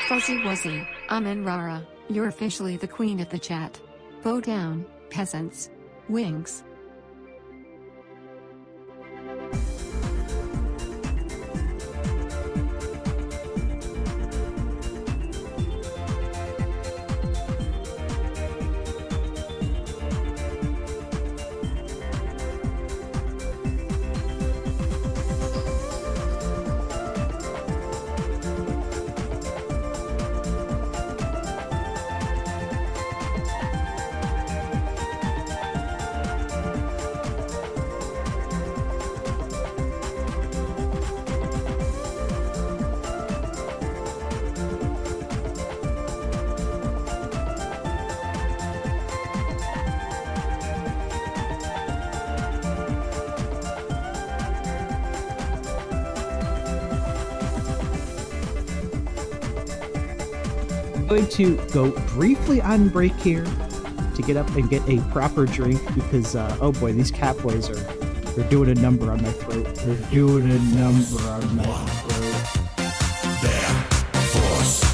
Fuzzy Wuzzy, Amen Rara, you're officially the queen of the chat. Bow down, peasants. Wings. Going to go briefly on break here to get up and get a proper drink because oh boy, these catboys they're doing a number on my throat. They're doing a number on my throat. Their force.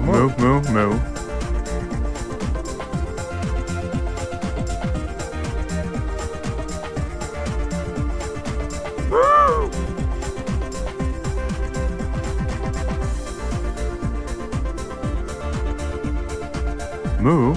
Moo, moo, moo. Moo?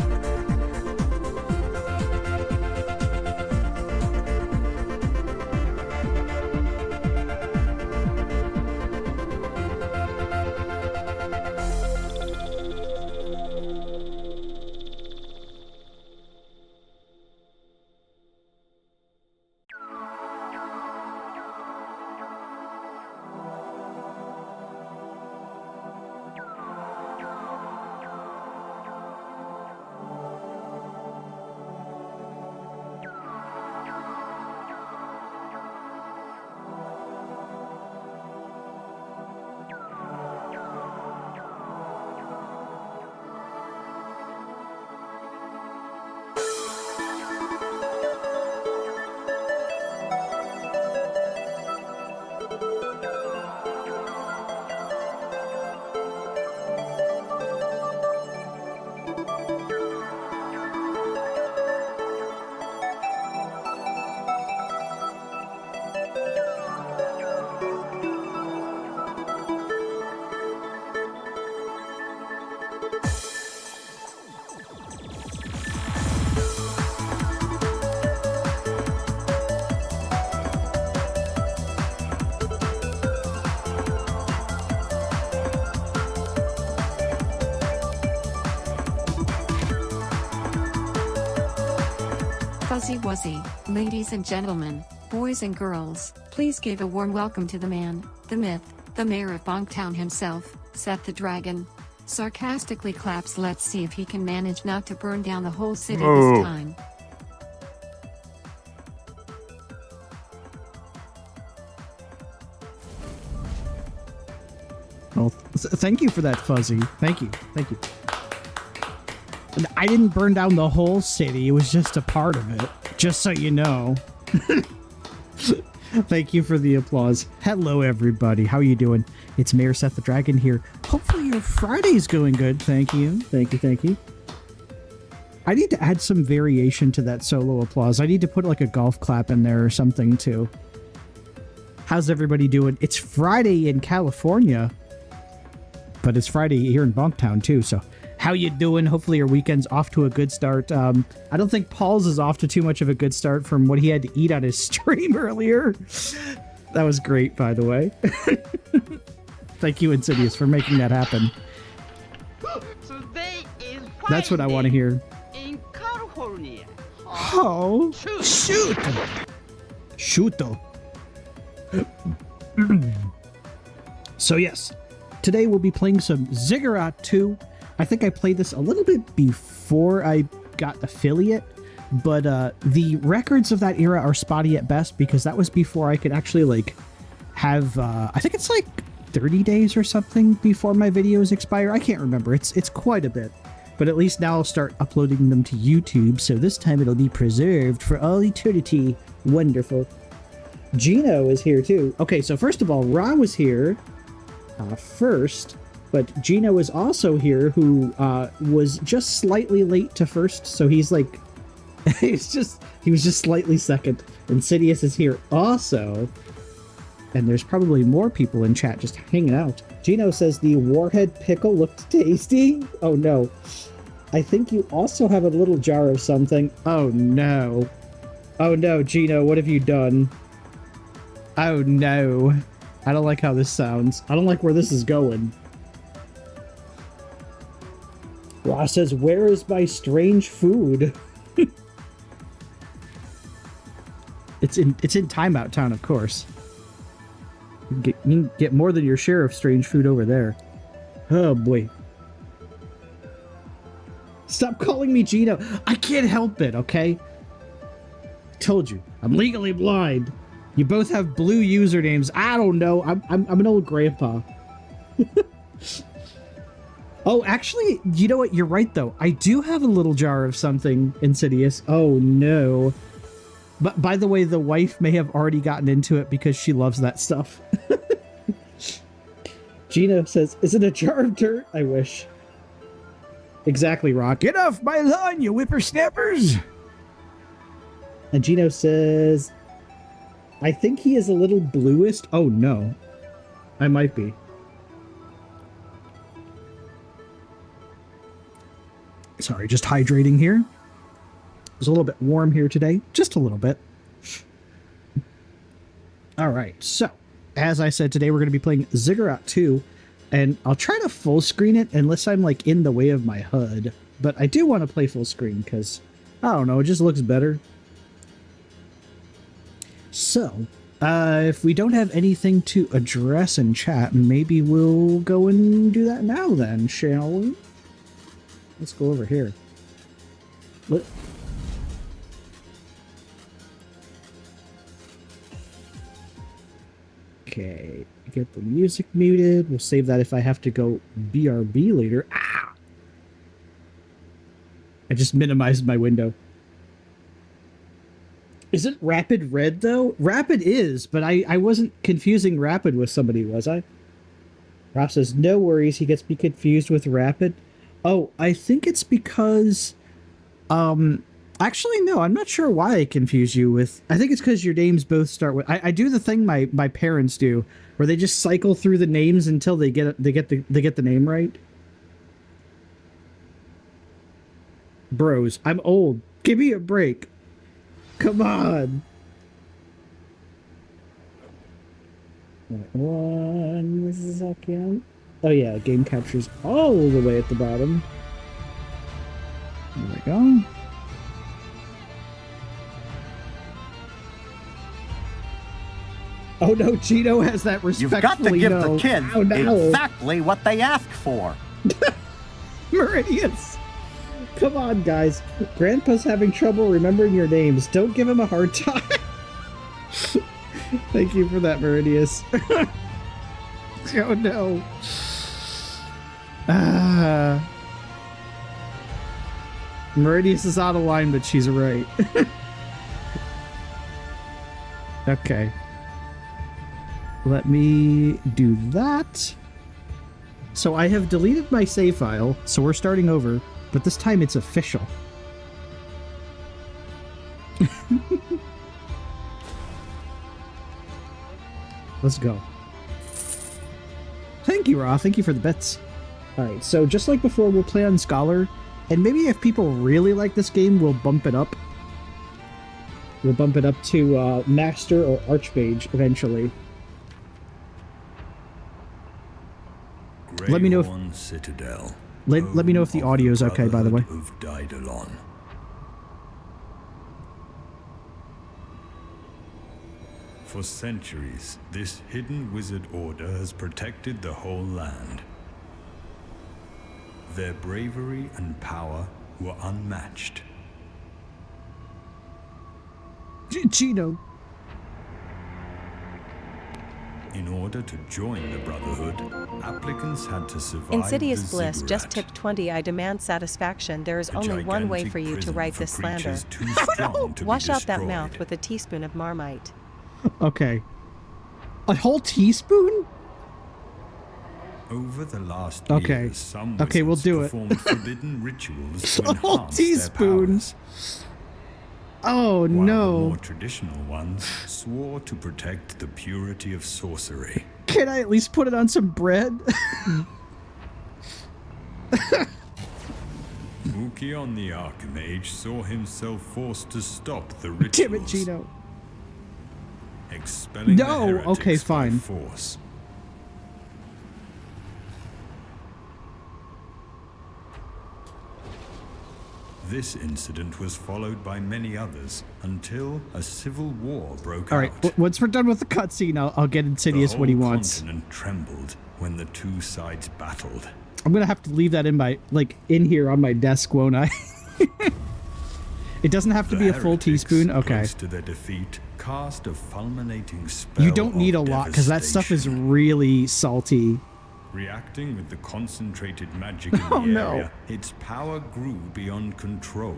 Fuzzy Wuzzy, ladies and gentlemen, boys and girls, please give a warm welcome to the man, the myth, the mayor of Bongtown himself, Seth the Dragon. Sarcastically claps. Let's see if he can manage not to burn down the whole city this time. Well, thank you for that, Fuzzy. Thank you. Thank you. And I didn't burn down the whole city. It was just a part of it. Just so you know. Thank you for the applause. Hello, everybody. How are you doing? It's Mayor Seth the Dragon here. Hopefully your Friday's going good. Thank you. Thank you. Thank you. I need to add some variation to that solo applause. I need to put like a golf clap in there or something too. How's everybody doing? It's Friday in California, but it's Friday here in Bongtown too. So how you doing? Hopefully your weekend's off to a good start. I don't think Paul's is off to too much of a good start from what he had to eat on his stream earlier. That was great, by the way. Thank you, Insidious, for making that happen. Today is That's what I want to hear. in California. Oh, shoot! Shoot. So yes, today we'll be playing some Ziggurat 2. I think I played this a little bit before I got affiliate, but the records of that era are spotty at best because that was before I could actually like have I think it's like 30 days or something before my videos expire. I can't remember. It's quite a bit. But at least now I'll start uploading them to YouTube, so this time it'll be preserved for all eternity. Wonderful. Gino is here too. Okay, so first of all, Ra was here first, but Gino is also here, who was just slightly late to first, so he's like, he was just slightly second. Insidious is here also, and there's probably more people in chat just hanging out. Gino says the warhead pickle looked tasty. Oh no. I think you also have a little jar of something. Oh no. Oh no, Gino, what have you done? Oh no. I don't like how this sounds. I don't like where this is going. Ross says, where is my strange food? It's in Timeout Town, of course. You can get more than your share of strange food over there. Oh boy. Stop calling me Gino. I can't help it, okay? Told you. I'm legally blind. You both have blue usernames. I don't know. I'm an old grandpa. Oh, actually, you know what? You're right, though. I do have a little jar of something, Insidious. Oh, no. But by the way, the wife may have already gotten into it because she loves that stuff. Gino says, is it a jar of dirt? I wish. Exactly, Rock. Get off my lawn, you whippersnappers! And Gino says, I think he is a little bluist. Oh, no. I might be. Sorry, just hydrating here. It's a little bit warm here today. Just a little bit. All right, so as I said, today we're going to be playing Ziggurat 2, and I'll try to full screen it unless I'm like in the way of my HUD. But I do want to play full screen because, I don't know, it just looks better. So, if we don't have anything to address in chat, maybe we'll go and do that now then, shall we? Let's go over here. Okay, get the music muted. We'll save that if I have to go BRB later. Ah! I just minimized my window. Isn't Rapid red, though? Rapid is, but I wasn't confusing Rapid with somebody, was I? Rob says, no worries, he gets me confused with Rapid. Oh, I think it's because... actually, no, I'm not sure why I confuse you with... I think it's because your names both start with... I do the thing my parents do, where they just cycle through the names until they get the name right. Bros, I'm old. Give me a break. Come on. One second. Oh yeah, game captures all the way at the bottom. There we go. Oh no, Gino has that You've got to respectfully give no. the kids Oh no. exactly what they ask for. Meridius! Come on, guys. Grandpa's having trouble remembering your names. Don't give him a hard time. Thank you for that, Meridius. Oh no. Meridius is out of line, but she's right. Okay. Let me do that. So I have deleted my save file, so we're starting over, but this time it's official. Let's go. Thank you, Ra. Thank you for the bits. Alright, so just like before, we'll play on Scholar, and maybe if people really like this game, we'll bump it up. We'll bump it up to Master or Archmage eventually. Let me know if Citadel. let me know if the audio is okay, by the way. Of Daedalon. For centuries, this hidden wizard order has protected the whole land. Their bravery and power were unmatched. Gino. In order to join the Brotherhood, applicants had to survive Insidious the Bliss Ziggurat, just tipped 20. I demand satisfaction. There is a only one way gigantic for you to prison write for this slander. creatures too strong to be Wash out that destroyed. mouth with a teaspoon of Marmite. Okay. A whole teaspoon? Over the last Okay. years, some Okay, we'll wizards do it. performed forbidden rituals to A whole enhance teaspoon. their powers, Oh while the no. more traditional ones swore to protect the purity of sorcery. Can I at least put it on some bread? Ukion the Archmage saw himself forced to stop the rituals, Damn it, Gino. expelling No, the heretics okay, by fine. force. This incident was followed by many others until a civil war broke All right, out. once we're done with the cutscene, I'll get Insidious what he wants. The whole continent trembled when the two sides battled. I'm gonna have to leave that in my in here on my desk, won't I? It doesn't have to be a full heretics, teaspoon. Okay. close to their defeat, cast a fulminating spell You don't need a of lot because that stuff is devastation. really salty. Reacting with the concentrated magic in Oh, the no. area, its power grew beyond control.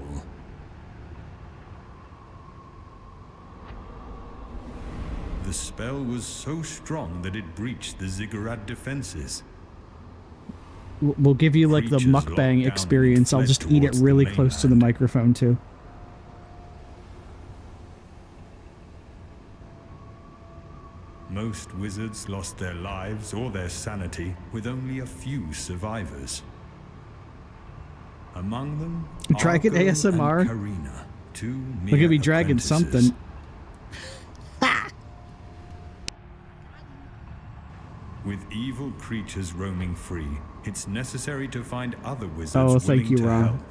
The spell was so strong that it breached the Ziggurat defenses. We'll give you like the Creatures locked mukbang down experience. I'll fled just eat it towards the really close to the mainland. microphone too. Most wizards lost their lives or their sanity, with only a few survivors. Among them, Dragon Argo ASMR? and Karina, two Look at mere me dragging apprentices. something. With evil creatures roaming free, it's necessary to find other wizards Oh, thank willing you, to Rob. help.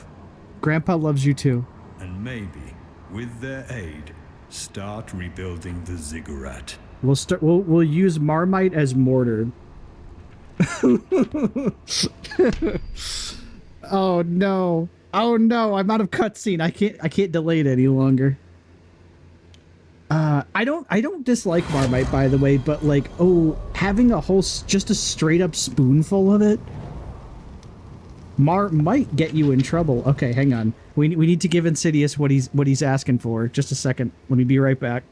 Grandpa loves you too. And maybe, with their aid, start rebuilding the Ziggurat. We'll use Marmite as mortar. Oh no. Oh no, I'm out of cutscene. I can't delay it any longer. I don't dislike Marmite, by the way, but like, having just a straight up spoonful of it might get you in trouble. Okay, hang on. We need to give Insidious what he's asking for. Just a second. Let me be right back.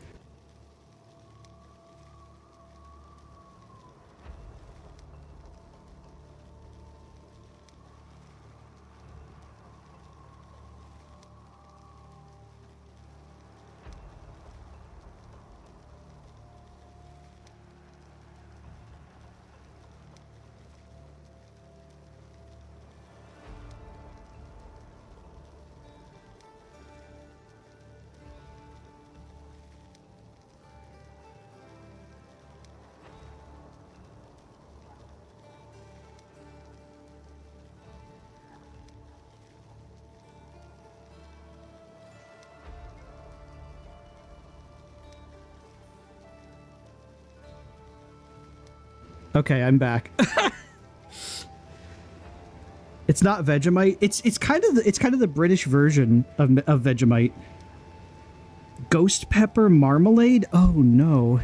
Okay, I'm back. It's not Vegemite. It's kind of the British version of Vegemite. Ghost pepper marmalade? Oh no.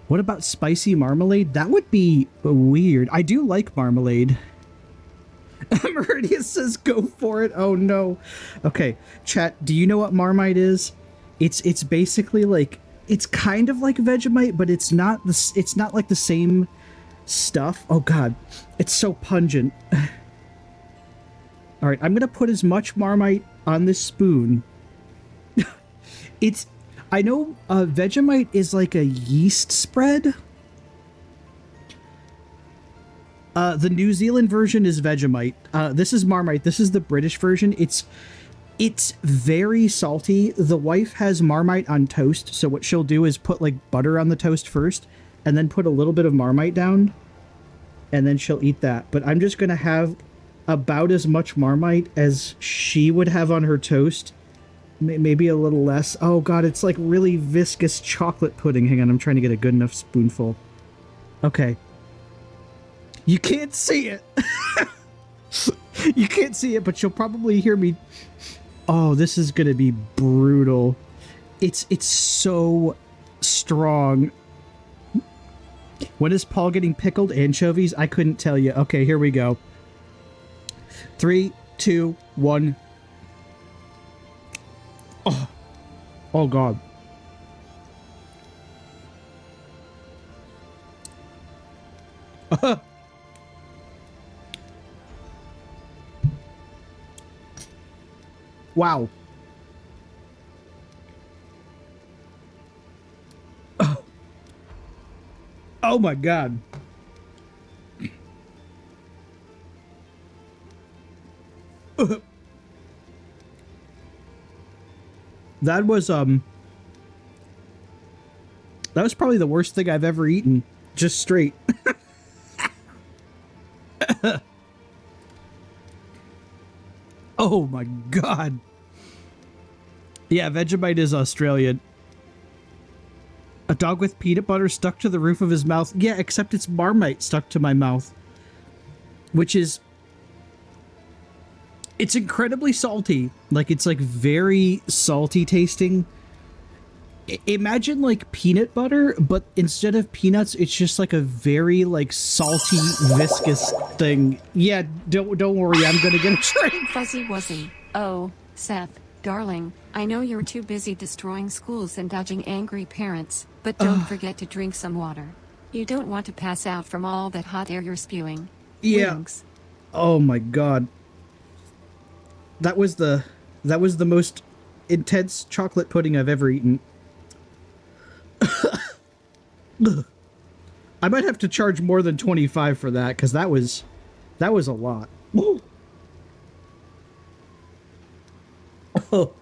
What about spicy marmalade? That would be weird. I do like marmalade. Meridius says go for it. Oh no. Okay, chat, do you know what Marmite is? It's basically like, it's kind of like Vegemite, but it's not like the same stuff. Oh god, it's so pungent. All right, I'm gonna put as much Marmite on this spoon. I know Vegemite is like a yeast spread. The New Zealand version is Vegemite. This is Marmite. This is the British version. It's very salty. The wife has Marmite on toast, so what she'll do is put like butter on the toast first, and then put a little bit of Marmite down, and then she'll eat that. But I'm just gonna have about as much Marmite as she would have on her toast. Maybe a little less. Oh god, it's like really viscous chocolate pudding. Hang on, I'm trying to get a good enough spoonful. Okay. You can't see it. You can't see it, but you'll probably hear me. Oh, this is gonna be brutal. It's so strong. When is Paul getting pickled anchovies? I couldn't tell you. Okay, here we go. 3, 2, 1. Oh, oh god. Wow. Oh my god. That was probably the worst thing I've ever eaten. Just straight. Oh my god. Yeah, Vegemite is Australian. A dog with peanut butter stuck to the roof of his mouth. Yeah, except it's Marmite stuck to my mouth. Which is... It's incredibly salty. Like, it's like very salty tasting. Imagine like peanut butter, but instead of peanuts, it's just like a very like salty, viscous thing. Yeah, don't worry, I'm gonna get a drink. Fuzzy Wuzzy. Oh, Seth, darling, I know you're too busy destroying schools and dodging angry parents, but don't forget to drink some water. You don't want to pass out from all that hot air you're spewing. Yeah. Wings. Oh my god. That was the most intense chocolate pudding I've ever eaten. I might have to charge more than 25 for that, because that was a lot. Oh.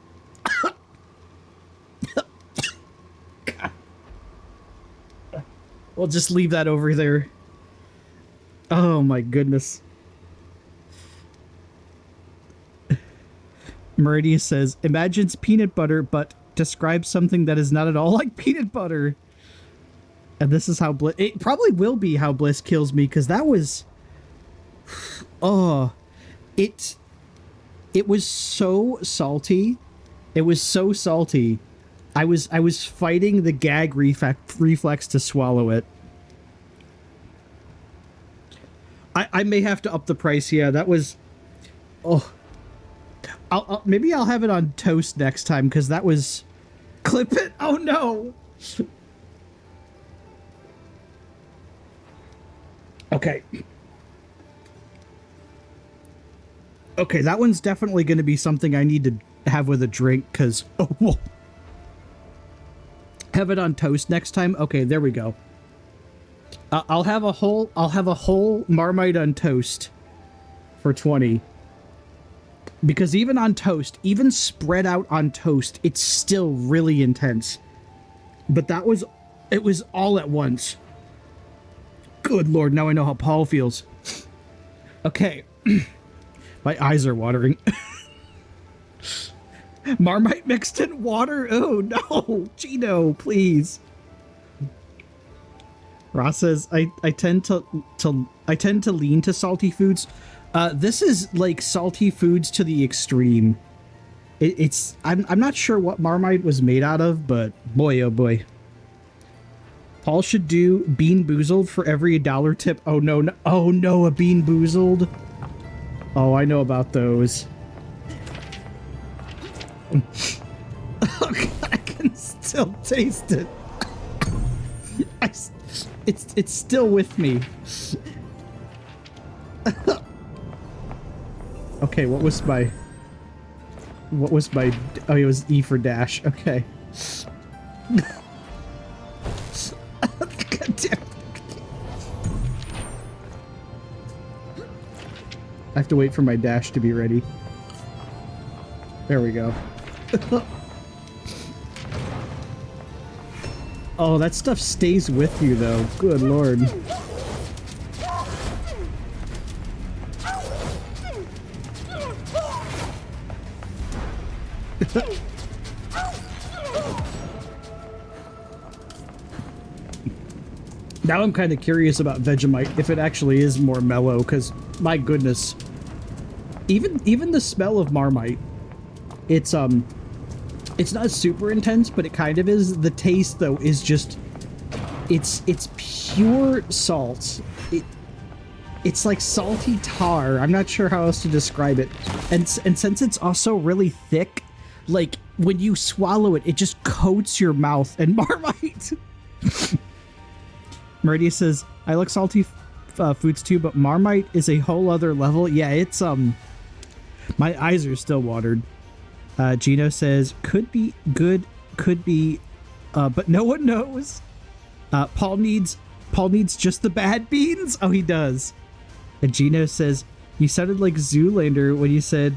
We'll just leave that over there. Oh my goodness. Meridius says, imagines peanut butter, but describes something that is not at all like peanut butter. And this is how Bliss... It probably will be how Bliss kills me, because that was... Oh. It was so salty. It was so salty. I was fighting the gag reflex to swallow it. I may have to up the price. Yeah, that was... Oh. Maybe I'll have it on toast next time, because that was... Clip it! Oh no! Okay. Okay, that one's definitely going to be something I need to have with a drink, because... Oh, whoa. Have it on toast next time? Okay, there we go. I'll have a whole Marmite on toast for 20. Because even on toast, even spread out on toast, it's still really intense. But it was all at once. Good lord, now I know how Paul feels. Okay. My eyes are watering. Marmite mixed in water? Oh no! Gino, please. Ross says, I tend to lean to salty foods. This is like salty foods to the extreme. I'm not sure what Marmite was made out of, but boy, oh boy. Paul should do Bean Boozled for every $1 tip. Oh no, oh no, a Bean Boozled. Oh, I know about those. Oh God, I can still taste it. It's still with me. Okay, what was my... Oh, it was E for dash. Okay. God damn. I have to wait for my dash to be ready. There we go. Oh, that stuff stays with you, though. Good lord. Now I'm kind of curious about Vegemite, if it actually is more mellow, because, my goodness. Even the smell of Marmite, it's not super intense, but it kind of is. The taste, though, is just... It's pure salt. It's like salty tar. I'm not sure how else to describe it. And since it's also really thick, like, when you swallow it, it just coats your mouth. And Marmite... Meridia says, I like salty foods too, but Marmite is a whole other level. Yeah, it's, my eyes are still watered. Gino says, could be good, could be, but no one knows. Paul needs just the bad beans. Oh, he does. And Gino says, you sounded like Zoolander when you said,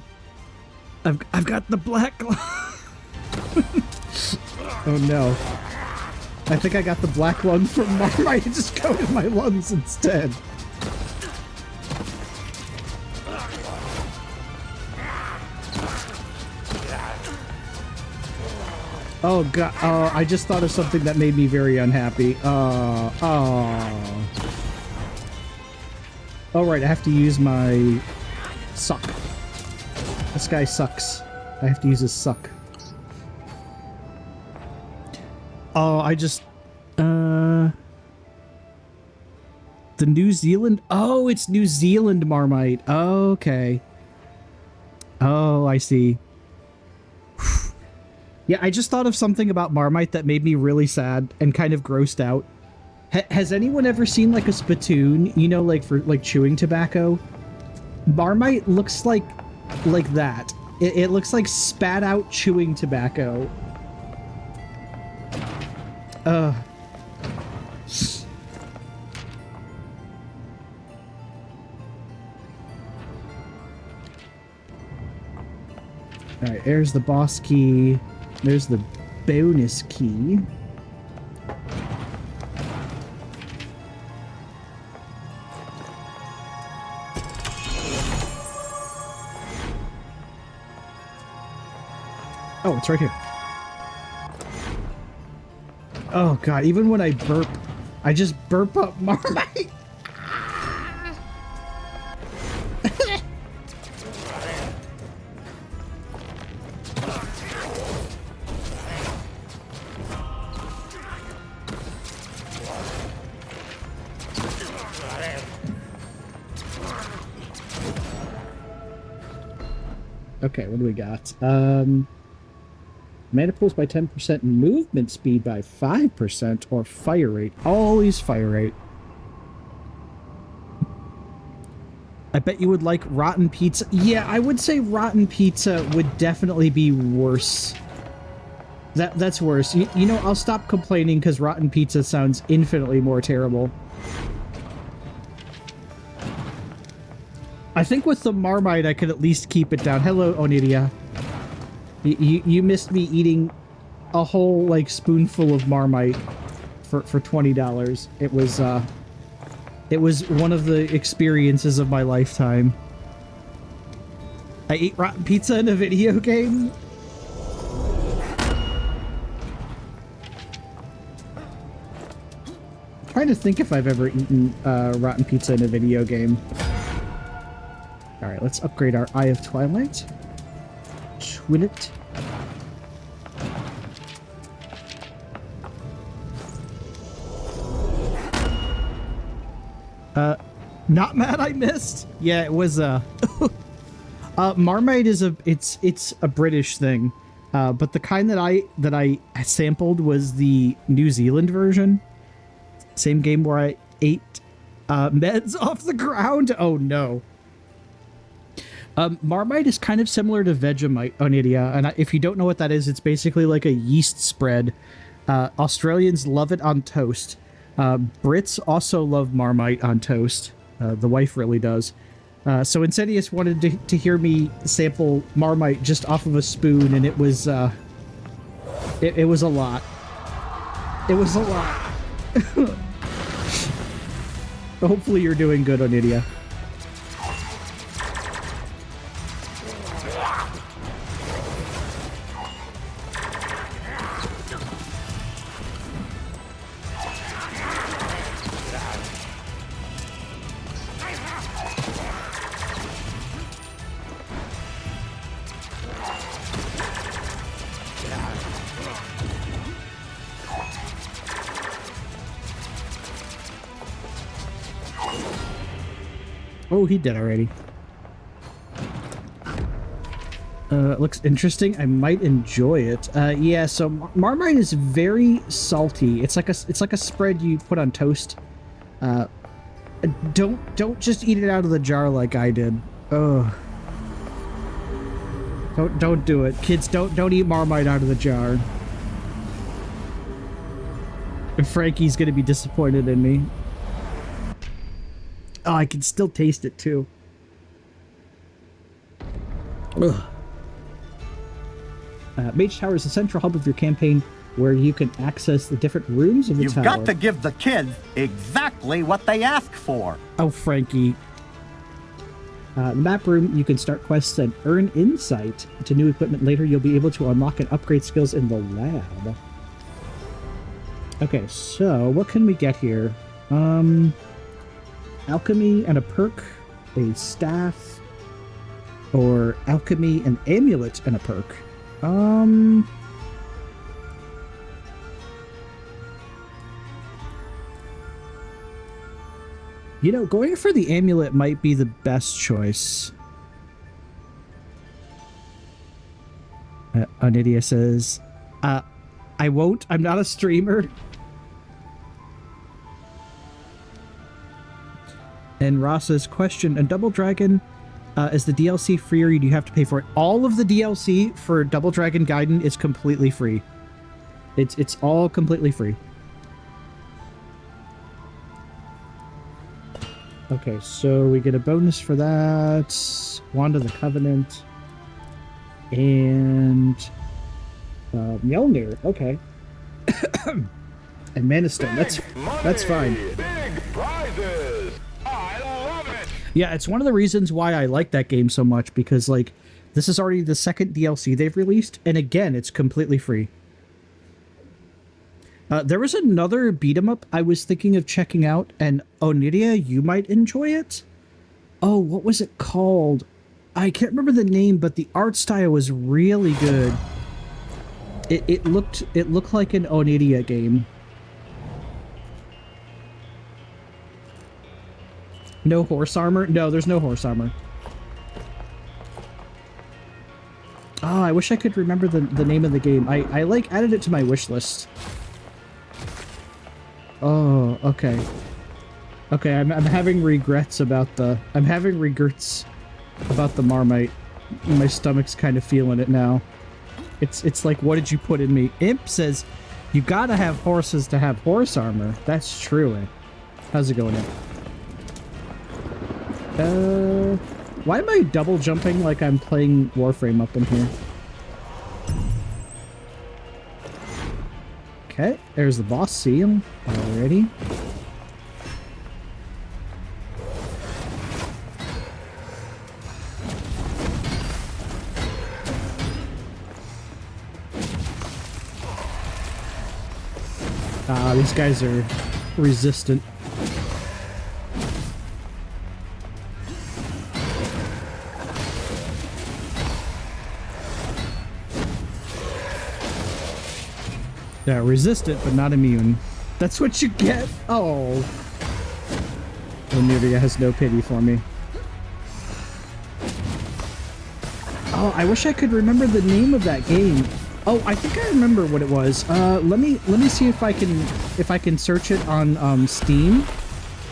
I've got the black lung. Oh no. I think I got the black lung from Marmite. It just coated my lungs instead. Oh god, oh, I just thought of something that made me very unhappy. Oh. Oh right, I have to use my suck. This guy sucks. I have to use his suck. Oh, I just... The New Zealand... Oh, it's New Zealand Marmite. Oh, okay. Oh, I see. Yeah, I just thought of something about Marmite that made me really sad and kind of grossed out. Has anyone ever seen, like, a spittoon? You know, like, for, like, chewing tobacco? Marmite looks like that. It looks like spat out chewing tobacco. Alright, there's the boss key. There's the bonus key. Oh, it's right here. Oh god, even when I burp, I just burp up Marmite. Okay, what do we got? Mana pulls by 10%, movement speed by 5%, or fire rate. Always fire rate. I bet you would like rotten pizza. Yeah, I would say rotten pizza would definitely be worse. That's worse. You know, I'll stop complaining because rotten pizza sounds infinitely more terrible. I think with the Marmite, I could at least keep it down. Hello, Oniria. You missed me eating a whole, like, spoonful of Marmite for $20. It was one of the experiences of my lifetime. I ate rotten pizza in a video game? trying to think if I've ever eaten rotten pizza in a video game. Alright, let's upgrade our Eye of Twilight. Twillet. Not mad I missed. Yeah, it was Marmite is it's a British thing. But the kind that I sampled was the New Zealand version. Same game where I ate meds off the ground. Oh no. Marmite is kind of similar to Vegemite, Onidia, and if you don't know what that is, it's basically like a yeast spread. Australians love it on toast. Brits also love Marmite on toast. The wife really does. So Insidious wanted to hear me sample Marmite just off of a spoon, and it was it was a lot. It was a lot. Hopefully you're doing good, Onidia. Oh, he did already. Looks interesting. I might enjoy it. Yeah, so Marmite is very salty. It's like a spread you put on toast. Don't just eat it out of the jar like I did. Ugh. Don't do it. Kids, don't eat Marmite out of the jar. And Frankie's gonna be disappointed in me. Oh, I can still taste it too. Ugh. Mage Tower is the central hub of your campaign where you can access the different rooms of the tower. You've got to give the kids exactly what they ask for. Oh, Frankie. The map room, you can start quests and earn insight to new equipment. Later, you'll be able to unlock and upgrade skills in the lab. Okay, so what can we get here? Alchemy and a perk, a staff, or alchemy and amulet and a perk. You know, going for the amulet might be the best choice. Onidia says, I won't. I'm not a streamer. And Ross says, question, a Double Dragon, is the DLC free or do you have to pay for it? All of the DLC for Double Dragon Gaiden is completely free. It's all completely free. Okay, so we get a bonus for that. Wand of the Covenant. And Mjolnir. Okay. And Mana Stone. That's fine. Big prizes. I love it. Yeah, it's one of the reasons why I like that game so much, because like this is already the second DLC they've released, and again, it's completely free. There was another beat 'em up I was thinking of checking out, and Onidia, you might enjoy it. Oh, what was it called? I can't remember the name, but the art style was really good. It looked like an Onidia game. No horse armor? No, there's no horse armor. Oh, I wish I could remember the name of the game. I like added it to my wish list. Oh, okay. Okay, I'm having regrets about the Marmite. My stomach's kind of feeling it now. It's like, what did you put in me? Imp says, you gotta have horses to have horse armor. That's true, eh? How's it going, Imp? Why am I double jumping like I'm playing Warframe up in here? Okay, there's the boss seal already. resistant. Yeah, resistant, but not immune. That's what you get. Oh. Oniria has no pity for me. Oh, I wish I could remember the name of that game. Oh, I think I remember what it was. Let me see if I can search it on Steam,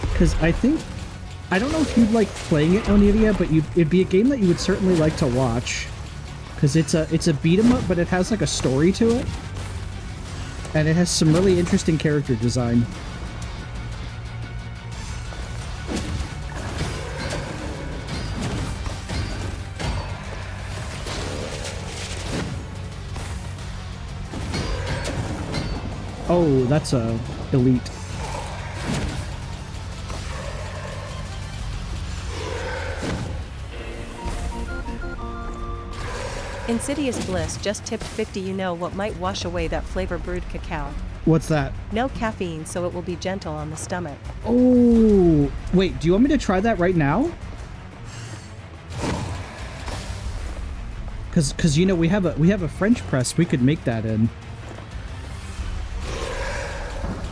because I don't know if you'd like playing it, Oniria, but it'd be a game that you would certainly like to watch, because it's a beat 'em up, but it has like a story to it, and it has some really interesting character design. Oh, that's a elite. Insidious Bliss just tipped 50. You know what might wash away that flavor brewed cacao? What's that? No caffeine, so it will be gentle on the stomach. Oh, wait, do you want me to try that right now? Cause you know we have a French press we could make that in.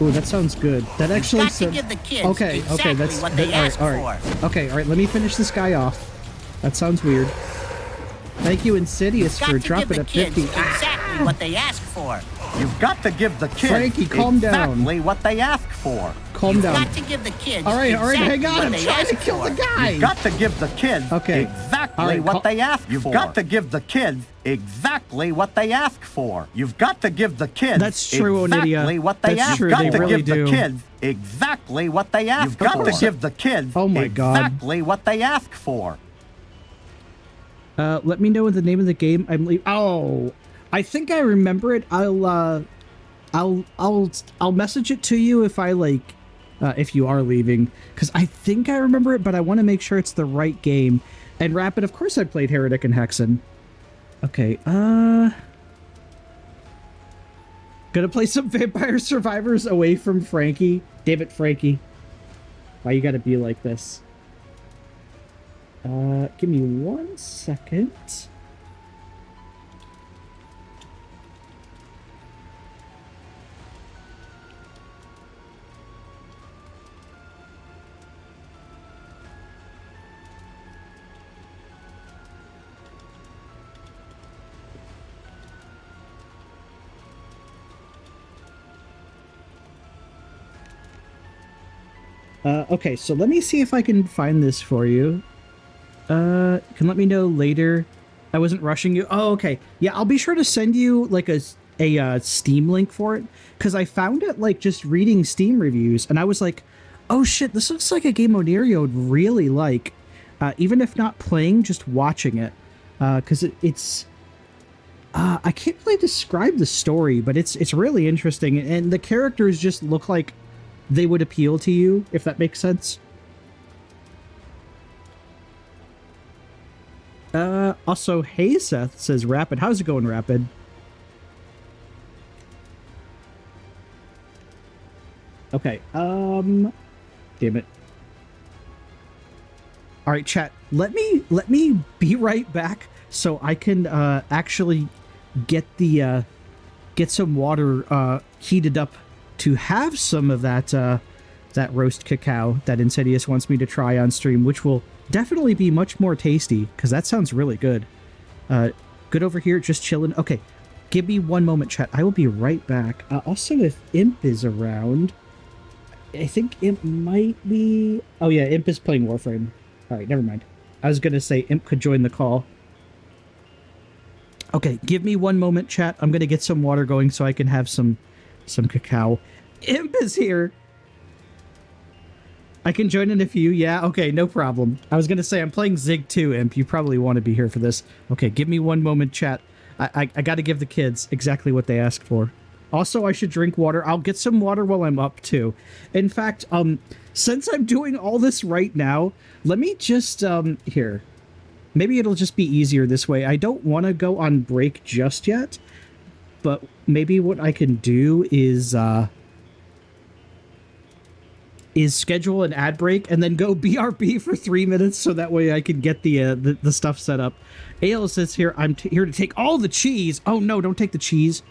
Oh, that sounds good. That actually You've got to give the kids okay, exactly that's what they asked all right. for. Okay, all right. Let me finish this guy off. That sounds weird. Thank you, Insidious, Got for to give dropping the a kids 50. exactly what they asked for. You've got to give the kids Frankie, calm down. exactly what they asked for. Calm down. You've got to give the kids All right, exactly hang on. what I'm they trying to asked kill for. the guy. You've got to give the kids exactly All right, what they asked for. You've got to give the kids exactly what they asked for. You've got to give the kids That's true, exactly Onidia. what they That's asked true, for. they You've got really to give do. the kids exactly what they asked for. You've got to give the kids Oh my God. exactly what they asked for. Let me know the name of the game. I'm leaving. Oh, I think I remember it. I'll message it to you if I if you are leaving, because I think I remember it, but I want to make sure it's the right game. And Rapid, of course I played Heretic and Hexen. Okay, gonna play some Vampire Survivors away from Frankie. Damn it, Frankie. Why you gotta be like this? Give me 1 second. Okay, so let me see if I can find this for you. You can let me know later. I wasn't rushing you. Oh, okay. Yeah, I'll be sure to send you like a Steam link for it, because I found it like just reading Steam reviews, and I was like, oh shit, this looks like a game Oniria would really like, even if not playing, just watching it, because it's I can't really describe the story, but it's really interesting, and the characters just look like they would appeal to you, if that makes sense. Also, hey Seth says Rapid. How's it going, Rapid? Okay, damn it. All right, chat. Let me be right back so I can actually get some water heated up to have some of that that roast cacao that Insidious wants me to try on stream, which will definitely be much more tasty, because that sounds really good. Good over here, just chilling. Okay, give me 1 moment, chat. I will be right back. Also, if Imp is around, I think Imp might be... Oh yeah, Imp is playing Warframe. All right, never mind. I was gonna say Imp could join the call. Okay, give me 1 moment, chat. I'm gonna get some water going so I can have some cacao. Imp is here. I can join in a few. Yeah, okay, no problem. I was gonna say I'm playing Zig 2, Imp. You probably want to be here for this. Okay, give me 1 moment, chat. I gotta give the kids exactly what they asked for. Also, I should drink water. I'll get some water while I'm up too. In fact, since I'm doing all this right now, let me just here. Maybe it'll just be easier this way. I don't want to go on break just yet, but maybe what I can do is is schedule an ad break and then go BRB for 3 minutes so that way I can get the stuff set up. Ale says here, I'm here to take all the cheese. Oh no, don't take the cheese.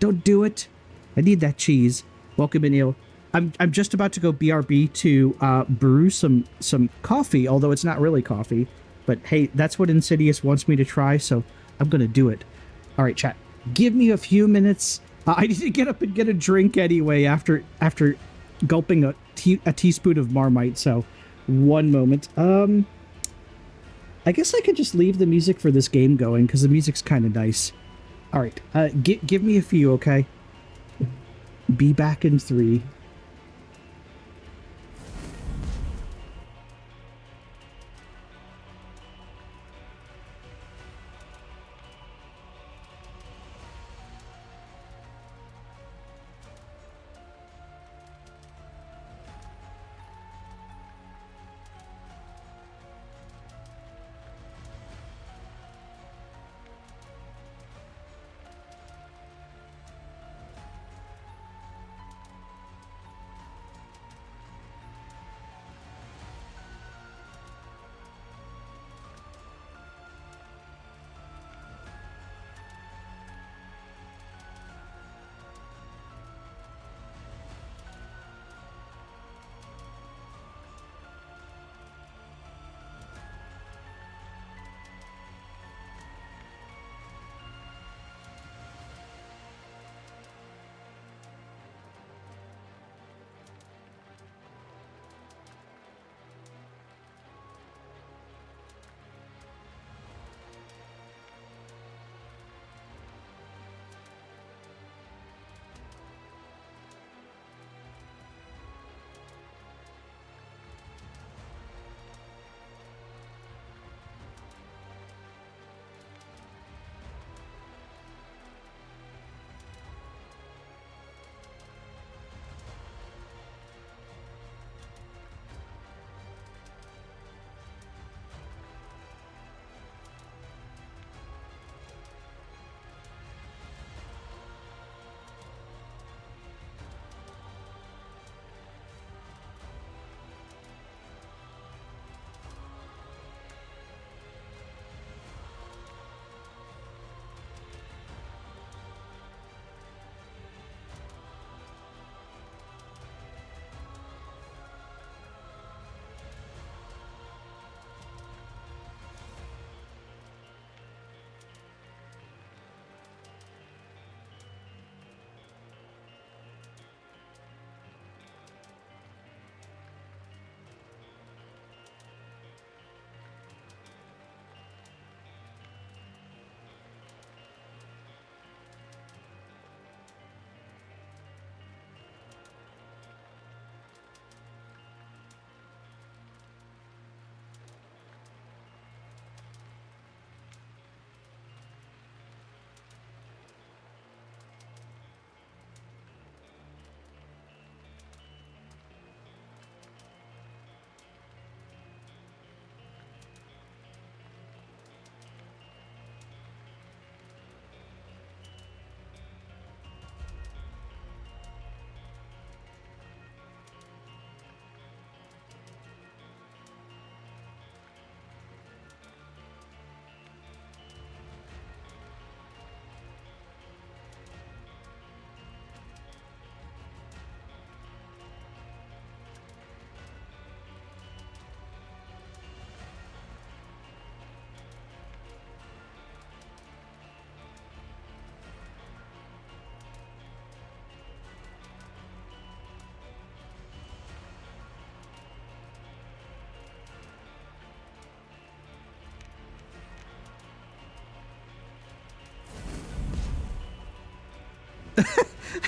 Don't do it. I need that cheese. Welcome in, Ale. I'm just about to go BRB to brew some coffee, although it's not really coffee. But hey, that's what Insidious wants me to try, so I'm gonna do it. All right, chat. Give me a few minutes. I need to get up and get a drink anyway after gulping a teaspoon of Marmite, so one moment. I guess I could just leave the music for this game going, because the music's kind of nice. All right, give me a few, okay? Be back in 3.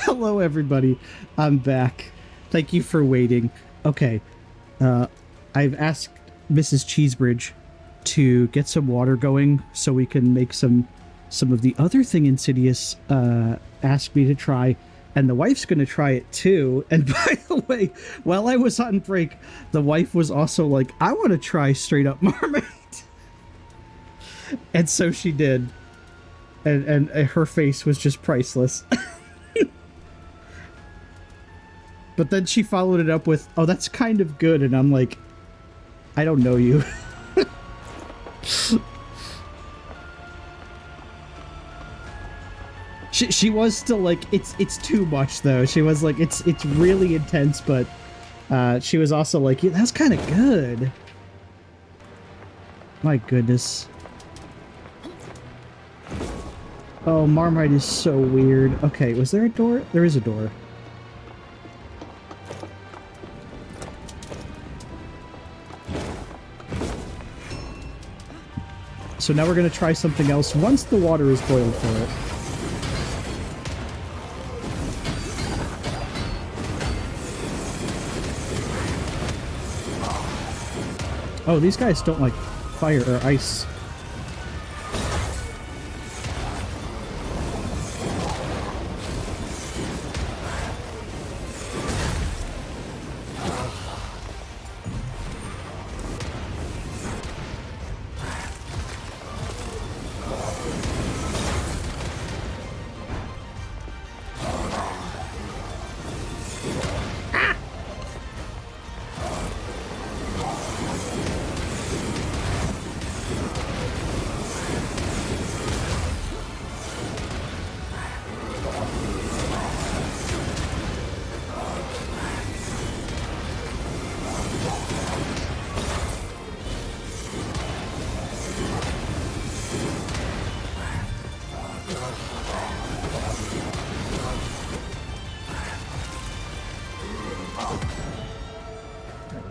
Hello, everybody. I'm back. Thank you for waiting. Okay. I've asked Mrs. Cheesebridge to get some water going so we can make some of the other thing Insidious asked me to try, and the wife's going to try it too. And by the way, while I was on break, the wife was also like, I want to try straight up Marmite. And so she did. And her face was just priceless. But then she followed it up with, oh, that's kind of good. And I'm like, I don't know you. She was still like, it's too much though. She was like, it's really intense, but she was also like, yeah, that's kind of good. My goodness. Oh, Marmite is so weird. Okay, was there a door? There is a door. So now we're gonna try something else once the water is boiled for it. Oh, these guys don't like fire or ice.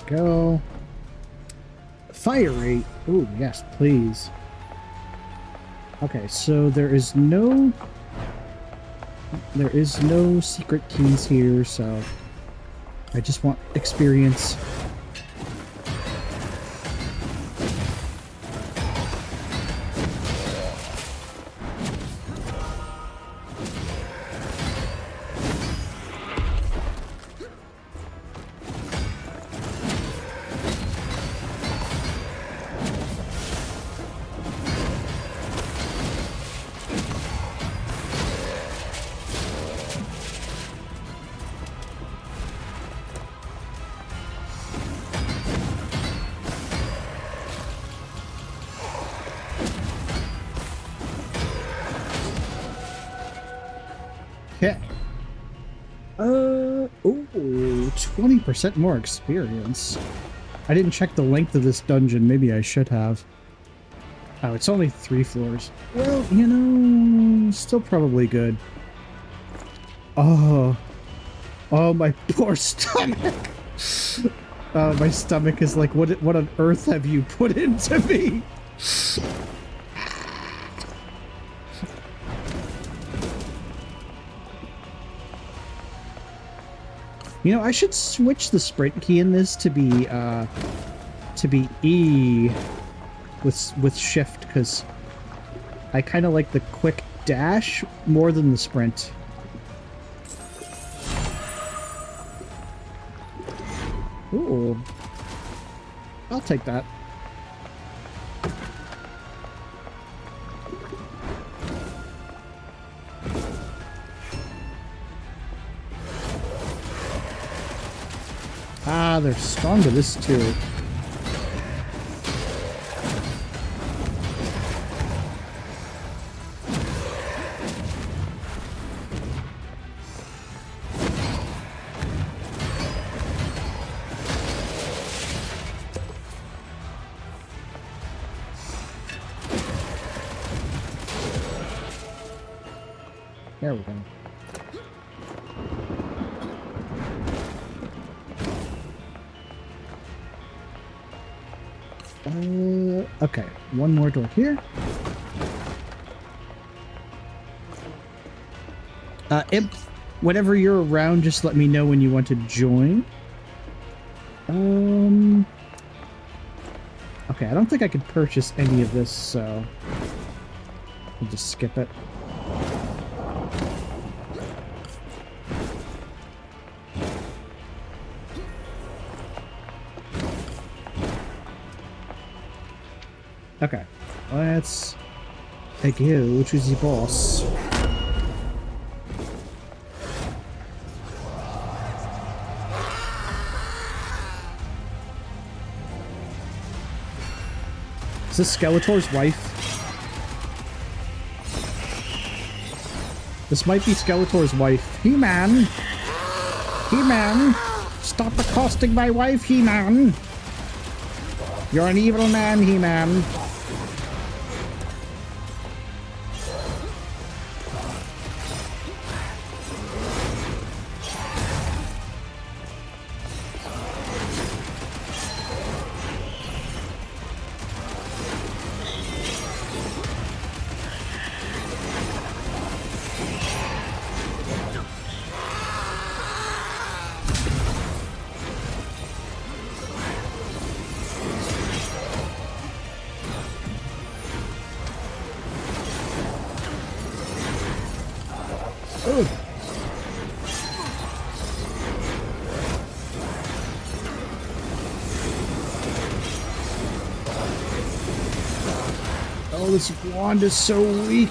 Go. Fire rate. Ooh, yes, please. Okay, so there is no secret keys here, so I just want experience. Okay. Ooh, 20% more experience. I didn't check the length of this dungeon. Maybe I should have. Oh, it's only 3 floors. Well, you know, still probably good. Oh. Oh, my poor stomach. My stomach is like, what on earth have you put into me? You know, I should switch the sprint key in this to be E with shift, because I kind of like the quick dash more than the sprint. Ooh. I'll take that. Ah, they're strong to this too. There we go. Okay, one more door here. Imp, whenever you're around, just let me know when you want to join. Okay, I don't think I could purchase any of this, so I'll just skip it. Okay, let's go to the boss. Is this Skeletor's wife? This might be Skeletor's wife. He-Man! He-Man! Stop accosting my wife, He-Man! You're an evil man, He-Man. Oh, this wand is so weak.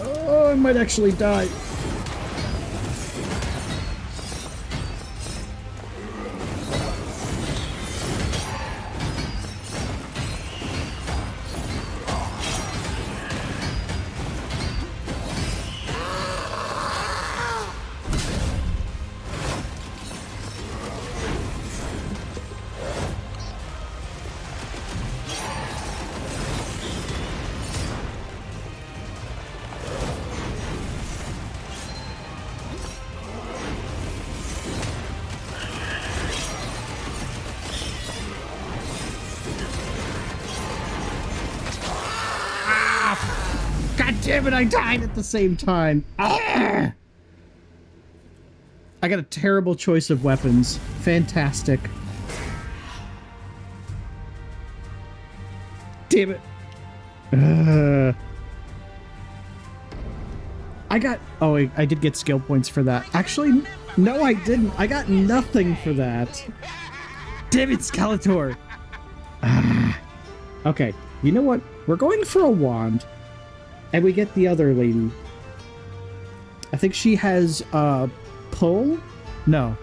Oh, I might actually die. God damn it, I died at the same time. Ah! I got a terrible choice of weapons. Fantastic. Damn it. I got... Oh, I did get skill points for that. Actually, no, I didn't. I got nothing for that. Damn it, Skeletor. Okay, you know what? We're going for a wand. And we get the other lady. I think she has, pull? No.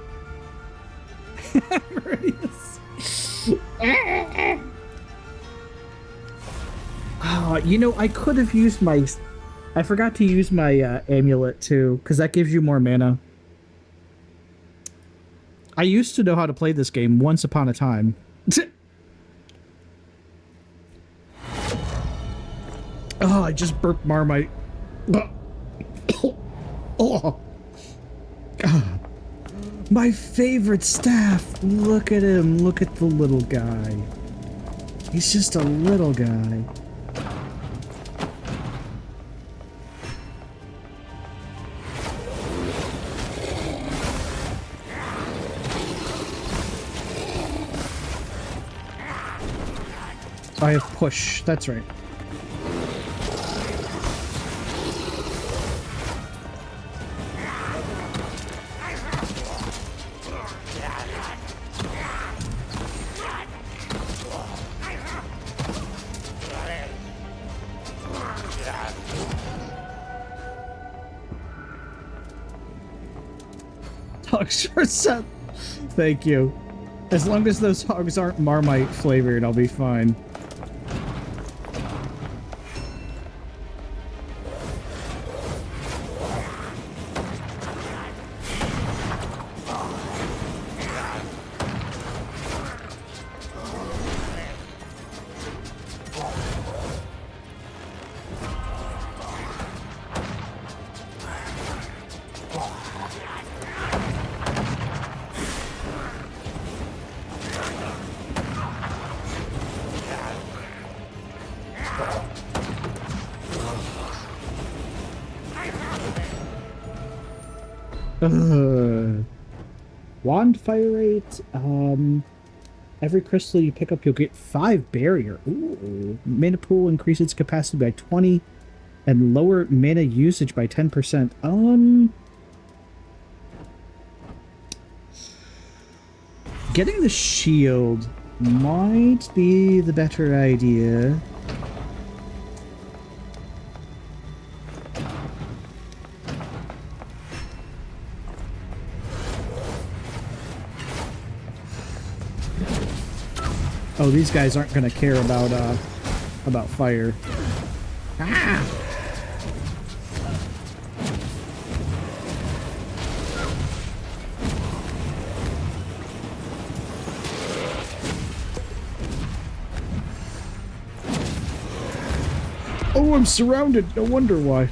Oh, you know, I could have used my... I forgot to use my, amulet, too, because that gives you more mana. I used to know how to play this game once upon a time. Oh, I just burped Marmite. Oh. My favorite staff. Look at him. Look at the little guy. He's just a little guy. I have push. That's right. Thank you. As long as those hogs aren't Marmite flavored, I'll be fine. Wand fire rate. Every crystal you pick up, you'll get 5 barrier. Ooh. Mana pool increases its capacity by 20 and lower mana usage by 10%. Getting the shield might be the better idea. Oh, these guys aren't gonna care about fire. Ah! Oh, I'm surrounded. No wonder why.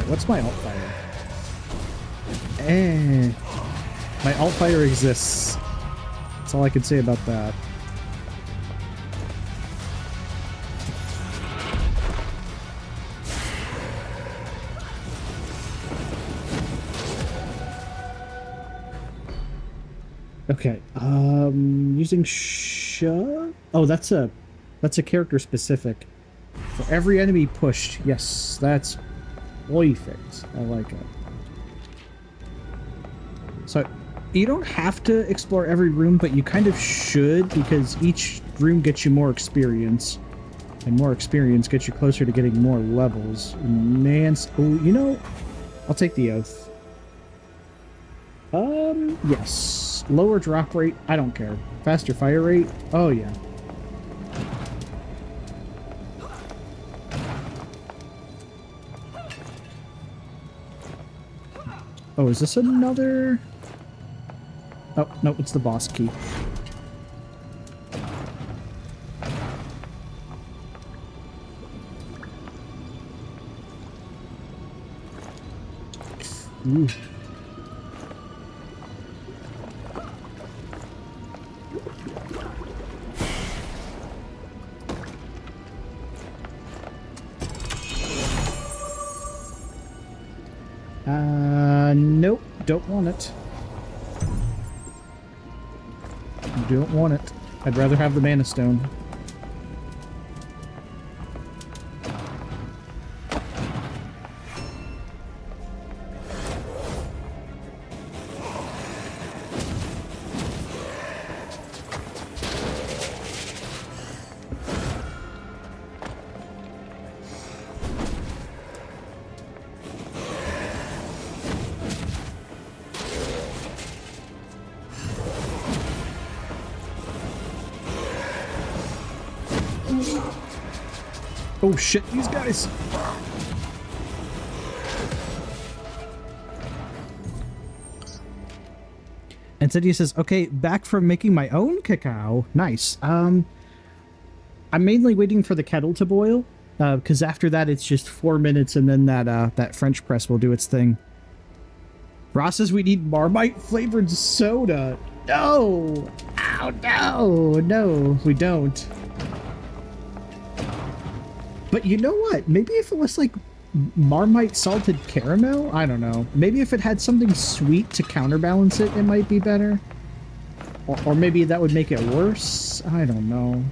What's my alt fire? My alt fire exists. That's all I can say about that. Okay, using shove? Oh, that's a character specific. For every enemy pushed. Yes, that's perfect. I like it. So, you don't have to explore every room, but you kind of should, because each room gets you more experience. And more experience gets you closer to getting more levels. Man, oh, you know, I'll take the oath. Yes. Lower drop rate, I don't care. Faster fire rate, oh yeah. Oh, is this another? Oh, no, it's the boss key. Ooh. Nope, don't want it. Don't want it. I'd rather have the mana stone. Oh shit, these guys! And Cydia says, okay, back from making my own cacao. Nice. I'm mainly waiting for the kettle to boil, because after that it's just 4 minutes and then that French press will do its thing. Ross says we need Marmite-flavored soda. No! Ow, no! No, we don't. But you know what? Maybe if it was like Marmite salted caramel? I don't know. Maybe if it had something sweet to counterbalance it, it might be better. Or maybe that would make it worse? I don't know.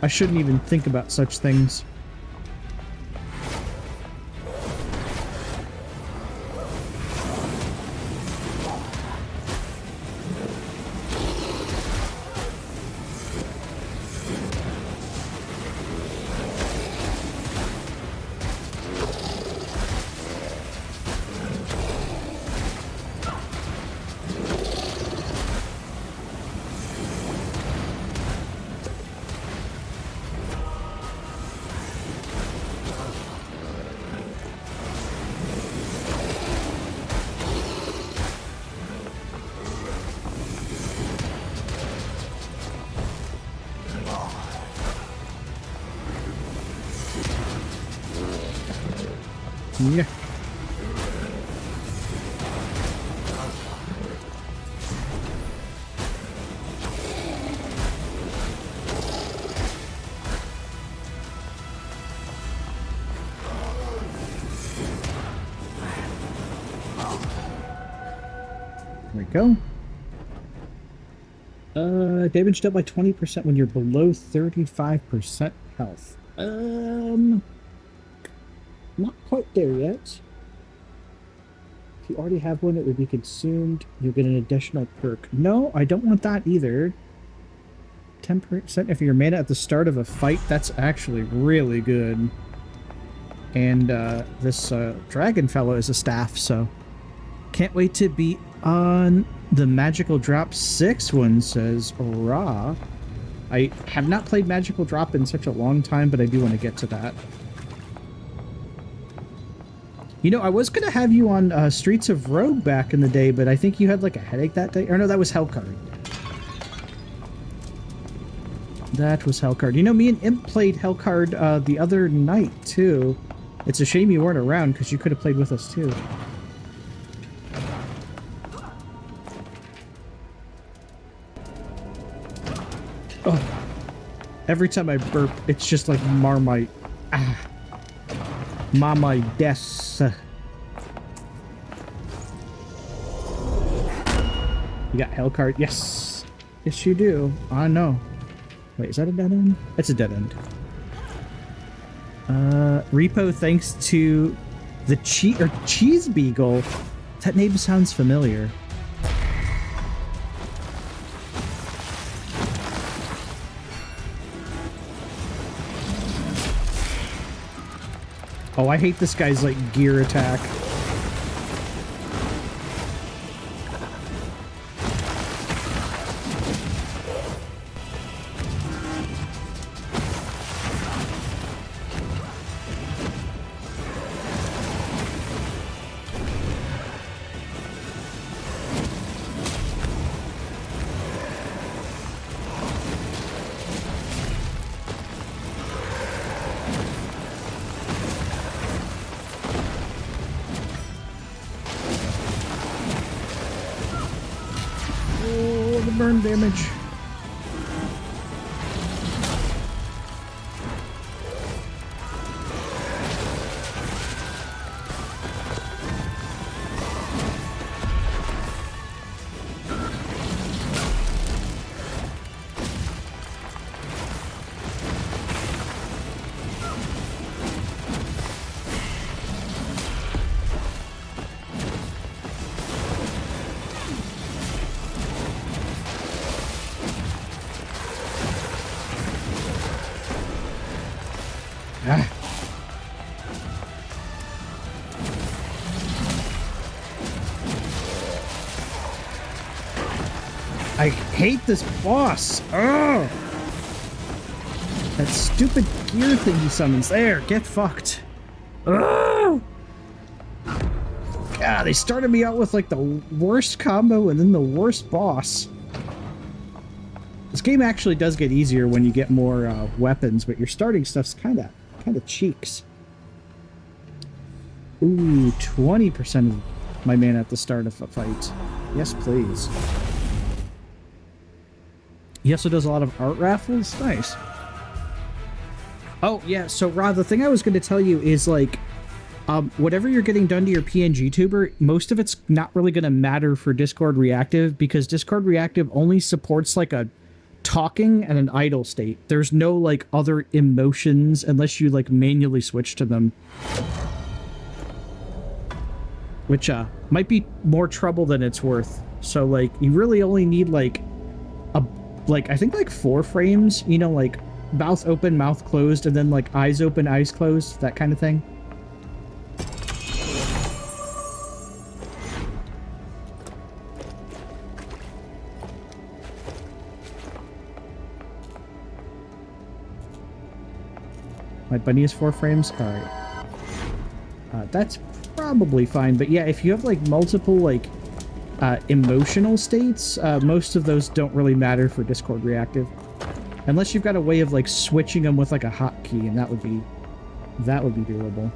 I shouldn't even think about such things. Yeah. There we go. Damaged up by 20% when you're below 35% health. Not quite there yet. If you already have one, it would be consumed. You'll get an additional perk. No, I don't want that either. 10% if you're mana at the start of a fight. That's actually really good. And this dragon fellow is a staff, so can't wait to be on the Magical Drop 6 one, says Ra. I have not played Magical Drop in such a long time, but I do want to get to that. You know, I was going to have you on Streets of Rogue back in the day, but I think you had like a headache that day. Or no, that was Hellcard. That was Hellcard. You know, me and Imp played Hellcard the other night, too. It's a shame you weren't around, because you could have played with us, too. Oh. Every time I burp, it's just like Marmite. Ah. Marmite death. You got Hellcard? Yes. Yes, you do. I know. Wait, is that a dead end? It's a dead end. Repo, thanks to the Cheese Beagle. That name sounds familiar. Oh, I hate this guy's, like, gear attack. Burn damage. I hate this boss. Oh, that stupid gear thing he summons. There, get fucked. Oh, God, they started me out with like the worst combo and then the worst boss. This game actually does get easier when you get more weapons, but your starting stuff's kind of cheeks. Ooh, 20% of my mana at the start of a fight. Yes, please. He also does a lot of art raffles. Nice. Oh, yeah, so Rod, the thing I was going to tell you is, like, whatever you're getting done to your PNG tuber, most of it's not really going to matter for Discord Reactive, because Discord Reactive only supports, like, a talking and an idle state. There's no, like, other emotions unless you, like, manually switch to them. Which, might be more trouble than it's worth. So, like, you really only need, like, I think like 4 frames, you know, like mouth open, mouth closed, and then like eyes open, eyes closed, that kind of thing. My bunny is 4 frames? Alright. That's probably fine, but yeah, if you have like multiple like emotional states, most of those don't really matter for Discord Reactive. Unless you've got a way of like switching them with like a hotkey, and that would be doable.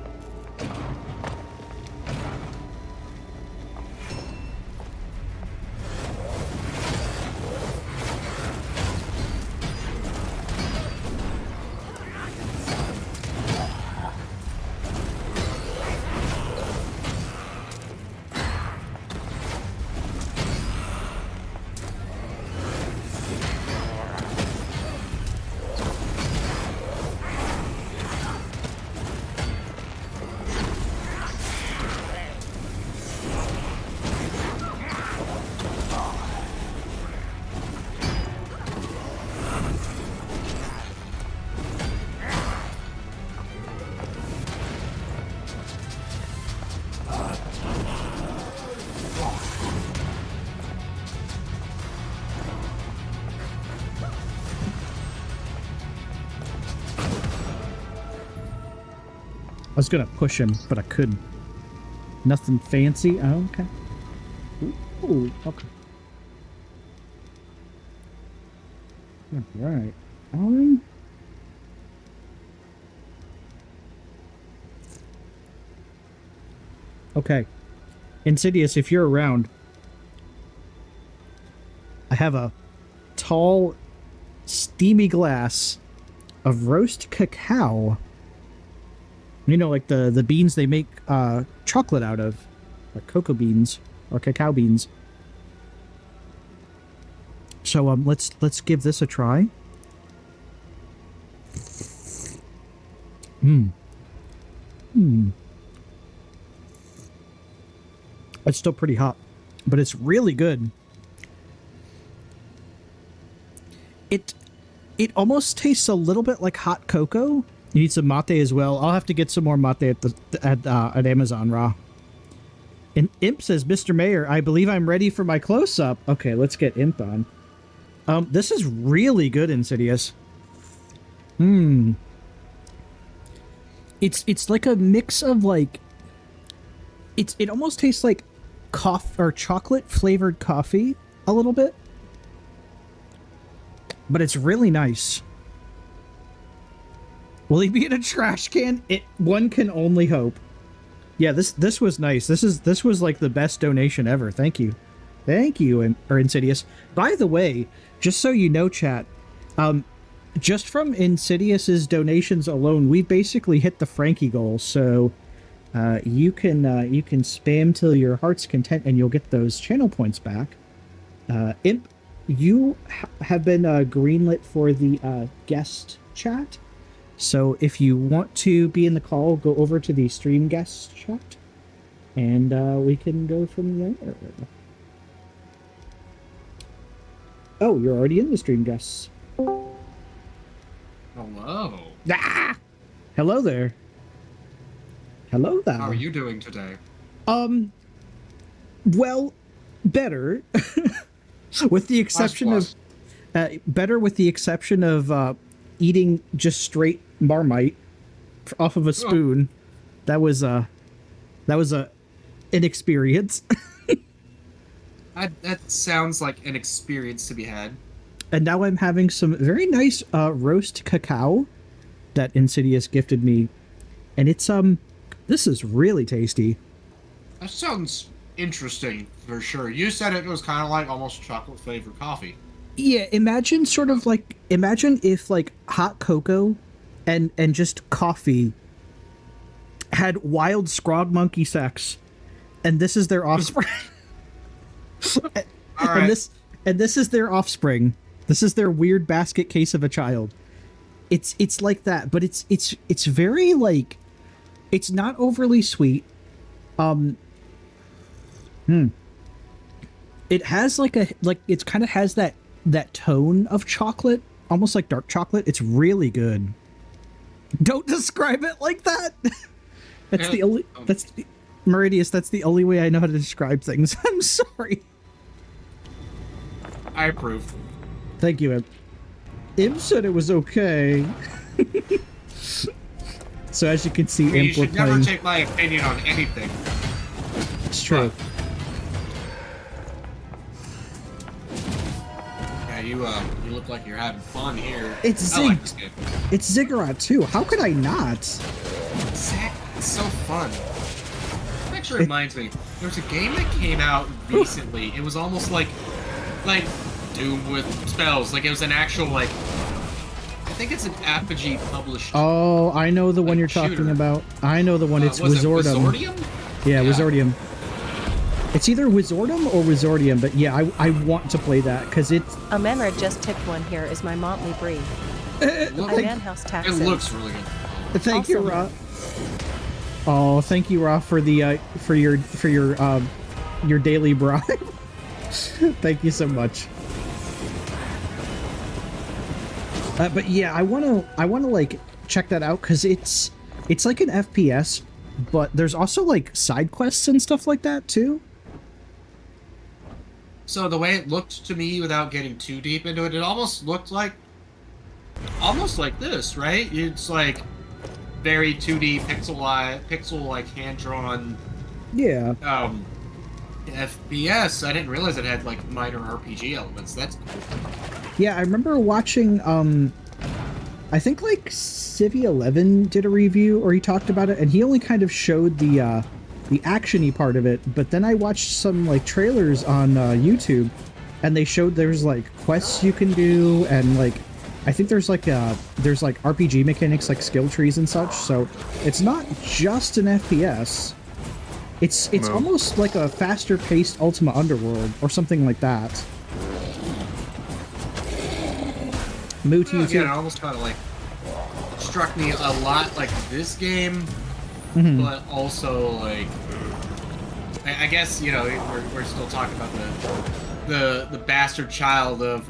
was gonna push him, but I couldn't. Nothing fancy. Oh, okay. Ooh, okay. All right. Okay. Insidious, if you're around, I have a tall, steamy glass of roast cacao. You know, like the beans they make chocolate out of, like cocoa beans or cacao beans. So let's give this a try. It's still pretty hot, but it's really good. It almost tastes a little bit like hot cocoa. You need some mate as well. I'll have to get some more mate at Amazon Raw. And Imp says, Mr. Mayor, I believe I'm ready for my close-up. Okay, let's get Imp on. This is really good, Insidious. It's like a mix of like... It almost tastes like coffee or chocolate-flavored coffee a little bit. But it's really nice. Will he be in a trash can? One can only hope. Yeah, this was nice. This was like the best donation ever. Thank you. Thank you, Insidious. By the way, just so you know, chat, just from Insidious's donations alone, we basically hit the Frankie goal. So you can spam till your heart's content, and you'll get those channel points back. Imp, you have been greenlit for the guest chat. So if you want to be in the call, go over to the stream guest chat, and we can go from there. Oh, you're already in the stream guests. Hello. Ah! Hello there. Hello there. How are you doing today? Well, better. With the exception of better with the exception of eating just straight Marmite off of a spoon. That was an experience. That sounds like an experience to be had. And now I'm having some very nice roast cacao that Insidious gifted me, and it's this is really tasty. That sounds interesting for sure. You said it was kind of like almost chocolate flavored coffee. Yeah, imagine if like hot cocoa and just coffee had wild scrog monkey sex, and this is their offspring. All right. and this is their offspring. This is their weird basket case of a child. It's like that, but it's very like, it's not overly sweet. It has it kind of has that tone of chocolate, almost like dark chocolate. It's really good. Don't describe it like that. Meridius, that's the only way I know how to describe things. I'm sorry. I approve. Thank you, Imp. Imp said it was okay. So as you can see, You Imp, we're should never playing... take my opinion on anything. It's true. Yeah, you look like you're having fun here. It's I like this game. It's Ziggurat 2. How could I not? It's so fun. It actually reminds me, there was a game that came out recently. It was almost like Doom with spells. Like it was an actual I think it's an Apogee published. Oh, I know the one you're shooter. talking about. I know the one. It's Wizardum. Wizardium? Yeah, Wizardium. It's either Wizardum or Wizardium, but yeah, I want to play that because it's... Amenra just tipped one here is my motley breed. I manhouse It taxes. looks really good. Thank you, Ra. Oh, thank you, Ra, for the for your daily bribe. Thank you so much. But yeah, I wanna like check that out because it's like an FPS, but there's also like side quests and stuff like that too. So the way it looked to me, without getting too deep into it, it almost looked like this, right? It's like very 2D pixel like hand drawn. Yeah. FPS. I didn't realize it had like minor RPG elements. That's cool. Yeah, I remember watching. I think like Civi 11 did a review, or he talked about it, and he only kind of showed the action-y part of it. But then I watched some like trailers on YouTube, and they showed there's like quests you can do, and like I think there's like RPG mechanics like skill trees and such. So it's not just an FPS. It's almost like a faster-paced Ultima Underworld or something like that. Moo to you too. Yeah, it almost kind of like struck me a lot like this game, but also like I guess we're still talking about the bastard child of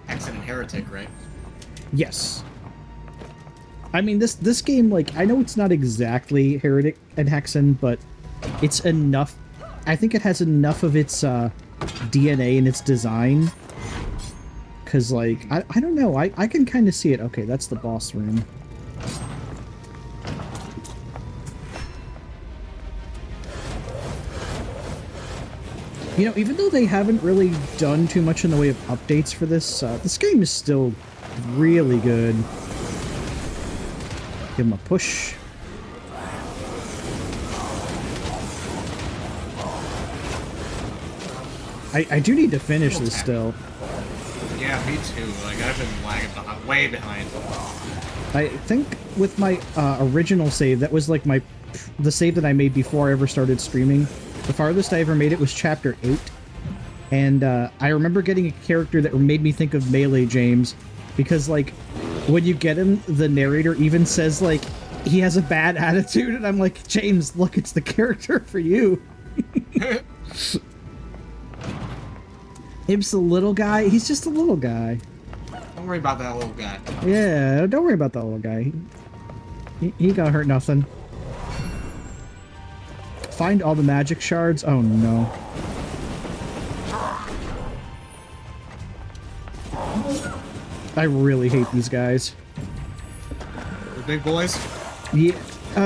Hexen and Heretic, right? Yes. I mean this game, like, I know it's not exactly Heretic and Hexen, but it's enough. I think it has enough of its DNA in its design. Because, like, I don't know. I can kind of see it. Okay, that's the boss room. You know, even though they haven't really done too much in the way of updates for this, this game is still really good. Give him a push. I do need to finish this still. Yeah, me too. Like, I've been lagging behind, way behind. I think with my original save, that was like the save that I made before I ever started streaming. The farthest I ever made it was Chapter 8. And I remember getting a character that made me think of Melee James. Because, like, when you get him, the narrator even says, like, he has a bad attitude. And I'm like, James, look, it's the character for you. Imps the little guy. He's just a little guy. Don't worry about that little guy. Yeah, don't worry about that little guy. He gonna hurt nothing. Find all the magic shards? Oh no. I really hate these guys. The big boys? Yeah,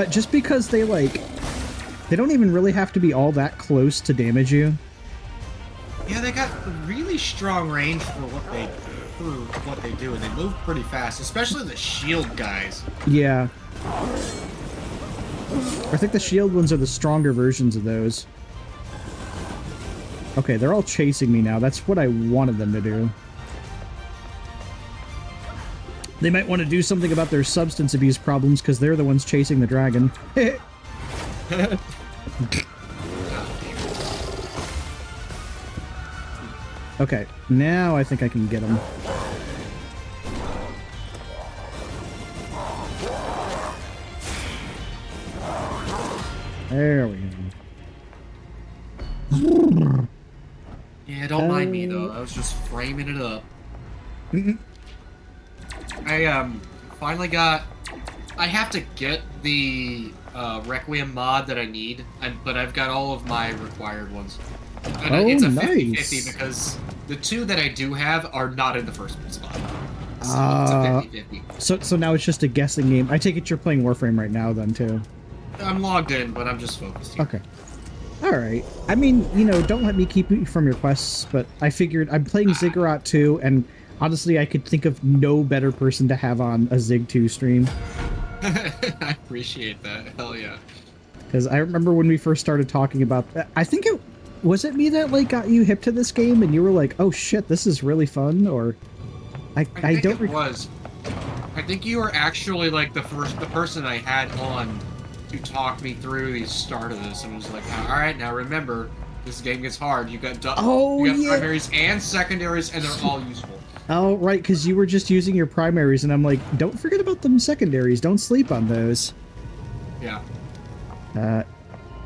just because they don't even really have to be all that close to damage you. Yeah, they got really strong range for what they do, and they move pretty fast, especially the shield guys. Yeah. I think the shield ones are the stronger versions of those. Okay, they're all chasing me now. That's what I wanted them to do. They might want to do something about their substance abuse problems because they're the ones chasing the dragon. Okay, now I think I can get him. There we go. Yeah, don't mind me though. I was just framing it up. I finally got. I have to get the Requiem mod that I need, but I've got all of my required ones. And it's a 50-50 nice. because the two that I do have are not in the first spot. So it's a 50-50. So now it's just a guessing game. I take it you're playing Warframe right now then too. I'm logged in, but I'm just focused here. Okay. Alright. I mean, you know, don't let me keep you from your quests, but I figured I'm playing Ziggurat 2, and honestly I could think of no better person to have on a Zig 2 stream. I appreciate that. Hell yeah. Because I remember when we first started talking about... I think it... Was it me that, like, got you hip to this game, and you were like, oh shit, this is really fun, or... I think don't it was. I think you were actually, like, the person I had on to talk me through the start of this, and was like, alright, now remember, this game gets hard. You got primaries and secondaries, and they're all useful. Oh, right, because you were just using your primaries, and I'm like, don't forget about them secondaries. Don't sleep on those. Yeah.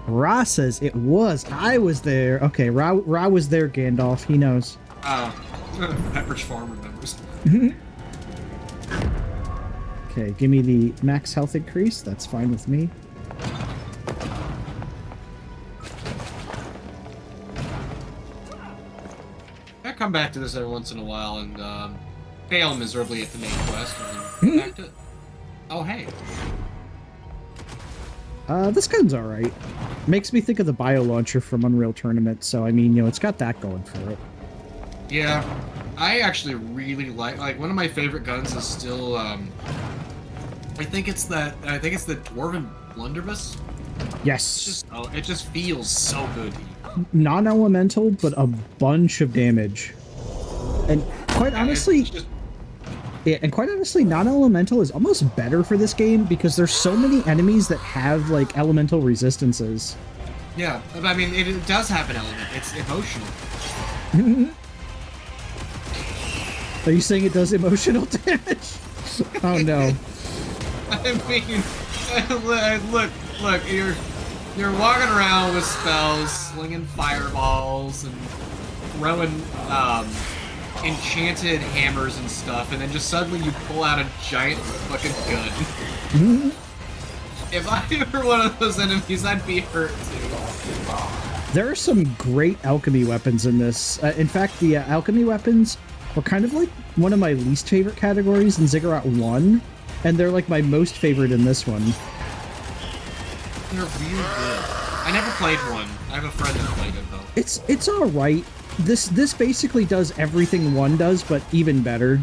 Ra says it was. I was there. Okay, Ra was there, Gandalf. He knows. Pepperidge Farm remembers. Okay, give me the max health increase. That's fine with me. I come back to this every once in a while and fail miserably at the main quest, and then come back to it. Oh, hey. This gun's alright. Makes me think of the bio launcher from Unreal Tournament, so I mean, you know, it's got that going for it. Yeah, I actually really like one of my favorite guns is still I think it's the Dwarven Blunderbuss. Yes. It just feels so good. Non-elemental, but a bunch of damage. And quite honestly, non-elemental is almost better for this game because there's so many enemies that have like elemental resistances. Yeah, I mean it does have an element. It's emotional. Are you saying it does emotional damage? Oh no. I mean, look, you're walking around with spells, slinging fireballs, and throwing enchanted hammers and stuff, and then just suddenly you pull out a giant fucking gun. If I were one of those enemies, I'd be hurt too. There are some great alchemy weapons in this. In fact, the alchemy weapons were kind of like one of my least favorite categories in Ziggurat 1, and they're like my most favorite in this one. They're really good. I never played one. I have a friend that played it though. It's all right. This basically does everything 1 does, but even better.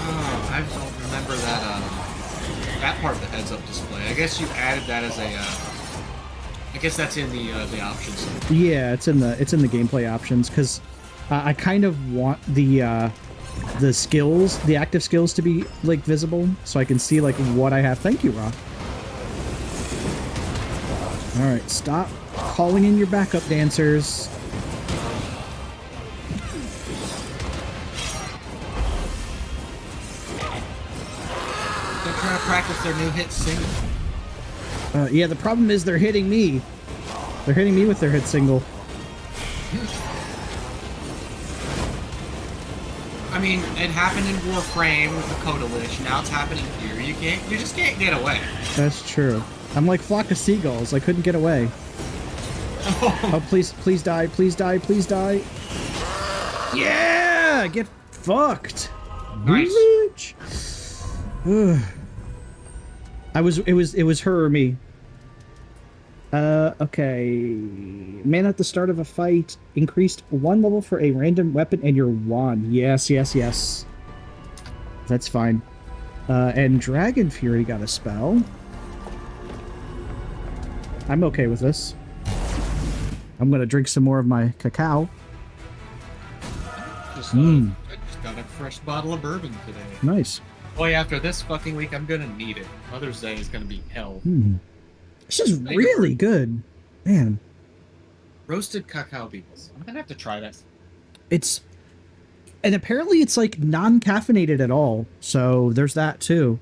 Oh, I don't remember that part of the heads-up display. I guess you added that as a. I guess that's in the options. Yeah, it's in the gameplay options because I kind of want the skills, the active skills, to be like visible, so I can see like what I have. Thank you, Rock. All right, stop calling in your backup dancers. They're trying to practice their new hit single. Yeah, the problem is they're hitting me. They're hitting me with their hit single. I mean, it happened in Warframe with the Coda Lich. Now it's happening here. You just can't get away. That's true. I'm like flock of seagulls. I couldn't get away. Oh, please die, please die, please die. Yeah, get fucked. Nice. It was her or me. Okay. Man at the start of a fight increased 1 level for a random weapon and your wand. Yes. That's fine. And Dragon Fury got a spell. I'm okay with this. I'm gonna drink some more of my cacao. I just got a fresh bottle of bourbon today. Nice. Boy, after this fucking week, I'm gonna need it. Mother's Day is gonna be hell. This is really good. Man. Roasted cacao beans. I'm gonna have to try that. And apparently it's like non-caffeinated at all. So there's that too.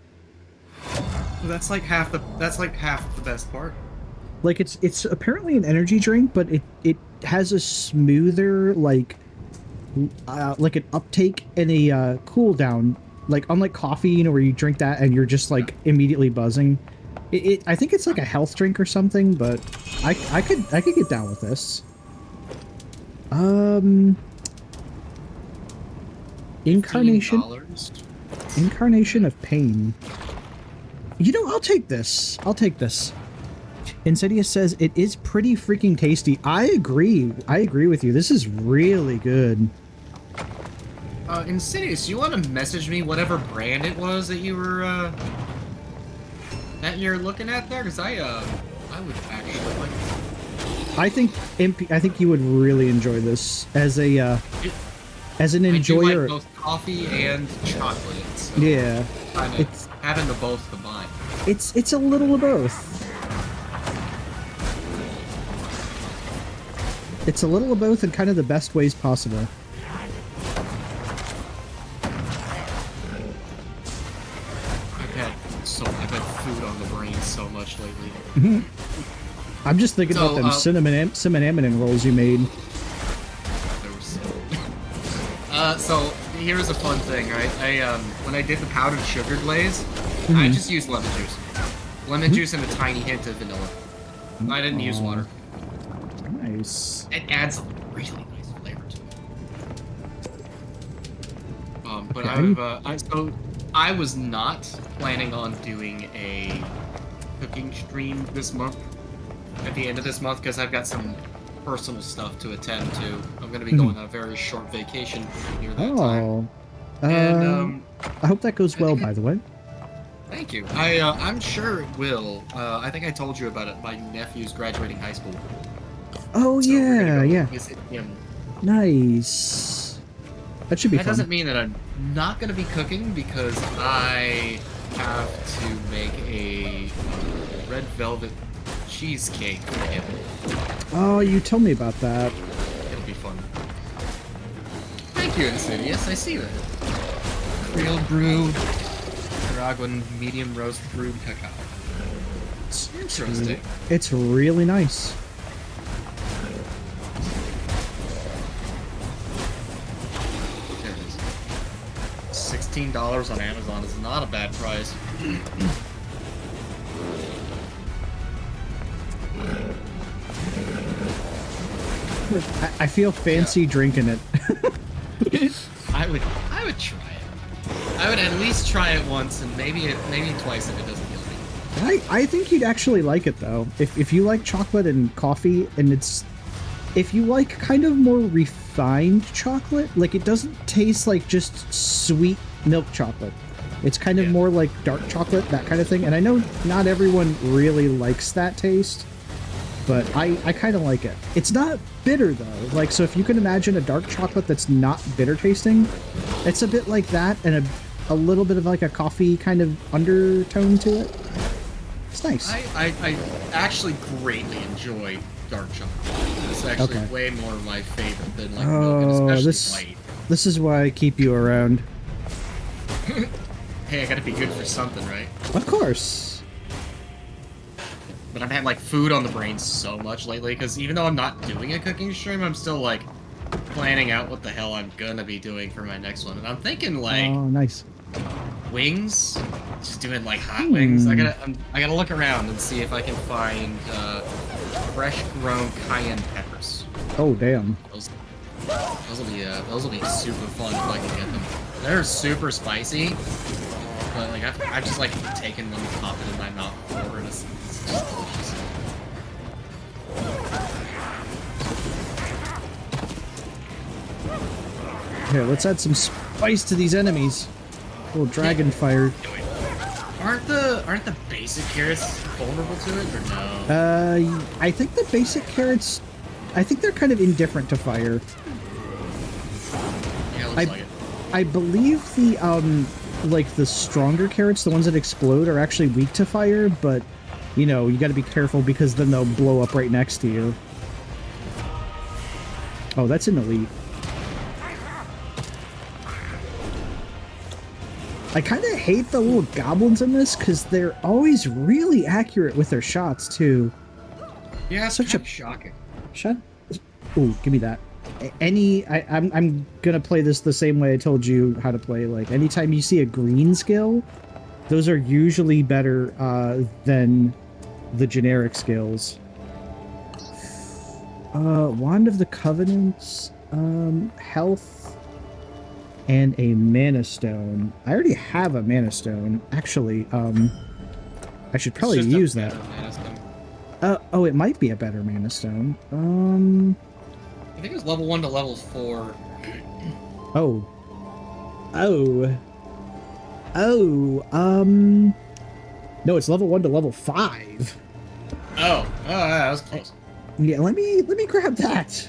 That's like half the best part. Like it's apparently an energy drink, but it has a smoother like an uptake and a cooldown. Like unlike coffee, you know, where you drink that and you're just like immediately buzzing. I think it's like a health drink or something, but I could get down with this. Incarnation of Pain. You know, I'll take this. Insidious says it is pretty freaking tasty. I agree with you. This is really good. Insidious, you want to message me whatever brand it was that you were that you're looking at there? Because I would actually like it. I think you would really enjoy this as a as an enjoyer. I do like both coffee and chocolate. So yeah, it's having the both combined. It's a little of both. It's a little of both in kind of the best ways possible. I've had food on the brain so much lately. I'm just thinking about them cinnamon rolls you made. They were so here's a fun thing, right? When I did the powdered sugar glaze, I just used lemon juice. Lemon juice and a tiny hint of vanilla. I didn't use water. Nice. It adds a really nice flavor to it. But Okay. so I was not planning on doing a cooking stream this month. At the end of this month, because I've got some personal stuff to attend to. I'm going to be going on a very short vacation near that time. And I hope that goes well, by the way. Thank you. I'm sure it will. I think I told you about it. My nephew's graduating high school. Oh, So we're gonna go yeah. visit him. Nice. That should be That fun. doesn't mean that I'm not going to be cooking, because I have to make a red velvet cheesecake for him. Oh, you told me about that. It'll be fun. Thank you, Insidious. I see that. Creole brew, Nicaraguan medium roast brewed cacao. Interesting. It's really nice. There it is. $16 on Amazon is not a bad price. I feel fancy drinking it. I would try it. I would at least try it once, and maybe twice if it doesn't kill me. I think you'd actually like it though. If you like chocolate and coffee, and if you like kind of more refined chocolate, like it doesn't taste like just sweet milk chocolate. It's kind of more like dark chocolate, that kind of thing. And I know not everyone really likes that taste, but I kind of like it. It's not bitter though. Like, so if you can imagine a dark chocolate that's not bitter tasting, it's a bit like that, and a little bit of like a coffee kind of undertone to it. It's nice. I actually greatly enjoy dark chocolate. It's actually way more of my favorite than like milk, and especially white. This is why I keep you around. Hey, I gotta be good for something, right? Of course. But I've had like food on the brain so much lately, because even though I'm not doing a cooking stream, I'm still like planning out what the hell I'm gonna be doing for my next one. And I'm thinking like, oh, nice. Wings, just doing like hot wings. I gotta look around and see if I can find fresh grown cayenne peppers. Oh damn. Those will be super fun if I can get them. They're super spicy, but like I've just like taken one, popped it in my mouth before, and it's just delicious. Here, let's add some spice to these enemies. A little dragon fire. Aren't the basic carrots vulnerable to it, or no? I think the basic carrots, I think they're kind of indifferent to fire. Yeah, it looks like it. I believe the like the stronger carrots, the ones that explode, are actually weak to fire, but you know, you got to be careful because then they'll blow up right next to you. Oh, that's an elite. I kind of hate the little goblins in this because they're always really accurate with their shots too. Yeah, it's such kind a of shocking. Shut. Ooh, give me that. I'm gonna play this the same way I told you how to play. Like anytime you see a green skill, those are usually better than the generic skills. Wand of the Covenants, health. And a mana stone. I already have a mana stone. Actually, I should probably use that. Oh, it might be a better mana stone. I think it was level 1 to level 4. Oh. No, it's level 1 to level 5. Oh, that was close. Yeah, let me grab that.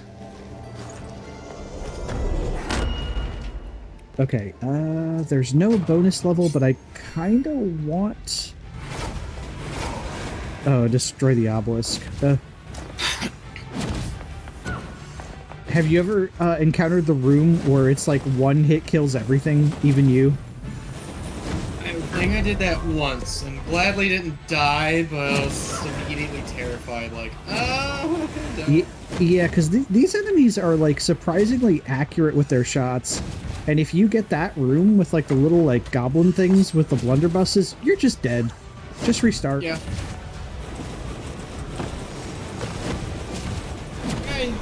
Okay, there's no bonus level, but I kind of want... Oh, destroy the obelisk. Have you ever encountered the room where it's like one hit kills everything, even you? I think I did that once, and gladly didn't die, but I was immediately terrified, like, oh, yeah, because these enemies are like surprisingly accurate with their shots. And if you get that room with like the little like goblin things with the blunderbusses, you're just dead. Just restart. Yeah.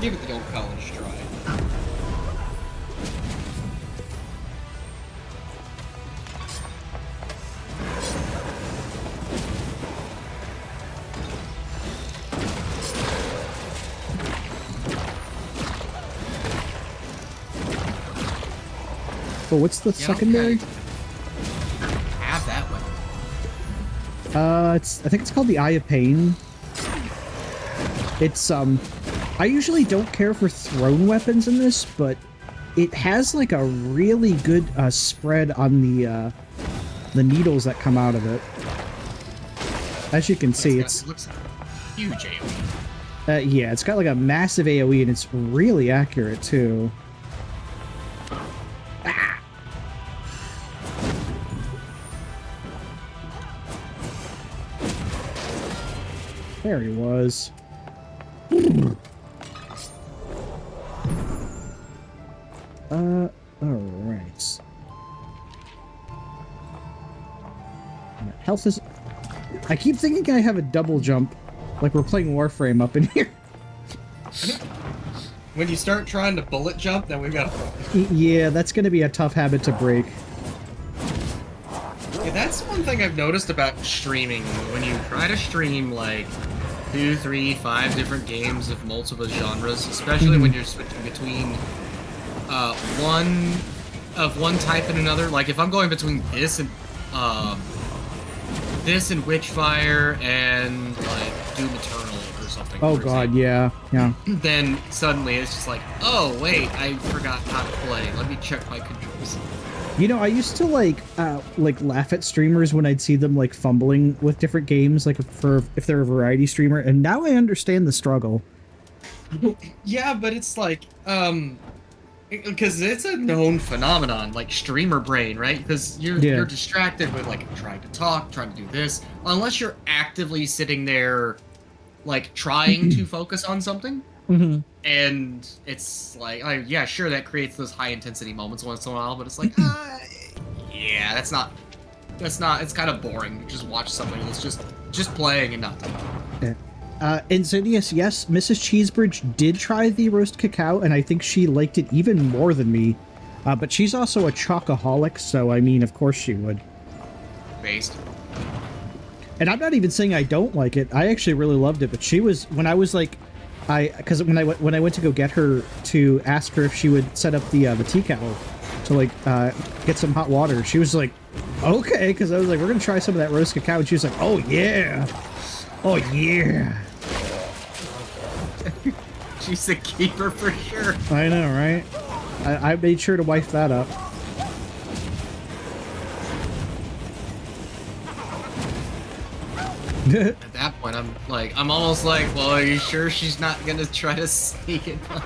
Give it the old college try. Oh, what's the secondary? Okay. Have that weapon. I think it's called the Eye of Pain. It's, I usually don't care for thrown weapons in this, but it has, like, a really good, spread on the needles that come out of it. As you can see, it looks like a huge AoE. Yeah, it's got, like, a massive AoE, and it's really accurate, too. Ah! There he was. Alright. Health is... I keep thinking I have a double jump, like we're playing Warframe up in here. When you start trying to bullet jump, then we've got a problem. Yeah, that's gonna be a tough habit to break. Yeah, that's one thing I've noticed about streaming. When you try to stream, like, 2, 3, 5 different games of multiple genres, especially when you're switching between one type and another. Like, if I'm going between this and Witchfire and, like, Doom Eternal or something. Oh god, yeah. Then suddenly it's just like, oh wait, I forgot how to play. Let me check my controls. You know, I used to like laugh at streamers when I'd see them like fumbling with different games, like if they're a variety streamer, and now I understand the struggle. Yeah, but it's like, because it's a known phenomenon, like streamer brain, right? Because you're distracted with like trying to talk, trying to do this, unless you're actively sitting there, like trying to focus on something. Mm-hmm. And it's like, yeah, sure, that creates those high intensity moments once in a while, but it's like, yeah, that's not, it's kind of boring to just watch somebody that's just playing and not talking. Insidious, yes, Mrs. Cheesebridge did try the roast cacao, and I think she liked it even more than me. But she's also a chocoholic, so I mean, of course she would. Based. And I'm not even saying I don't like it. I actually really loved it, but she was, when I was like, because when I went to go get her to ask her if she would set up the tea kettle to like get some hot water, she was like, okay, because I was like, we're gonna try some of that roast cacao, and she was like, oh yeah, oh yeah. She's a keeper for sure. I know, right? I made sure to wipe that up. At that point, I'm almost like, well, are you sure she's not gonna try to sneak it by?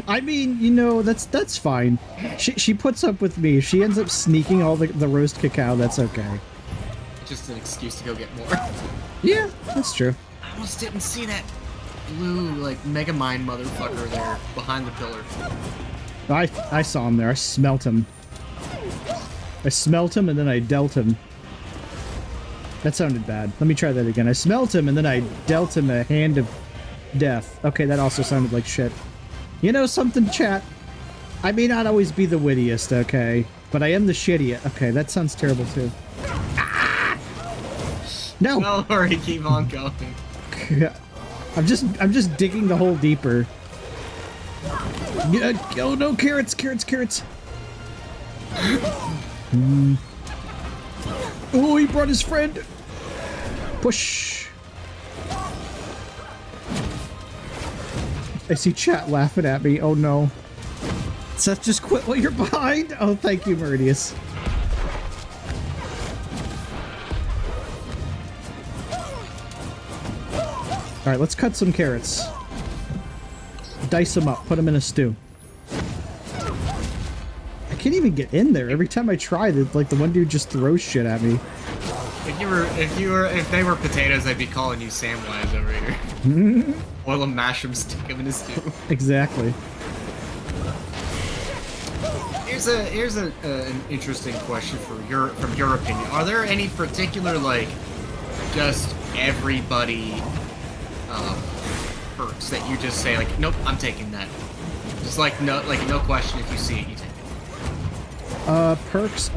I mean, you know, that's fine. She puts up with me. If she ends up sneaking all the roast cacao, that's okay. Just an excuse to go get more. Yeah, that's true. I almost didn't see that blue, like, Megamind motherfucker there behind the pillar. I saw him there. I smelt him. I smelt him and then I dealt him. That sounded bad. Let me try that again. I smelt him and then I dealt him a hand of death. Okay, that also sounded like shit. You know something, chat? I may not always be the wittiest, okay? But I am the shittiest. Okay, that sounds terrible too. Ah! No! Don't worry, keep on going. I'm just digging the hole deeper. Yeah, oh no, carrots. Oh, he brought his friend. Push. I see chat laughing at me. Oh no. Seth, just quit while you're behind. Oh, thank you, Meridius. All right, let's cut some carrots. Dice them up. Put them in a stew. I can't even get in there. Every time I try, the one dude just throws shit at me. If they were potatoes, I'd be calling you Samwise over here. Oil them, mash them, stick them in a stew. Exactly. Here's an interesting question from your opinion. Are there any particular, like, just everybody perks that you just say, like, nope, I'm taking that. Just like no question, if you see it, you take it. Perks,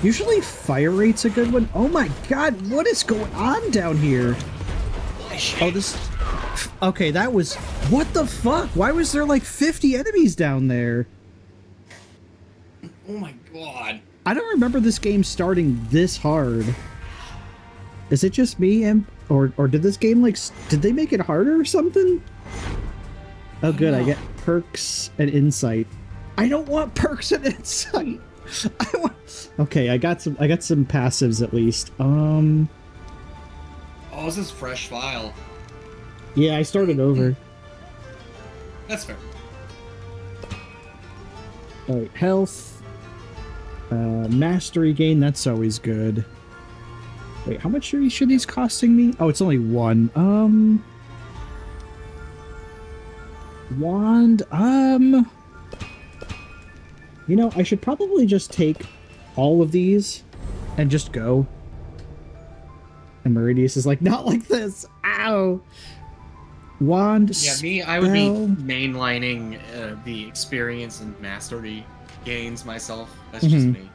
usually fire rate's a good one. Oh my god, what is going on down here? Oh, this... Okay, that was... What the fuck? Why was there like 50 enemies down there? Oh my god. I don't remember this game starting this hard. Is it just me, or did this game did they make it harder or something? Oh, good. I get perks and insight. I don't want perks and insight. Okay, I got some passives at least. Oh, this is fresh file. Yeah, I started over. That's fair. All right, health, mastery gain. That's always good. Wait, how much should these costing me? Oh, it's only 1. Wand. You know, I should probably just take all of these and just go. And Meridius is like, not like this. Ow. Wand. Yeah, I would be mainlining the experience and mastery gains myself. That's just me.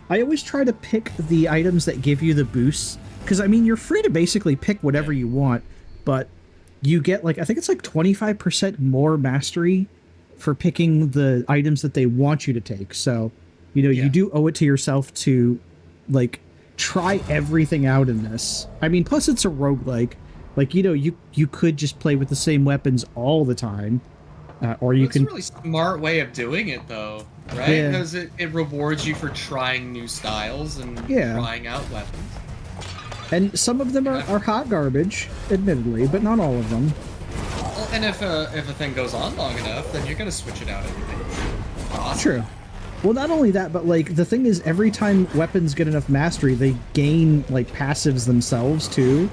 I always try to pick the items that give you the boosts. Because, I mean, you're free to basically pick whatever you want. But you get, I think it's 25% more mastery for picking the items that they want you to take. So, you know, you do owe it to yourself to, try everything out in this. I mean, plus it's a roguelike. You know, you could just play with the same weapons all the time. Or you can... It's a really smart way of doing it, though, right? Because it rewards you for trying new styles and trying out weapons. And some of them are hot garbage, admittedly, but not all of them. Well, and if a thing goes on long enough, then you're gonna switch it out anyway. Awesome. True. Well, not only that, but the thing is, every time weapons get enough mastery, they gain passives themselves too.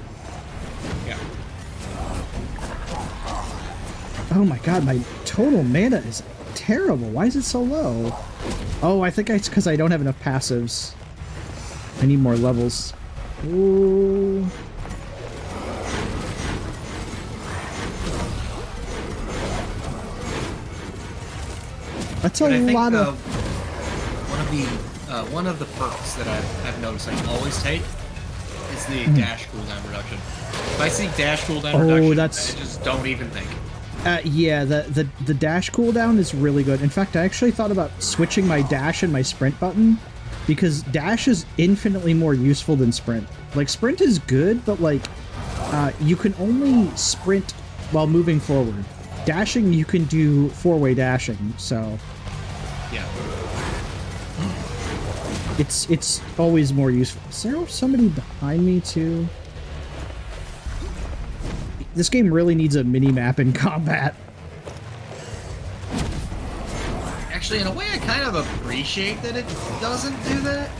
Yeah. Oh my god, my total mana is terrible. Why is it so low? Oh, I think it's because I don't have enough passives. I need more levels. Ooh. That's a lot of... One of the perks that I've noticed I always take is the dash cooldown reduction. If I see dash cooldown reduction, I just don't even think. Yeah, the dash cooldown is really good. In fact, I actually thought about switching my dash and my sprint button, because dash is infinitely more useful than sprint. Sprint is good, but you can only sprint while moving forward. Dashing, you can do four-way dashing, so... Yeah. It's always more useful. Is there somebody behind me, too? This game really needs a mini-map in combat. Actually, in a way, I kind of appreciate that it doesn't do that.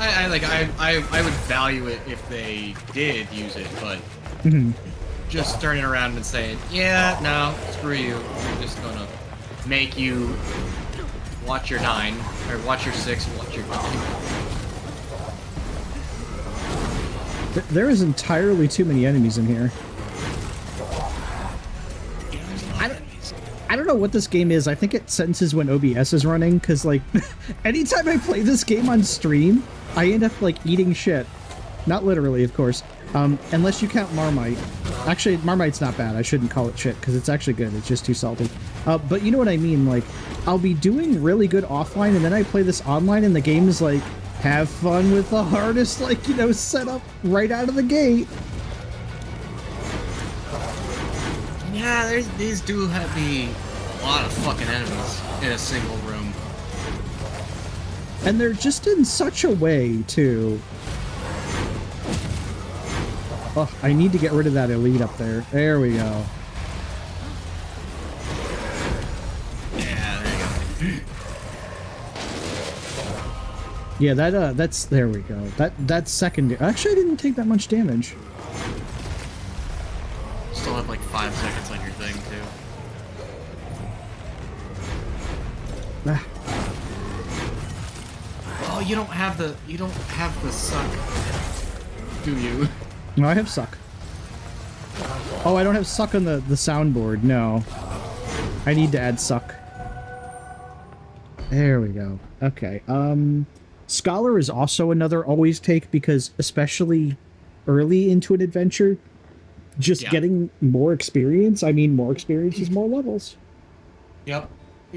I would value it if they did use it, but just turning around and saying, yeah, no, screw you. I'm just gonna make you watch your 9, or watch your 6, watch your 9. There is entirely too many enemies in here. I don't know what this game is. I think it senses when OBS is running, because, anytime I play this game on stream, I end up, eating shit. Not literally, of course. Unless you count Marmite. Actually, Marmite's not bad. I shouldn't call it shit, because it's actually good. It's just too salty. But you know what I mean? I'll be doing really good offline, and then I play this online, and the game is have fun with the hardest, setup right out of the gate. Yeah, these do be a lot of fucking enemies in a single room. And they're just in such a way, too. Oh, I need to get rid of that elite up there. There we go. Yeah, there you go. Yeah, that's... There we go. That's secondary. Actually, I didn't take that much damage. Still have 5 seconds on your thing too. Ah. Oh, you don't have the suck, do you? No, I have suck. Oh, I don't have suck on the soundboard. No, I need to add suck. There we go. Okay. Scholar is also another always take, because especially early into an adventure, just getting more experience. I mean, more experience is more levels. Yep.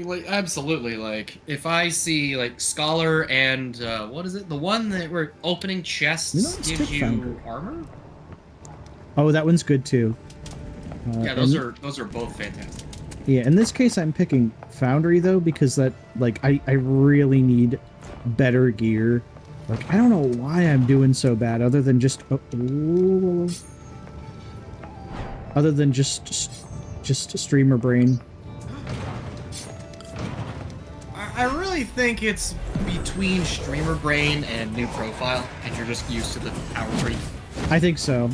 Like, absolutely. Like, if I see like Scholar and what is it? The one that we're opening chests You know, it's gives Tip you Foundry. armor. Oh, that one's good too. Yeah, those are both fantastic. Yeah, in this case, I'm picking Foundry though because that like I really need better gear. Like I don't know why I'm doing so bad, other than just streamer brain. I really think it's between streamer brain and new profile, and you're just used to the power creep. I think so.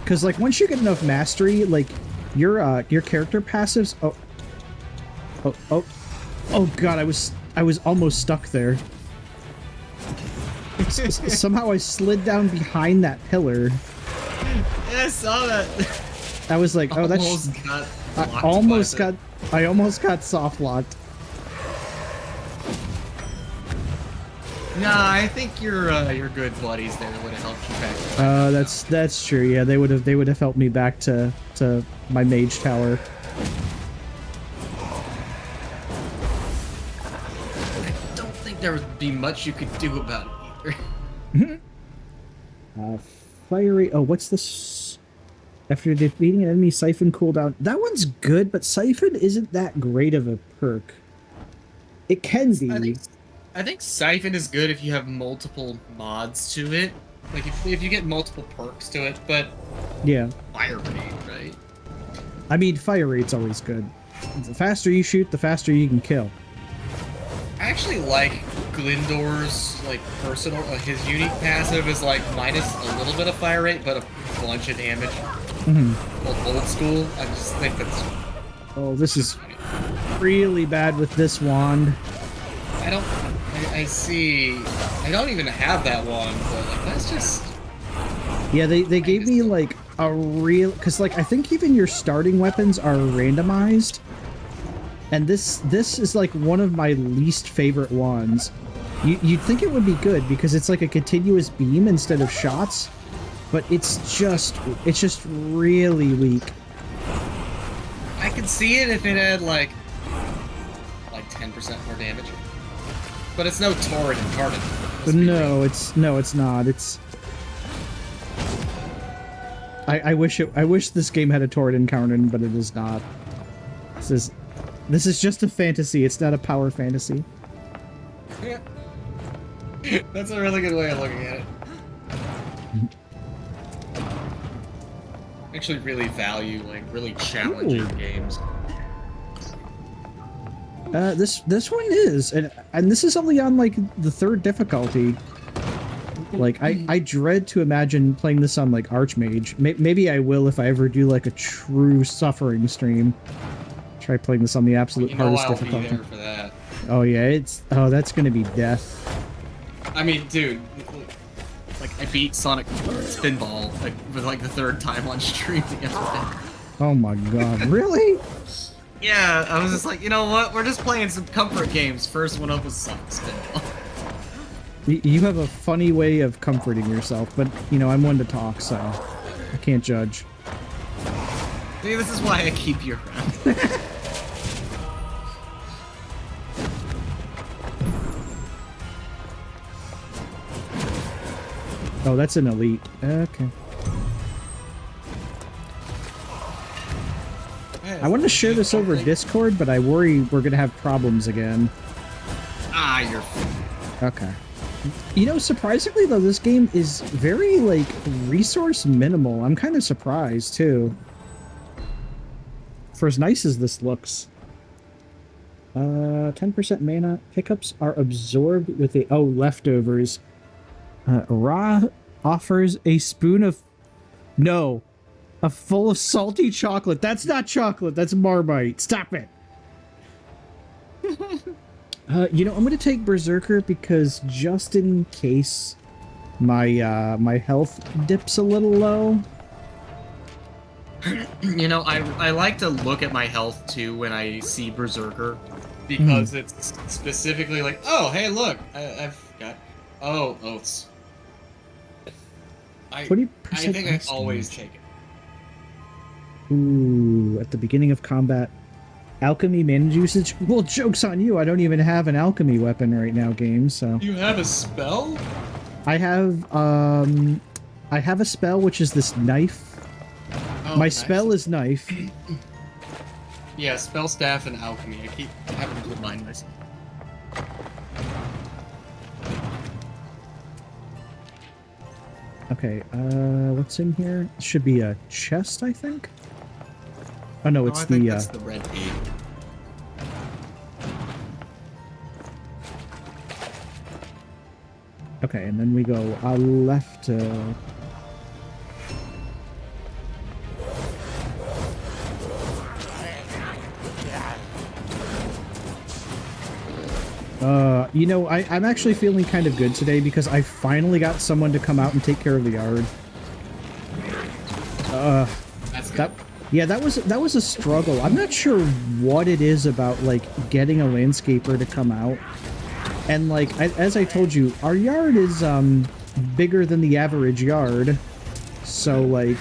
Because like once you get enough mastery, like your character passives. Oh god! I was almost stuck there. Somehow I slid down behind that pillar. Yeah, I saw that. I was like, oh, that's. I almost got soft locked. Nah, I think your good buddies there would have helped you back. That's true. Yeah, they would have helped me back to my mage tower. I don't think there would be much you could do about it either. Fiery. Oh, what's this? After defeating an enemy, Siphon cooldown. That one's good, but Siphon isn't that great of a perk. It can be. I think Siphon is good if you have multiple mods to it. Like, if you get multiple perks to it, but... Yeah. Fire rate, right? I mean, fire rate's always good. The faster you shoot, the faster you can kill. I actually like Glindor's, like, personal... his unique passive is, like, minus a little bit of fire rate, but a bunch of damage. Mm-hmm. Old school. I just think that's... Oh, this is really bad with this wand. I see... I don't even have that one, but, like, that's just... Yeah, they gave me, like, a real... Because, like, I think even your starting weapons are randomized. And this is, like, one of my least favorite wands. You'd think it would be good, because it's, like, a continuous beam instead of shots. But it's just really weak. I could see it if it had, like 10% more damage. But it's no Torrent Incarnate. No, it's not. It's... I wish this game had a Torrent Incarnate, but it is not. This is just a fantasy. It's not a power fantasy. Yeah. That's a really good way of looking at it. I actually really value, like, really challenging games. This one is, and this is only on, like, the 3rd difficulty. Like, I dread to imagine playing this on, like, Archmage. Maybe I will if I ever do, like, a true suffering stream. Try playing this on the absolute hardest difficulty. Be there for that. Oh yeah, that's gonna be death. I mean, dude, like, I beat Sonic Spinball, like, with, like, the 3rd time on stream the other day. Oh my god, really? Yeah, I was just like, you know what? We're just playing some comfort games. First one up was Sonic Spinball. You have a funny way of comforting yourself, but, you know, I'm one to talk, so I can't judge. See, this is why I keep you around. Oh, that's an elite. Okay. I wanted to share this over Discord, but I worry we're gonna have problems again. Ah, you're fine. Okay. You know, surprisingly though, this game is very, like, resource minimal. I'm kind of surprised, too. For as nice as this looks. 10% mana. Pickups are absorbed with the... Oh, leftovers. Ra offers a spoon of... No. A full of salty chocolate. That's not chocolate. That's Marmite. Stop it. You know, I'm going to take Berserker because just in case my my health dips a little low. You know, I like to look at my health too when I see Berserker because it's specifically like, oh, hey, look, I've got oats. I think I always take it. Ooh, at the beginning of combat. Alchemy mana usage? Well, joke's on you. I don't even have an alchemy weapon right now, game, so... You have a spell? I have a spell, which is this knife. Oh, My nice. spell is knife. Yeah, spell staff and alchemy. I keep having to remind myself. Okay, what's in here? It should be a chest, I think? Oh, no, it's I think the, that's the red gate. Okay, and then we go left, you know, I'm actually feeling kind of good today because I finally got someone to come out and take care of the yard. That's good. Yeah, that was a struggle. I'm not sure what it is about, like, getting a landscaper to come out. And, like, as I told you, our yard is, bigger than the average yard. So, like,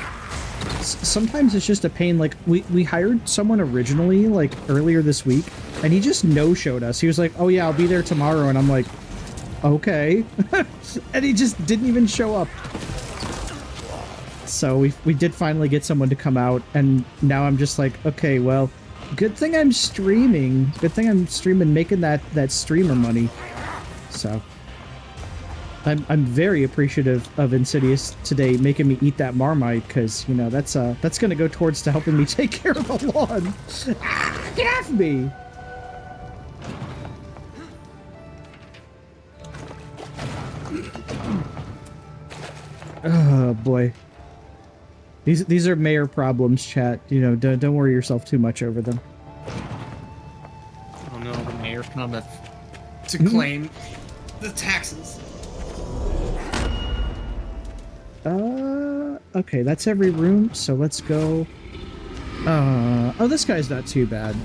sometimes it's just a pain. Like, we hired someone originally, like, earlier this week, and he just no-showed us. He was like, oh yeah, I'll be there tomorrow, and I'm like, okay. And he just didn't even show up. So we did finally get someone to come out, and now I'm just like, okay, well, good thing I'm streaming. Good thing I'm streaming, making that streamer money. So I'm very appreciative of Insidious today making me eat that Marmite, because, you know, that's gonna go towards to helping me take care of the lawn. Ah, get off me! Oh boy. These are mayor problems, chat. You know, don't worry yourself too much over them. Oh no, the mayor cometh to claim the taxes. Okay, that's every room, so let's go. Oh, this guy's not too bad.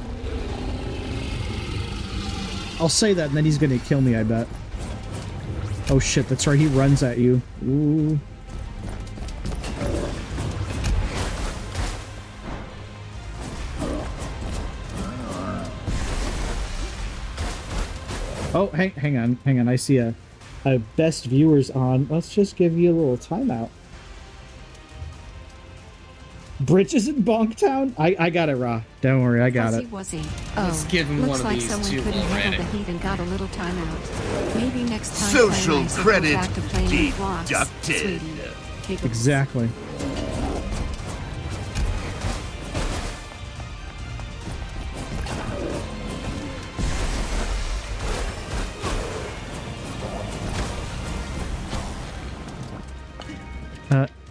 I'll say that, and then he's gonna kill me, I bet. Oh shit, that's right, he runs at you. Ooh. Oh, hang on. I see a best viewers on. Let's just give you a little timeout. Bridges in Bonktown? I got it, Raw. Don't worry, I got it. Was he? Let's give him looks one of like these someone two couldn't handle already. the heat and got a little timeout. Maybe next time. Social play nice and go credit back to playing with blocks, deducted. sweetie. Giggles. Exactly.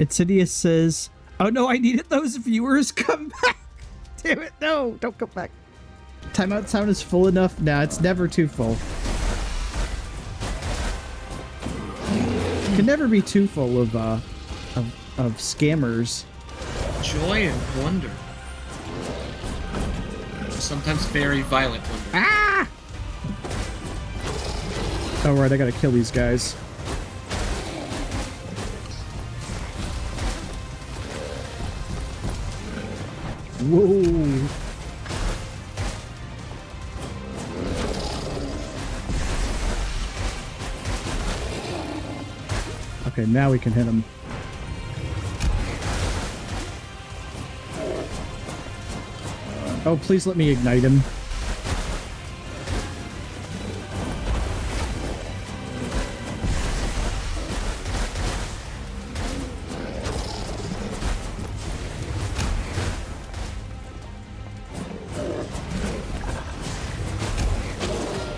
Insidious says, oh no, I needed those viewers. Come back. Damn it, no, don't come back. Timeout sound is full enough. Nah, it's never too full. Can never be too full of scammers. Joy and wonder. Sometimes very violent wonder. Ah! Oh right, I gotta kill these guys. Whoa. Okay, now we can hit him. Oh, please let me ignite him.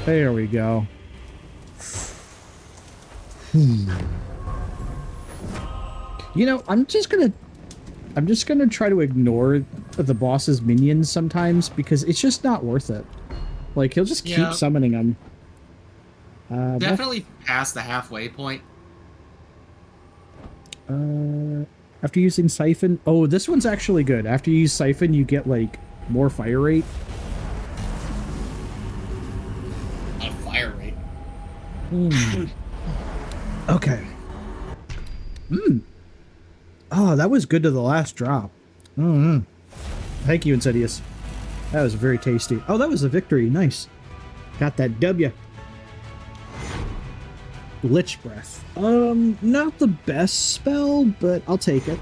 There we go. You know, I'm just gonna try to ignore the boss's minions sometimes because it's just not worth it. Like, he'll just keep summoning them. Definitely past the halfway point. After using Siphon... Oh, this one's actually good. After you use Siphon, you get, like, more fire rate. A fire rate. Okay. Oh, that was good to the last drop. Thank you, Insidious. That was very tasty. Oh, that was a victory. Nice. Got that W. Lich Breath. Not the best spell, but I'll take it.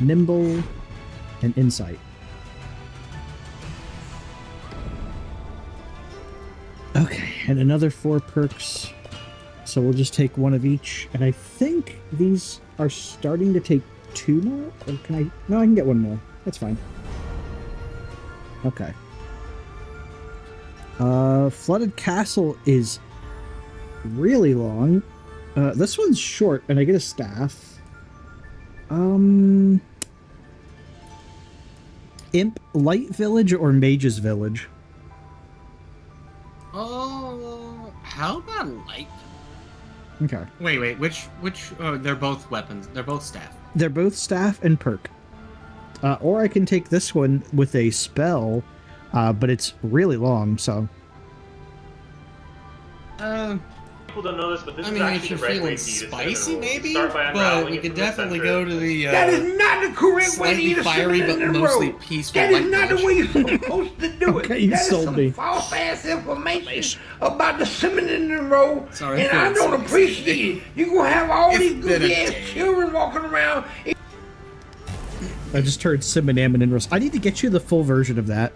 Nimble and Insight. Okay, and another 4 perks. So we'll just take one of each. And I think these are starting to take 2 more? Or can I... No, I can get 1 more. That's fine. Okay. Flooded Castle is really long. This one's short, and I get a staff. Imp Light Village or Mage's Village? Oh, how about light? Okay. Wait, which, oh, they're both weapons. They're both staff. They're both staff and perk. Or I can take this one with a spell, but it's really long, so... People don't know this, but this I is mean, actually if you're the right way feeling to eat a spicy, cinnamon roll. maybe, Start by but unraveling we it could from the definitely center. go to the, That is not the correct way to eat slightly a fiery but cinnamon mostly roll. peaceful That is light not the village. way you're supposed to do it. Okay, you That is sold some me. false-ass information about the cinnamon roll, Sorry, and I I'm don't feeling appreciate it. You're going to have all It's these been a goofy-ass day. children walking around. I just heard cinnamon and roast. I need to get you the full version of that.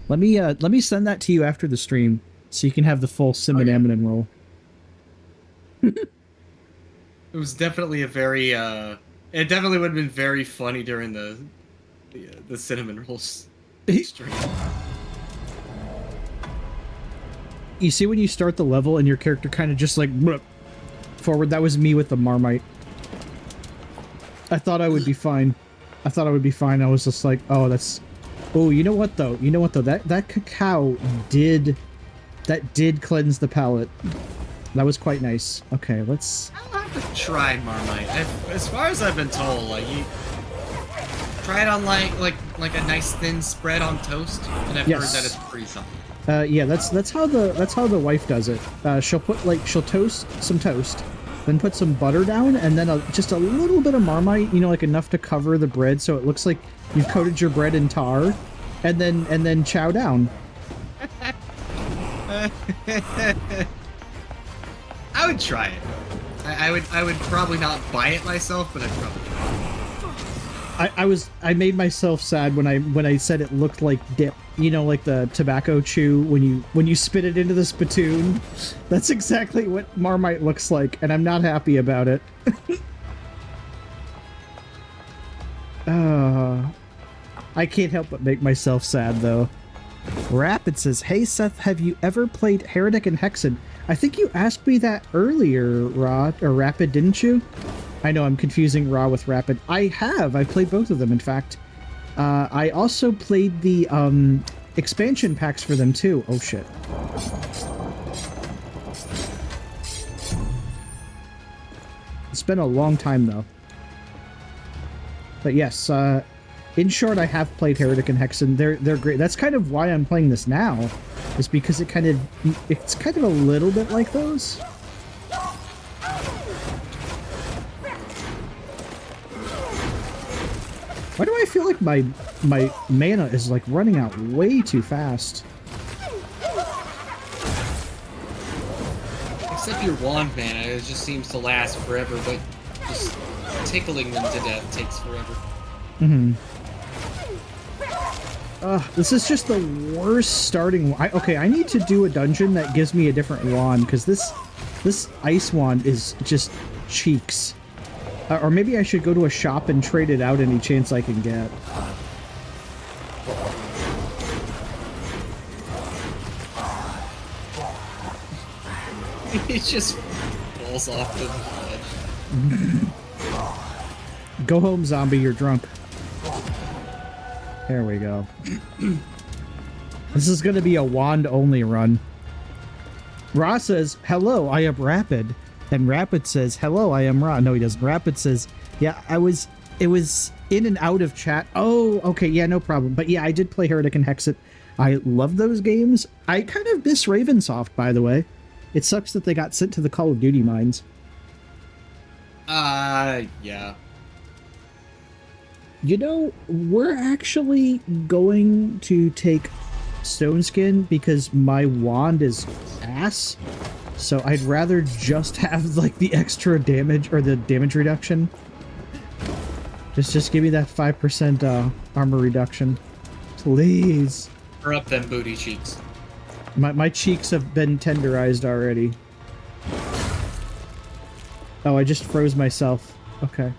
Let me send that to you after the stream, so you can have the full cinnamon and roll. It was definitely a very, it definitely would have been very funny during the cinnamon rolls stream. You see when you start the level and your character kind of just like forward? That was me with the Marmite. I thought I would be fine. I was just like, oh, that's... Oh, you know what though? That cacao did cleanse the palate. That was quite nice. Okay, let's... I'll have to try Marmite. As far as I've been told, like, you try it on like a nice thin spread on toast, and I've heard that it's pretty something. Yeah, that's how the wife does it. She'll toast some toast, then put some butter down, and then just a little bit of Marmite, like enough to cover the bread, so it looks like you've coated your bread in tar, and then chow down. I would try it. I would probably not buy it myself, but I'd probably try it. I made myself sad when I said it looked like dip. Like the tobacco chew when you spit it into the spittoon. That's exactly what Marmite looks like, and I'm not happy about it. I can't help but make myself sad though. Rapid says, "Hey Seth, have you ever played Heretic and Hexen?" I think you asked me that earlier, Rapid, didn't you? I know I'm confusing Raw with Rapid. I have. I played both of them, in fact. I also played the expansion packs for them, too. Oh, shit. It's been a long time, though. But yes, in short, I have played Heretic and Hexen. They're great. That's kind of why I'm playing this now, is because it's kind of a little bit like those. Why do I feel like my mana is like running out way too fast? Except your wand mana, it just seems to last forever, but just tickling them to death takes forever. Mm-hmm. This is just the worst starting... Okay, I need to do a dungeon that gives me a different wand, because this ice wand is just cheeks. Or maybe I should go to a shop and trade it out any chance I can get. It just falls off the ledge. Go home, zombie, you're drunk. There we go. This is gonna be a wand-only run. Ra says, "Hello, I am Rapid." And Rapid says, "Hello, I am Ra." No, he doesn't. Rapid says, "Yeah, it was in and out of chat." Oh, okay, yeah, no problem. But yeah, I did play Heretic and Hexen. I love those games. I kind of miss Ravensoft, by the way. It sucks that they got sent to the Call of Duty mines. Yeah. You know, we're actually going to take Stone Skin because my wand is ass. So I'd rather just have like the extra damage or the damage reduction. Just give me that 5% armor reduction. Please. Or up them booty cheeks. My cheeks have been tenderized already. Oh, I just froze myself. Okay.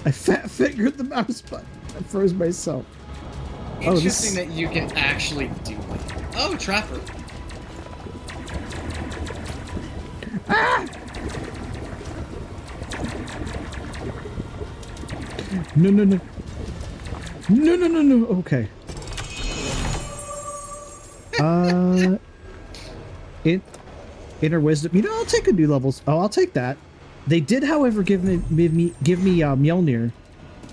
I fat fingered the mouse button. I froze myself. Interesting that you can actually do that. Oh, Trapper. Ah! No, no, no. No, no, no, no. Okay. Inner wisdom. You know, I'll take a new levels. Oh, I'll take that. They did, however, give me Mjolnir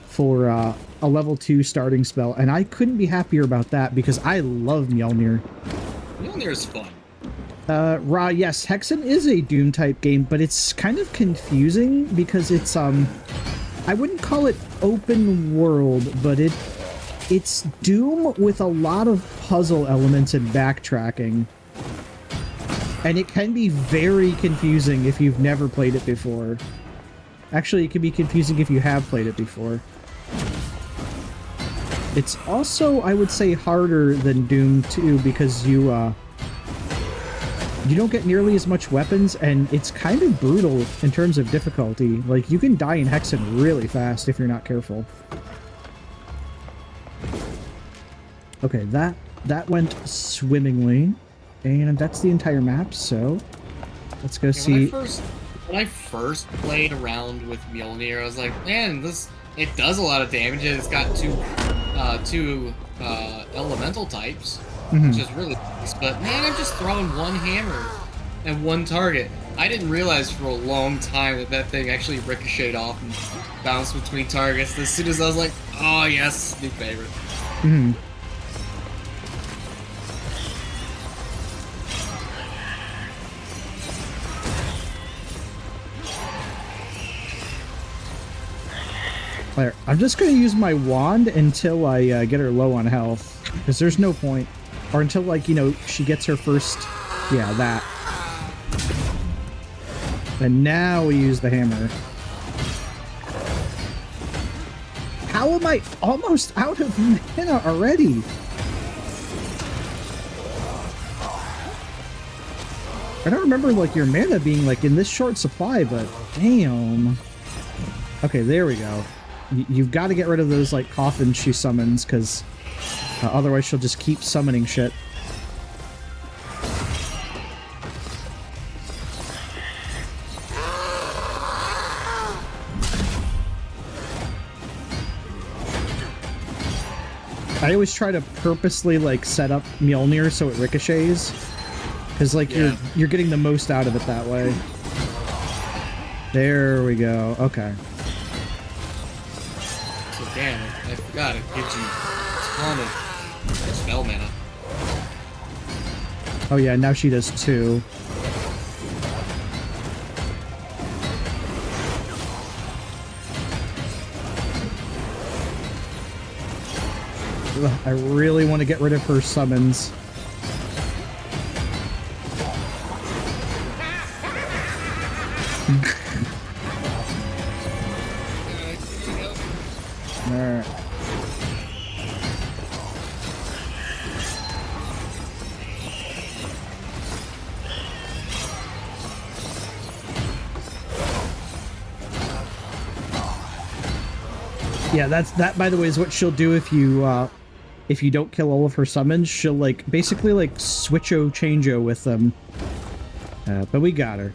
for a level 2 starting spell, and I couldn't be happier about that because I love Mjolnir. Mjolnir is fun. Yes, Hexen is a Doom type game, but it's kind of confusing because it's I wouldn't call it open world, but it's Doom with a lot of puzzle elements and backtracking. And it can be very confusing if you've never played it before. Actually, it can be confusing if you have played it before. It's also, I would say, harder than Doom 2 because you don't get nearly as much weapons, and it's kind of brutal in terms of difficulty. Like, you can die in Hexen really fast if you're not careful. Okay, that went swimmingly. And that's the entire map, so let's go see. When I first played around with Mjolnir, I was like, man, it does a lot of damage, and it's got two elemental types, which is really nice. But man, I'm just throwing one hammer at one target. I didn't realize for a long time that thing actually ricocheted off and bounced between targets. As soon as I was like, oh yes, new favorite. There. I'm just going to use my wand until I get her low on health, because there's no point. Or until, like, you know, she gets her first... Yeah, that. And now we use the hammer. How am I almost out of mana already? I don't remember, like, your mana being, like, in this short supply, but damn. Okay, there we go. You've got to get rid of those, like, coffins she summons, because otherwise she'll just keep summoning shit. I always try to purposely, like, set up Mjolnir so it ricochets, because, like, you're getting the most out of it that way. There we go. Okay. Damn, I forgot, it gives you a ton of spell mana. Oh yeah, now she does 2. Ugh, I really want to get rid of her summons. Alright. Yeah, that by the way is what she'll do if you don't kill all of her summons. She'll like basically like switcho changeo with them. But we got her.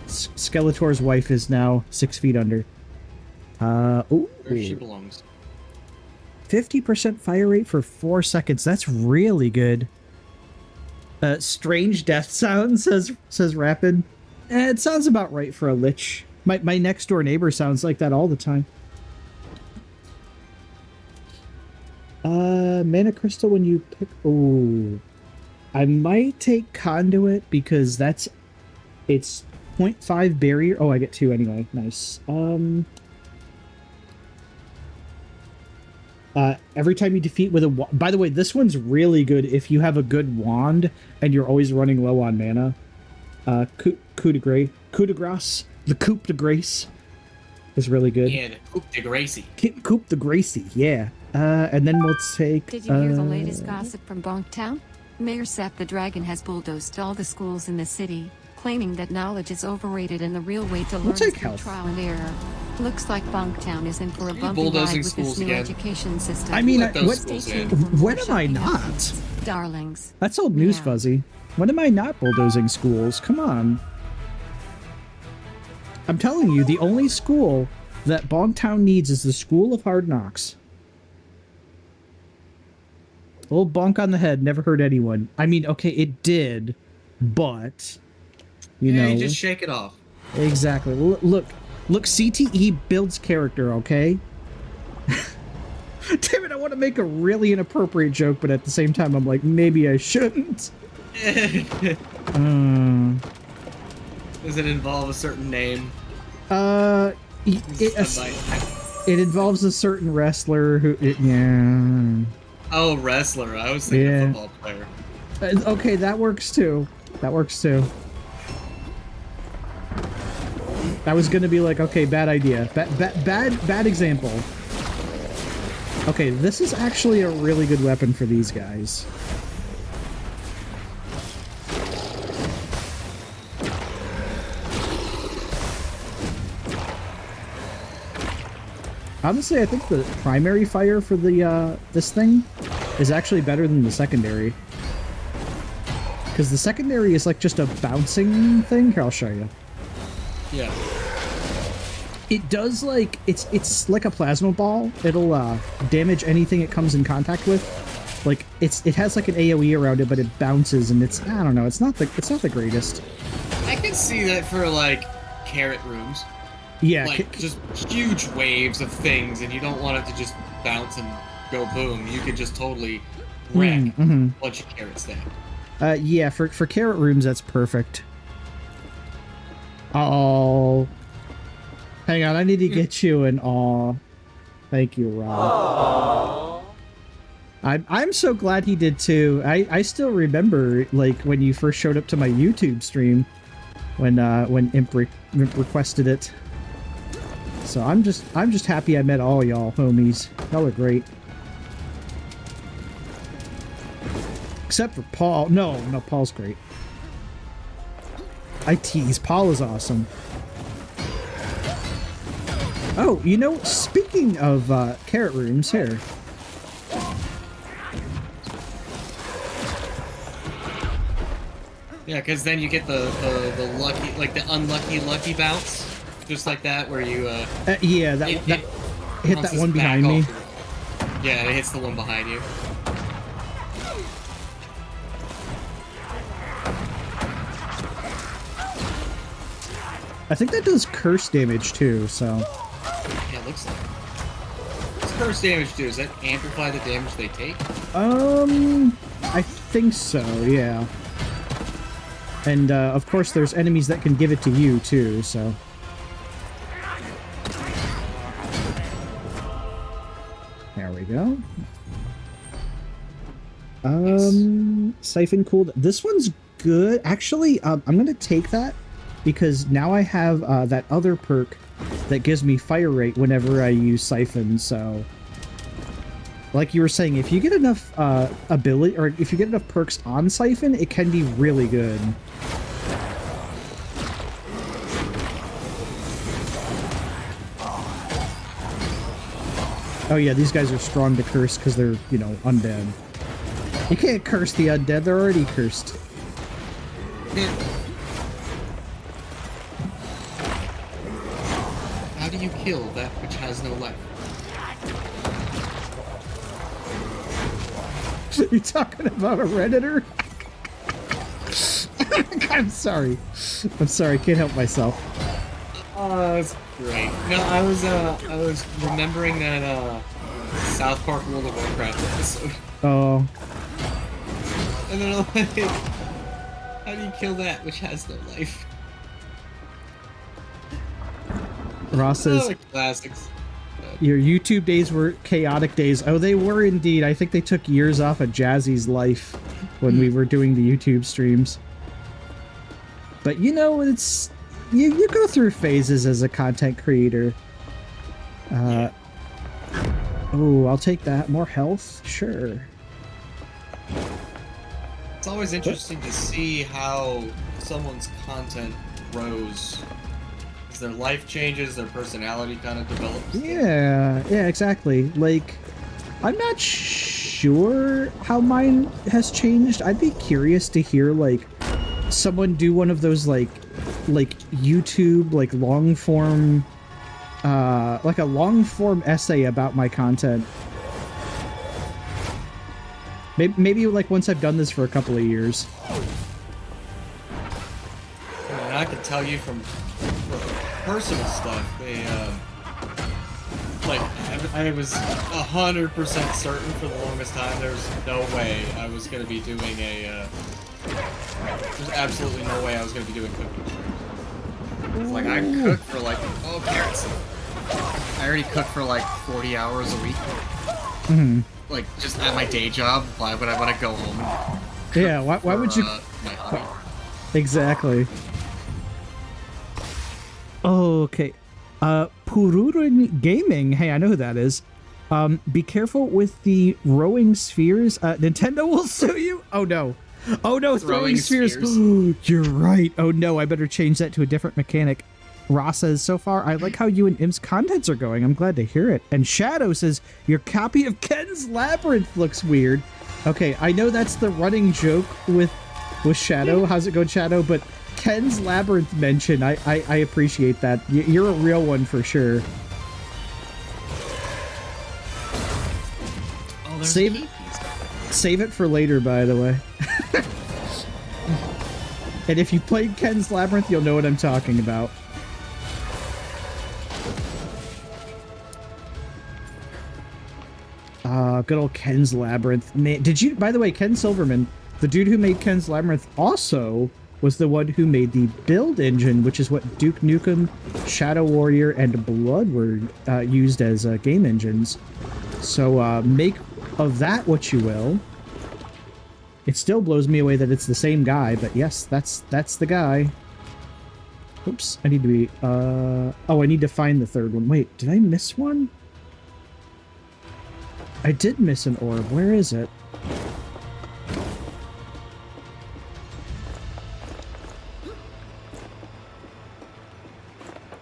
Skeletor's wife is now 6 feet under. Ooh. Where she belongs. 50% fire rate for 4 seconds. That's really good. Strange death sound, says Rapid. It sounds about right for a lich. My next door neighbor sounds like that all the time. Mana crystal when you pick... Ooh. I might take conduit because it's 0.5 barrier. Oh, I get 2 anyway. Nice. Every time you defeat with a... By the way, this one's really good if you have a good wand and you're always running low on mana. Coup de grace. The coup de grace is really good. Yeah, the coup de Gracie. Coup de Gracie, yeah. And then we'll take... Did you hear the latest gossip from Bonktown? Mayor Seth the Dragon has bulldozed all the schools in the city, claiming that knowledge is overrated and the real way to learn is through trial and error. Looks like Bonktown is in for a bumpy ride with this new education system. I mean, Stay tuned for more when am I shocking not? updates, darlings? That's old news, Yeah. Fuzzy. When am I not bulldozing schools? Come on. I'm telling you, the only school that Bonktown needs is the School of Hard Knocks. Old bonk on the head never hurt anyone. I mean, okay, it did, but you know, you just shake it off. Exactly. Look, CTE builds character. Okay. Damn it! I want to make a really inappropriate joke, but at the same time, I'm like, maybe I shouldn't. Does it involve a certain name? It involves a certain wrestler who. Yeah. Oh, wrestler. I was thinking football player. Okay, that works too. That works too. I was gonna be like, okay, bad idea. Bad example. Okay, this is actually a really good weapon for these guys. Honestly, I think the primary fire for the this thing is actually better than the secondary. Because the secondary is like just a bouncing thing. Here, I'll show you. Yeah. It does like it's like a plasma ball. It'll damage anything it comes in contact with. Like it has like an AoE around it, but it bounces and it's, I don't know, it's not the greatest. I can see that for like carrot rooms. Yeah, like just huge waves of things, and you don't want it to just bounce and go boom. You could just totally wreck a bunch of carrots down. Yeah, for carrot rooms, that's perfect. Oh, hang on, I need to get you an aw. Thank you, Rob. I'm so glad he did too. I still remember like when you first showed up to my YouTube stream when Imp requested it. So I'm just happy I met all y'all homies. Y'all are great. Except for Paul. No, Paul's great. I tease. Paul is awesome. Oh, you know, speaking of carrot rooms, here. Yeah, because then you get the lucky, like the unlucky lucky bounce. Just like that, where you yeah, that hit that one behind me. Yeah, it hits the one behind you. I think that does curse damage too, so. Yeah, it looks like. What's curse damage do? Does that amplify the damage they take? I think so, yeah. And of course there's enemies that can give it to you too, so. There we go. Siphon cooled. This one's good. Actually, I'm gonna take that because now I have that other perk that gives me fire rate whenever I use Siphon, so... Like you were saying, if you get enough ability, or if you get enough perks on Siphon, it can be really good. Oh yeah, these guys are strong to curse because they're, you know, undead. You can't curse the undead, they're already cursed. How do you kill that which has no life? You talking about a Redditor? I'm sorry. I'm sorry, can't help myself. Oh, that's great. No, I was remembering that South Park World of Warcraft episode. Oh. And then I'm like, how do you kill that which has no life? Ross says, classics. Your YouTube days were chaotic days. Oh, they were indeed. I think they took years off of Jazzy's life when we were doing the YouTube streams. But you know, it's you go through phases as a content creator. Oh, I'll take that. More health? Sure. It's always interesting to see how someone's content grows. As their life changes, their personality kind of develops. Yeah, exactly. Like, I'm not sure how mine has changed. I'd be curious to hear, like, someone do one of those, like YouTube, like, long-form, like a long-form essay about my content. Maybe, like, once I've done this for a couple of years. And I can tell you from personal stuff, I was 100% certain for the longest time there's no way I was going to be doing there's absolutely no way I was going to be doing cooking streams. Like, I cook for like, oh, carrots. I already cook for like 40 hours a week. Mm-hmm. Like, just at my day job. Why would I want to go home? Yeah, why would you... my hobby. Exactly. Okay. Pururun Gaming. Hey, I know who that is. Be careful with the rowing spheres. Nintendo will sue you? Oh, no. Oh, no, throwing spheres. You're right. Oh, no, I better change that to a different mechanic. Ross says, so far, I like how you and Im's contents are going. I'm glad to hear it. And Shadow says, your copy of Ken's Labyrinth looks weird. Okay, I know that's the running joke with Shadow. How's it going, Shadow? But Ken's Labyrinth mention, I appreciate that. You're a real one for sure. Oh, Save it for later, by the way. And if you played Ken's Labyrinth, you'll know what I'm talking about. Good old Ken's Labyrinth. Man, by the way, Ken Silverman, the dude who made Ken's Labyrinth also was the one who made the build engine, which is what Duke Nukem, Shadow Warrior, and Blood were used as game engines. So make of that what you will. It still blows me away that it's the same guy, but yes, that's the guy. Oops, I need to be... oh, I need to find the third one. Wait, did I miss one? I did miss an orb. Where is it?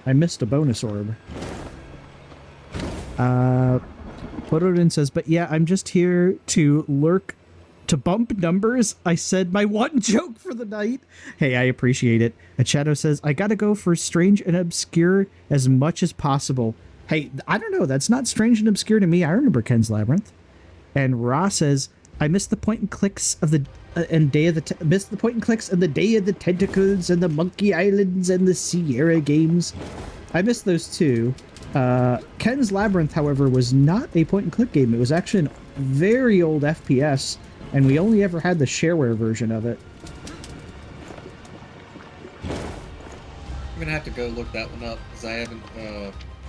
I missed a bonus orb. Pododin says, but yeah, I'm just here to lurk, to bump numbers. I said my one joke for the night. Hey, I appreciate it. And Shadow says, I gotta go for strange and obscure as much as possible. Hey, I don't know. That's not strange and obscure to me. I remember Ken's Labyrinth. And Ra says, I missed the point and clicks of the missed the point and clicks and the Day of the Tentacles and the Monkey Islands and the Sierra games. I missed those too. Ken's Labyrinth, however, was not a point and click game. It was actually a very old FPS, and we only ever had the shareware version of it. I'm gonna have to go look that one up because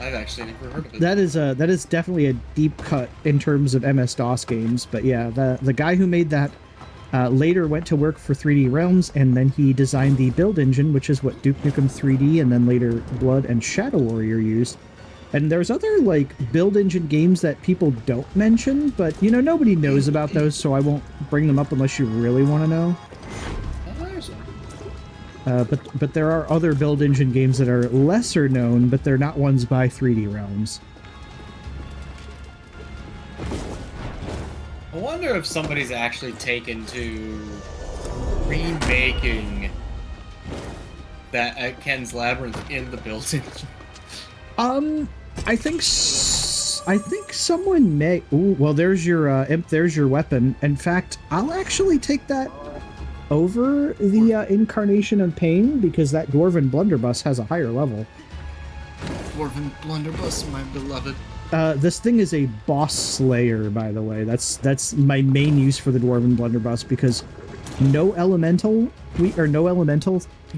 I've actually never heard of it. That is definitely a deep cut in terms of MS-DOS games, but yeah, the guy who made that later went to work for 3D Realms, and then he designed the build engine, which is what Duke Nukem 3D and then later Blood and Shadow Warrior used. And there's other, like, build engine games that people don't mention, but, you know, nobody knows about those, so I won't bring them up unless you really want to know. But there are other build engine games that are lesser known, but they're not ones by 3D Realms. I wonder if somebody's actually taken to remaking that Ken's Labyrinth in the build engine. I think someone may. Ooh, well, there's your imp. There's your weapon. In fact, I'll actually take that over the Incarnation of Pain because that Dwarven Blunderbuss has a higher level. Dwarven Blunderbuss, my beloved. This thing is a boss slayer, by the way. That's my main use for the Dwarven Blunderbuss because no elemental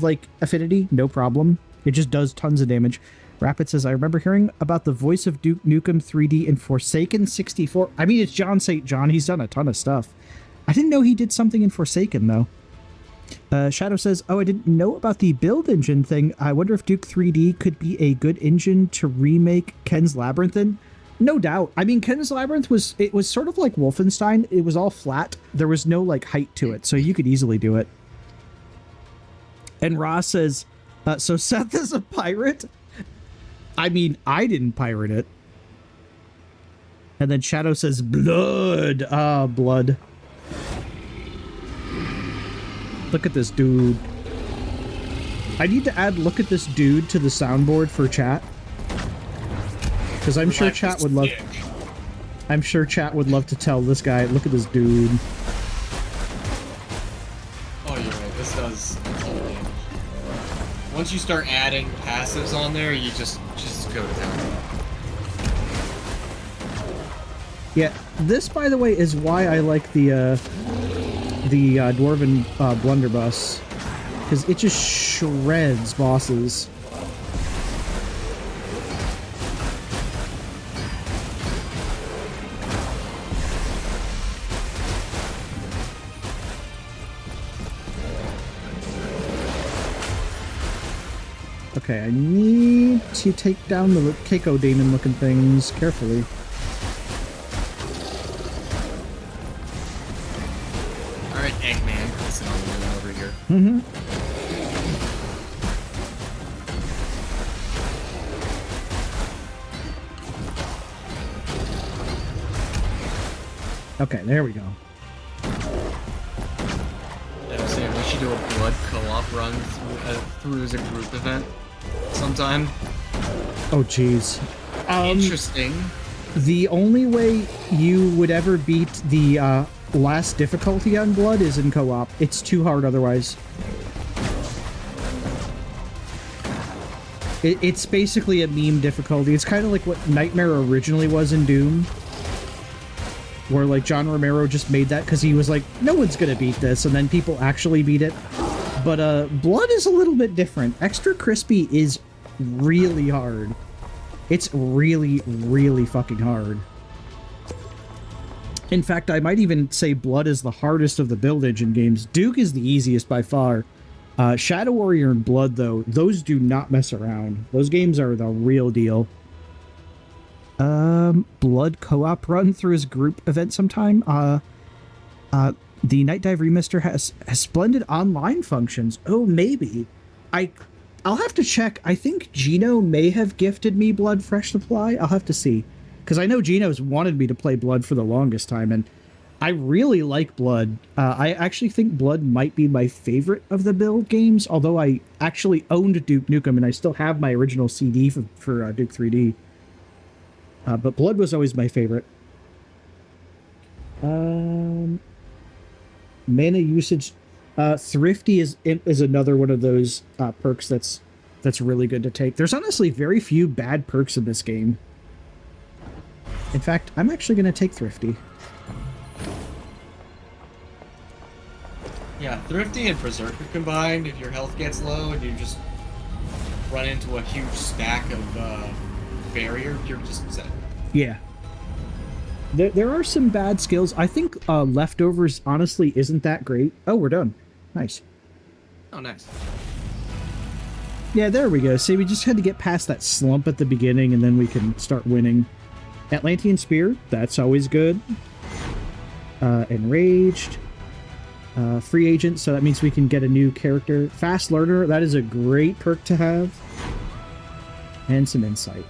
like affinity, no problem. It just does tons of damage. Rapid says, I remember hearing about the voice of Duke Nukem 3D in Forsaken 64. I mean, it's John St. John. He's done a ton of stuff. I didn't know he did something in Forsaken, though. Shadow says, oh, I didn't know about the build engine thing. I wonder if Duke 3D could be a good engine to remake Ken's Labyrinth in. No doubt. I mean, Ken's Labyrinth was sort of like Wolfenstein. It was all flat. There was no, like, height to it, so you could easily do it. And Ross says, so Seth is a pirate? I mean, I didn't pirate it. And then Shadow says, blood. Ah, blood. Look at this dude. I need to add look at this dude to the soundboard for chat. Because I'm sure chat would love... I'm sure chat would love to tell this guy, look at this dude. Oh, you're right. This does... Once you start adding passives on there, you just go to town. Yeah, this, by the way, is why I like the Dwarven Blunderbuss. Because it just shreds bosses. Okay, I need to take down the Keiko demon looking things carefully. Alright, Eggman, that's another one over here. Mm-hmm. Okay, there we go. I'm saying we should do a blood co-op run through as a group event sometime. Oh, jeez. Interesting. The only way you would ever beat the last difficulty on Blood is in co-op. It's too hard otherwise. It's basically a meme difficulty. It's kind of like what Nightmare originally was in Doom. Where, like, John Romero just made that because he was like, no one's gonna beat this, and then people actually beat it. But, Blood is a little bit different. Extra Crispy is really hard. It's really, really fucking hard. In fact, I might even say Blood is the hardest of the build engine games. Duke is the easiest by far. Shadow Warrior and Blood, though, those do not mess around. Those games are the real deal. Blood co-op run through his group event sometime. The Night Dive Remaster has splendid online functions. Oh, maybe. I'll have to check. I think Gino may have gifted me Blood Fresh Supply. I'll have to see. Because I know Gino's wanted me to play Blood for the longest time, and I really like Blood. I actually think Blood might be my favorite of the build games, although I actually owned Duke Nukem, and I still have my original CD for Duke 3D. But Blood was always my favorite. Mana usage. Thrifty is another one of those perks that's really good to take. There's honestly very few bad perks in this game. In fact, I'm actually going to take Thrifty. Yeah, Thrifty and Berserker combined, if your health gets low and you just run into a huge stack of barrier, you're just set. Yeah. There are some bad skills. I think Leftovers honestly isn't that great. Oh, we're done. Nice. Oh, nice. Yeah, there we go. See, we just had to get past that slump at the beginning, and then we can start winning. Atlantean Spear, that's always good. Enraged. Free Agent, so that means we can get a new character. Fast Learner, that is a great perk to have. And some Insight.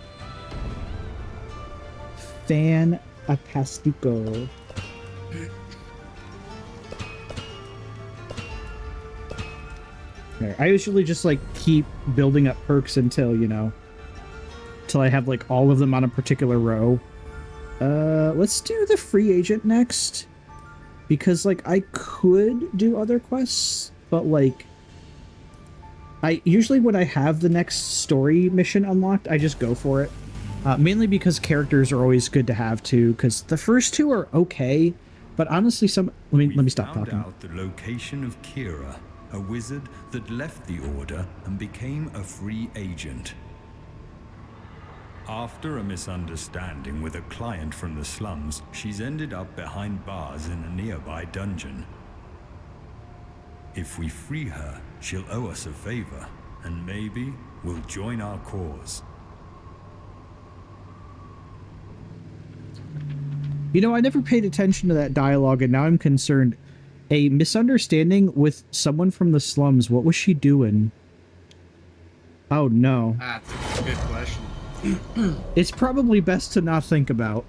Fantastico. I usually just, like, keep building up perks until, you know, till I have, like, all of them on a particular row. Let's do the Free Agent next. Because, like, I could do other quests, but, like, usually when I have the next story mission unlocked, I just go for it. Mainly because characters are always good to have, too, because the first two are okay, but honestly, let me stop talking. We found out the location of Kira, a wizard that left the Order and became a free agent. After a misunderstanding with a client from the slums, she's ended up behind bars in a nearby dungeon. If we free her, she'll owe us a favor, and maybe will join our cause. You know, I never paid attention to that dialogue, and now I'm concerned. A misunderstanding with someone from the slums. What was she doing? Oh, no. That's a good question. It's probably best to not think about.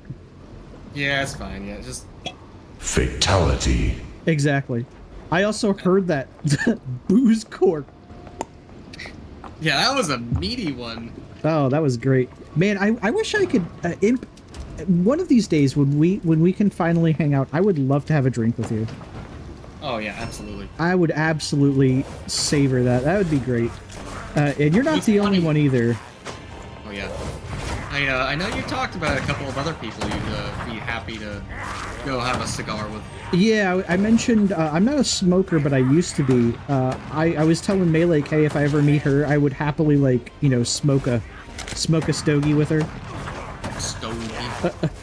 Yeah, it's fine. Yeah, just... Fatality. Exactly. I also heard that booze cork. Yeah, that was a meaty one. Oh, that was great. Man, I wish I could... one of these days, when we can finally hang out, I would love to have a drink with you. Oh, yeah, absolutely. I would absolutely savor that. That would be great. And you're not the only one either. Oh, yeah. I know you talked about a couple of other people you'd be happy to go have a cigar with. Yeah, I mentioned, I'm not a smoker, but I used to be. I was telling Melee, hey, if I ever meet her, I would happily, like, you know, smoke a stogie with her. Stogie?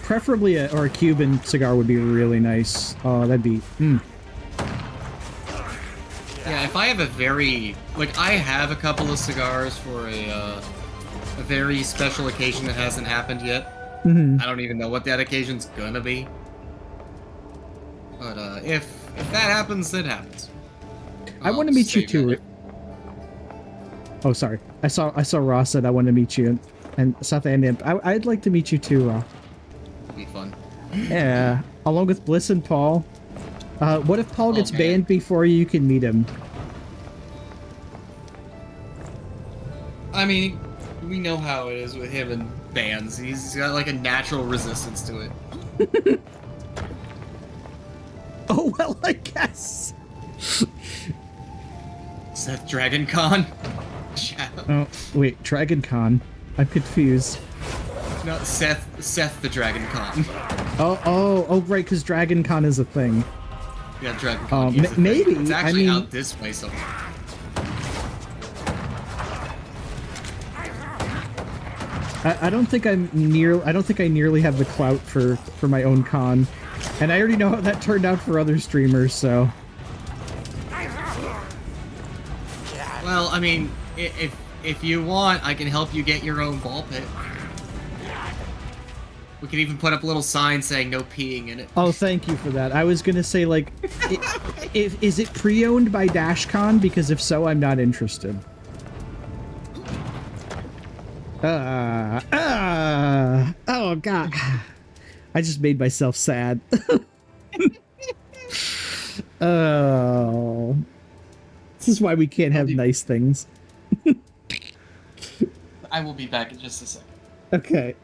Preferably a Cuban cigar would be really nice. Oh, that'd be, Yeah, if I have a very... Like, I have a couple of cigars for a very special occasion that hasn't happened yet. Mm-hmm. I don't even know what that occasion's gonna be. But, if that happens, it happens. I want to meet you too. Oh, sorry. I saw Ross said I want to meet you, and Seth and Imp. I'd like to meet you too, Ross. It'd be fun. Yeah, along with Bliss and Paul. What if Paul gets banned before you can meet him? I mean, we know how it is with him and bans. He's got like a natural resistance to it. Oh, well, I guess. Seth Dragon Con? Oh, wait, Dragon Con. I'm confused. No, Seth the Dragon Con. Oh, right, because Dragon Con is a thing. Yeah, Dragon Con. Maybe. It's actually out this way somewhere. I don't think I nearly have the clout for my own con, and I already know how that turned out for other streamers. So. Well, I mean, if you want, I can help you get your own ball pit. We can even put up a little sign saying no peeing in it. Oh, thank you for that. I was gonna say, like, is it pre-owned by DashCon? Because if so, I'm not interested. Oh god. I just made myself sad. Oh. This is why we can't have nice things. I will be back in just a second. Okay.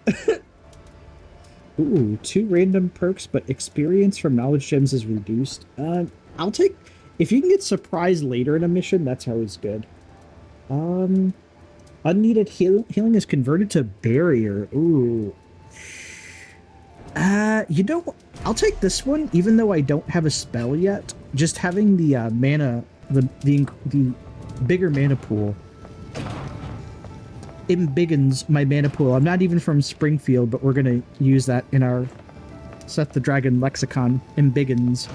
Ooh, 2 random perks, but experience from knowledge gems is reduced. I'll take... If you can get surprised later in a mission, that's always good. Unneeded healing is converted to barrier. Ooh. You know, I'll take this one, even though I don't have a spell yet. Just having the mana, the bigger mana pool. Embiggens my mana pool. I'm not even from Springfield, but we're gonna use that in our Seth the Dragon lexicon. Embiggens.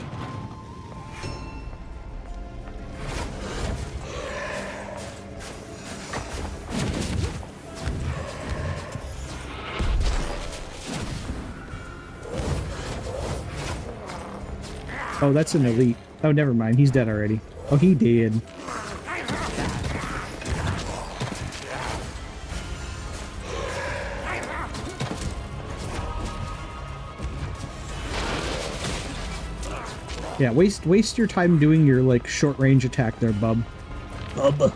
Oh, that's an elite. Oh, never mind. He's dead already. Oh, he did. Yeah, waste your time doing your, like, short-range attack there, bub. Bub.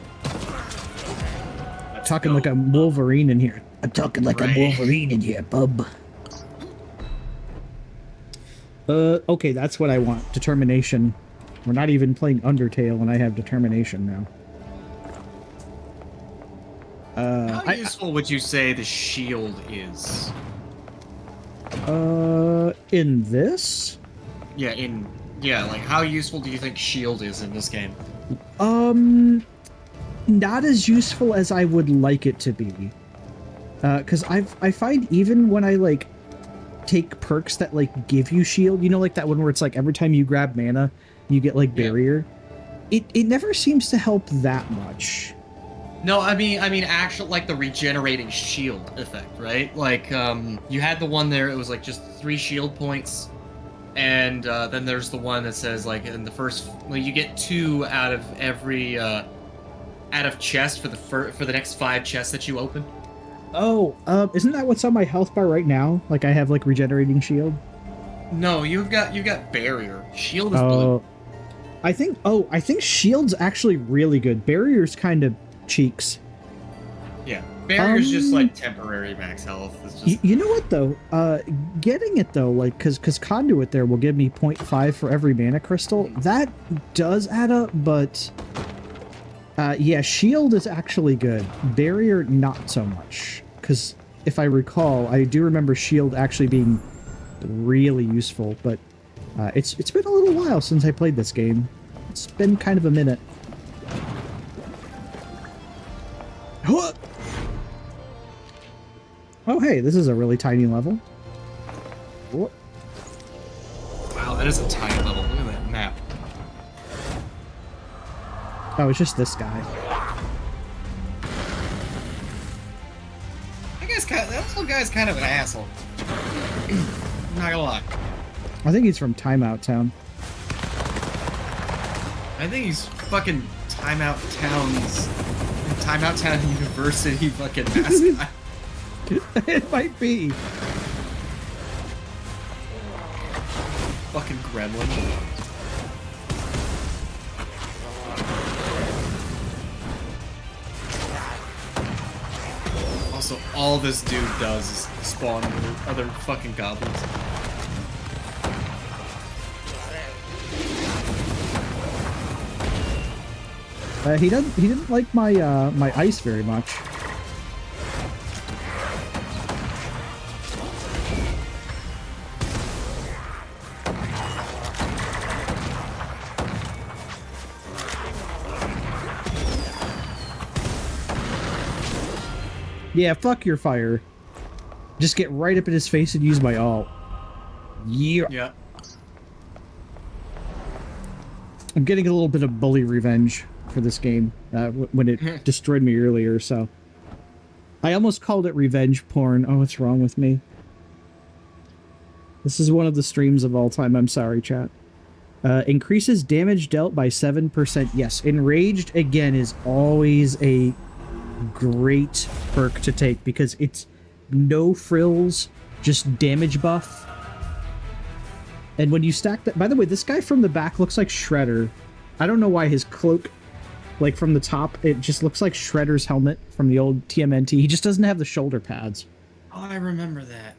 Talking like I'm Wolverine in here. I'm talking like I'm Wolverine in here, bub. Okay, that's what I want. Determination. We're not even playing Undertale, and I have determination now. How useful would you say the shield is? In this? Yeah, like, how useful do you think shield is in this game? Not as useful as I would like it to be. Because I find even when I, like, take perks that, like, give you shield, you know, like that one where it's like every time you grab mana, you get, like, barrier. It never seems to help that much. No, I mean, actual, like, the regenerating shield effect, right? Like, you had the one there, it was, like, just 3 shield points, and, then there's the one that says, like, in the first, well, you get 2 out of every, out of chest for the next 5 chests that you open. Oh, isn't that what's on my health bar right now? Like, I have, like, regenerating shield? No, you've got barrier. Shield is blue. I think shield's actually really good. Barrier's kind of cheeks. Yeah, barrier's just like temporary max health. It's just... You know what though? Getting it though, like, cause conduit there will give me 0.5 for every mana crystal. That does add up, but yeah, shield is actually good. Barrier not so much. Cause if I recall, I do remember shield actually being really useful, but it's been a little while since I played this game. It's been kind of a minute. Oh, hey, this is a really tiny level. What? Wow, that is a tiny level. Look at that map. Oh, it's just this guy. That little guy's kind of an asshole. I'm not gonna lie. I think he's from Timeout Town. I think he's fucking Timeout Town University fucking mascot. It might be. Fucking gremlin. Also, all this dude does is spawn other fucking goblins. He didn't like my my ice very much. Yeah, fuck your fire. Just get right up in his face and use my ult. Yeah. Yeah. I'm getting a little bit of bully revenge for this game when it destroyed me earlier, so... I almost called it revenge porn. Oh, what's wrong with me? This is one of the streams of all time. I'm sorry, chat. Increases damage dealt by 7%. Yes, Enraged, again, is always a great perk to take because it's no frills, just damage buff. And when you stack that... By the way, this guy from the back looks like Shredder. I don't know why his cloak, like from the top, it just looks like Shredder's helmet from the old TMNT. He just doesn't have the shoulder pads. Oh, I remember that.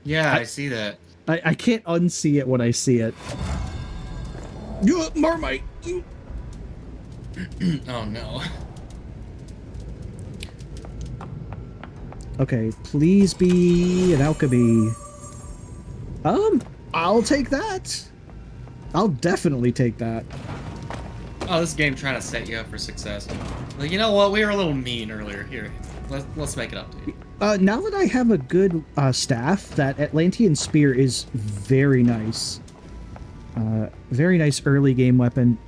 Yeah, I see that. I can't unsee it when I see it. Marmite! Oh, no. Okay, please be an alchemy. I'll take that. I'll definitely take that. Oh, this game trying to set you up for success. Like, you know what? We were a little mean earlier. Here, let's make it up to you. Now that I have a good staff, that Atlantean Spear is very nice. Very nice early game weapon.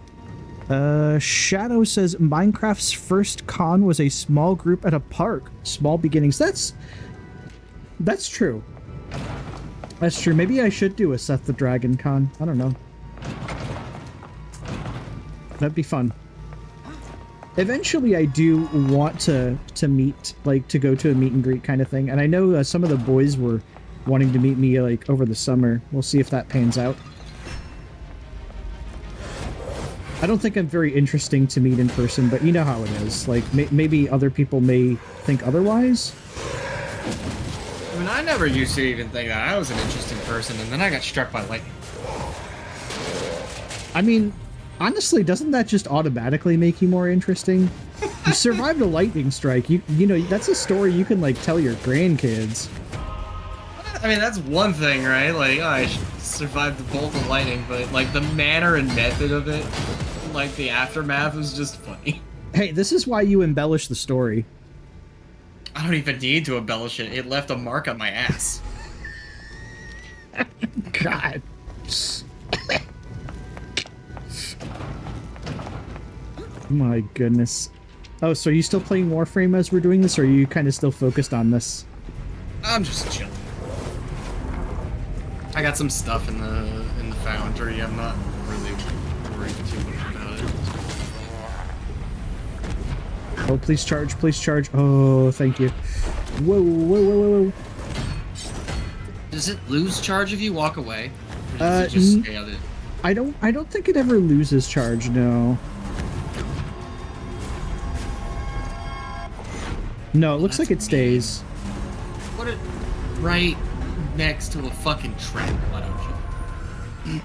Shadow says Minecraft's first con was a small group at a park. Small beginnings. That's true. That's true. Maybe I should do a Seth the Dragon con. I don't know. That'd be fun. Eventually, I do want to meet, like, to go to a meet and greet kind of thing. And I know some of the boys were wanting to meet me, like, over the summer. We'll see if that pans out. I don't think I'm very interesting to meet in person, but you know how it is. Like, maybe other people may think otherwise. I mean, I never used to even think that I was an interesting person, and then I got struck by lightning. I mean, honestly, doesn't that just automatically make you more interesting? You survived a lightning strike. You know, that's a story you can, like, tell your grandkids. I mean, that's one thing, right? Like, oh, I survived the bolt of lightning, but, like, the manner and method of it, like, the aftermath was just funny. Hey, this is why you embellish the story. I don't even need to embellish it. It left a mark on my ass. God. My goodness. Oh, so are you still playing Warframe as we're doing this, or are you kind of still focused on this? I'm just chilling. I got some stuff in the foundry. I'm not really worried too much about it. Oh, please charge, please charge. Oh, thank you. Whoa, whoa, whoa, whoa, whoa. Does it lose charge if you walk away? Or does it just stay out of it? I don't think it ever loses charge, no. No, it looks like it stays. Put it right next to a fucking trap, why don't you?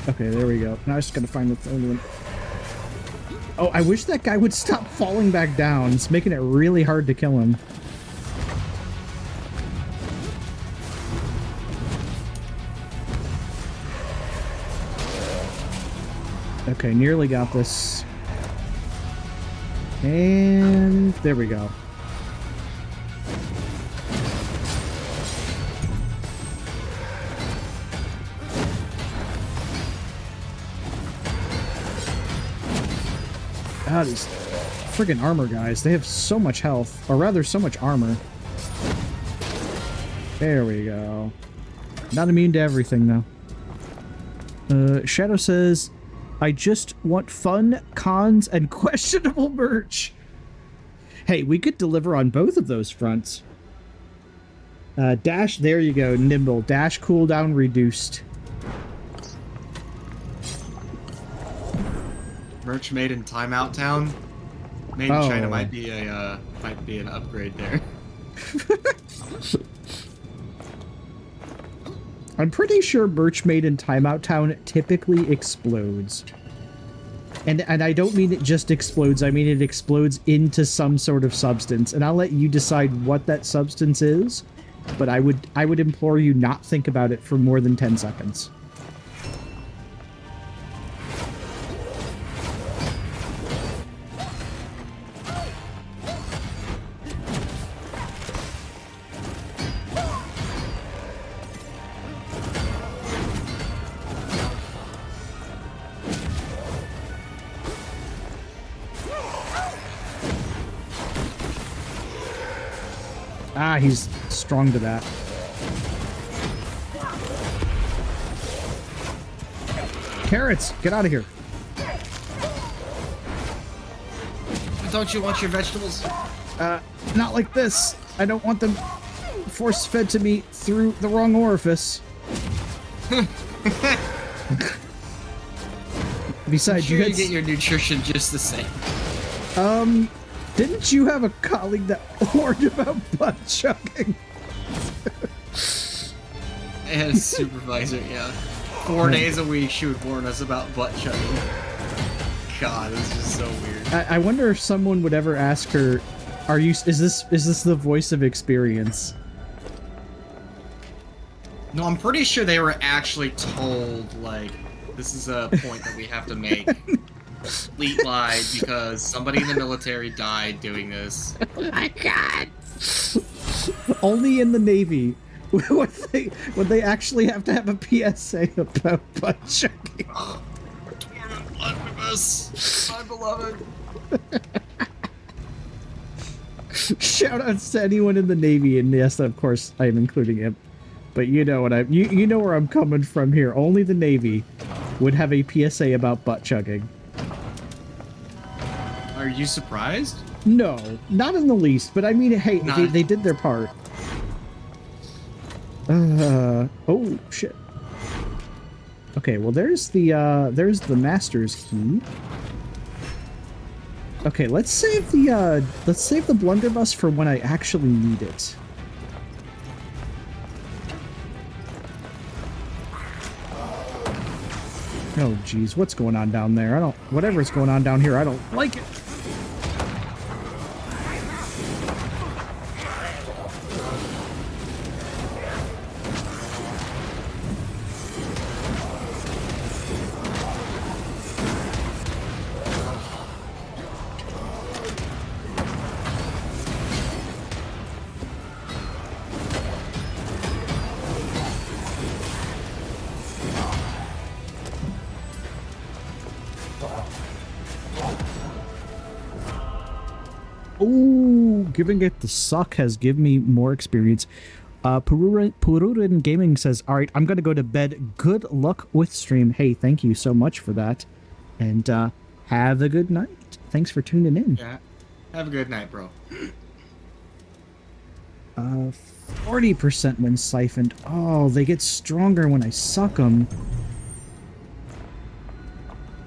Okay, there we go. Now I just gotta find the third one. Oh, I wish that guy would stop falling back down. It's making it really hard to kill him. Okay, nearly got this. And there we go. God, these friggin' armor guys, they have so much health, or rather so much armor. There we go. Not immune to everything, though. Shadow says, I just want fun, cons, and questionable merch. Hey, we could deliver on both of those fronts. Dash, there you go, Nimble. Dash cooldown reduced. Merch made in Timeout Town. Made in China might be an upgrade there. I'm pretty sure merch made in Timeout Town typically explodes. And I don't mean it just explodes, I mean it explodes into some sort of substance. And I'll let you decide what that substance is, but I would implore you not think about it for more than 10 seconds. Ah, he's strong to that. Carrots, get out of here. Don't you want your vegetables? Not like this. I don't want them force-fed to me through the wrong orifice. Besides, you get your nutrition just the same. Didn't you have a colleague that warned about butt chugging? I had a supervisor, yeah. 4 days a week she would warn us about butt chugging. God, this is so weird. I wonder if someone would ever ask her, is this the voice of experience? No, I'm pretty sure they were actually told, like, this is a point that we have to make. Fleet lied because somebody in the military died doing this. Oh my god! Only in the Navy would they actually have to have a PSA about butt chugging. My beloved. Shoutouts to anyone in the Navy, and yes, of course, I am including him. But you know what you know where I'm coming from here. Only the Navy would have a PSA about butt chugging. Are you surprised? No, not in the least. But I mean, hey, they did their part. Oh shit. Okay, well there's the master's key. Okay, let's save the blunderbuss for when I actually need it. Oh geez, what's going on down there? Whatever's going on down here, I don't like it. giving it the suck has given me more experience. Pururin Gaming says, all right, I'm going to go to bed. Good luck with stream. Hey, thank you so much for that. And have a good night. Thanks for tuning in. Yeah. Have a good night, bro. 40% when siphoned. Oh, they get stronger when I suck them.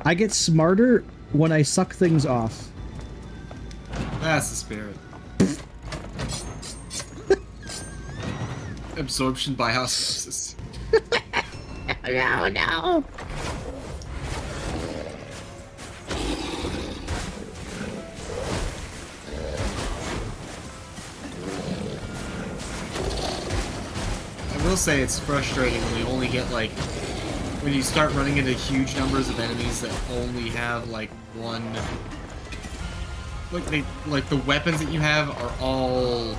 I get smarter when I suck things off. That's the spirit. Absorption by osmosis. No. I will say it's frustrating when you only get like when you start running into huge numbers of enemies that only have like one. Like the weapons that you have are all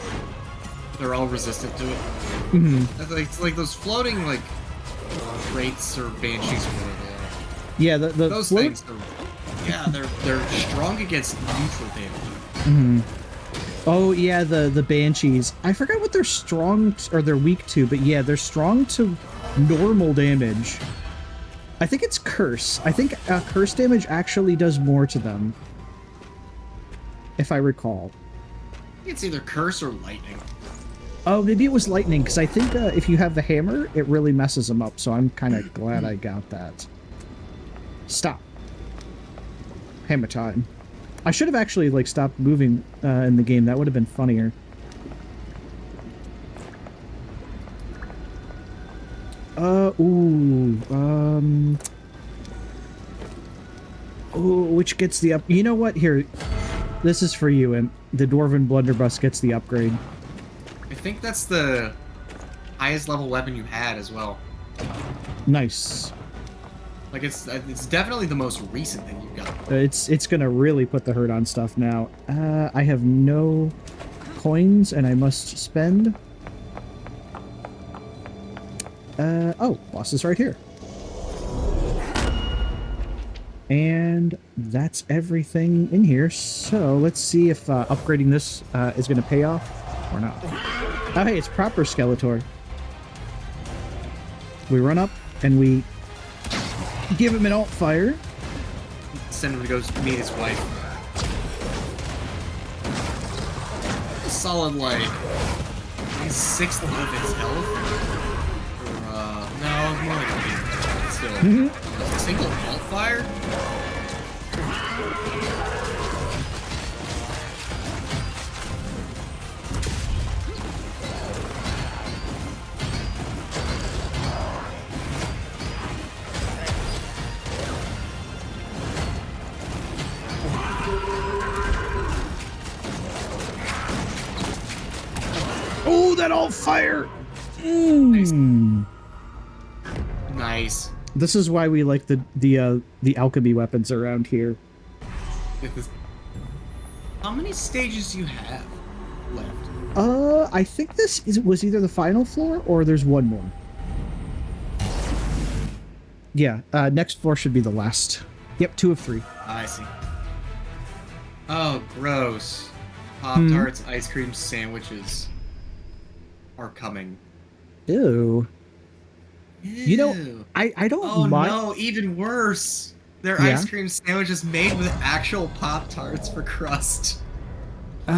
they're all resistant to it. Mm-hmm. It's like those floating like wraiths or banshees or whatever they are. Yeah, those things. They're strong against neutral damage. Mm-hmm. Oh yeah, the banshees. I forgot what they're strong or they're weak to, but yeah, they're strong to normal damage. I think it's curse. I think curse damage actually does more to them, if I recall. It's either curse or lightning. Oh, maybe it was lightning, because I think if you have the hammer, it really messes them up, so I'm kind of glad I got that. Stop. Hammer time. I should have actually, like, stopped moving in the game. That would have been funnier. Which gets the up... You know what? Here. This is for you, and the Dwarven Blunderbuss gets the upgrade. I think that's the highest level weapon you had as well. Nice. Like it's definitely the most recent thing you've got. It's gonna really put the hurt on stuff now. I have no coins, and I must spend. Oh, boss is right here. And that's everything in here. So let's see if upgrading this is gonna pay off or not. Oh, hey, it's proper Skeletor. We run up and we give him an alt fire. Send him to go meet his wife. A solid, like, 6th of its health. Or, no, more like a 8. Still. A single alt fire? Oh, that alt fire! Nice. This is why we like the alchemy weapons around here. How many stages do you have left? I think this was either the final floor or there's one more. Yeah, next floor should be the last. Yep, 2 of 3. I see. Oh, gross. Pop-Tarts, ice cream sandwiches are coming. Ew. Ew. You know, I don't Oh mind. no, even worse. They're ice cream sandwiches made with actual Pop-Tarts for crust. You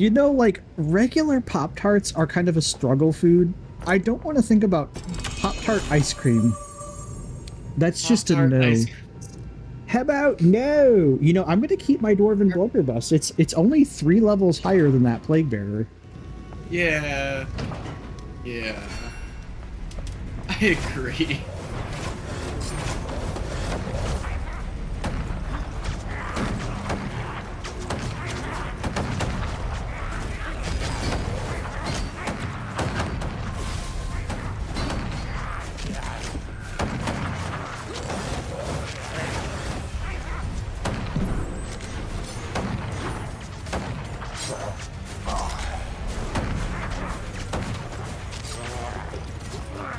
know, like, regular Pop-Tarts are kind of a struggle food. I don't want to think about Pop-Tart ice cream. That's just a no. How about no? You know, I'm going to keep my Dwarven Blunderbuss. It's only 3 levels higher than that Plague Bearer. Yeah. Yeah. I agree.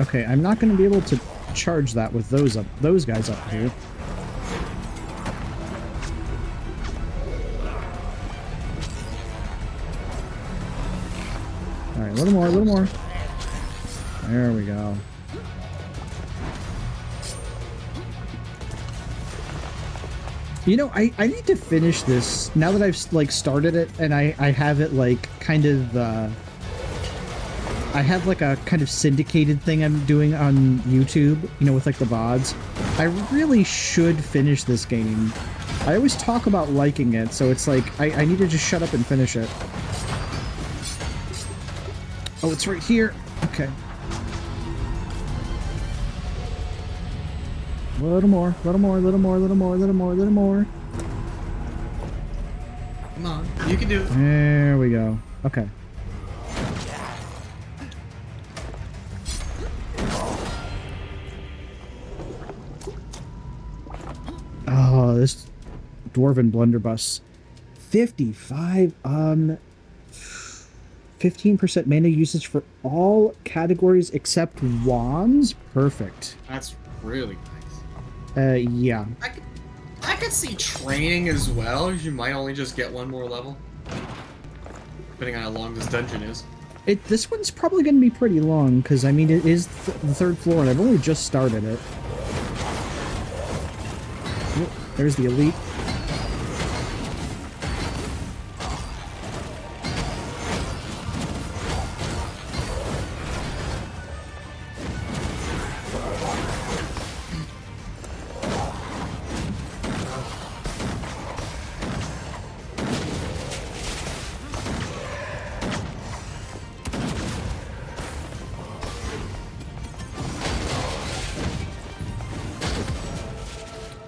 Okay, I'm not going to be able to charge that with those guys up here. Alright, a little more, a little more. There we go. You know, I need to finish this now that I've like started it and I have it like kind of I have like a kind of syndicated thing I'm doing on YouTube, you know, with like the VODs. I really should finish this game. I always talk about liking it, so it's like I need to just shut up and finish it. Oh, it's right here. Okay. A little more, little more, little more, little more, little more, little more. Come on, you can do it. There we go. Okay. Oh, this dwarven blunderbuss. 55, 15% mana usage for all categories except wands. Perfect. That's really nice. Yeah. I could see training as well. You might only just get one more level, depending on how long this dungeon is. This one's probably going to be pretty long, because, I mean, it is the third floor, and I've only just started it. Oh, there's the elite.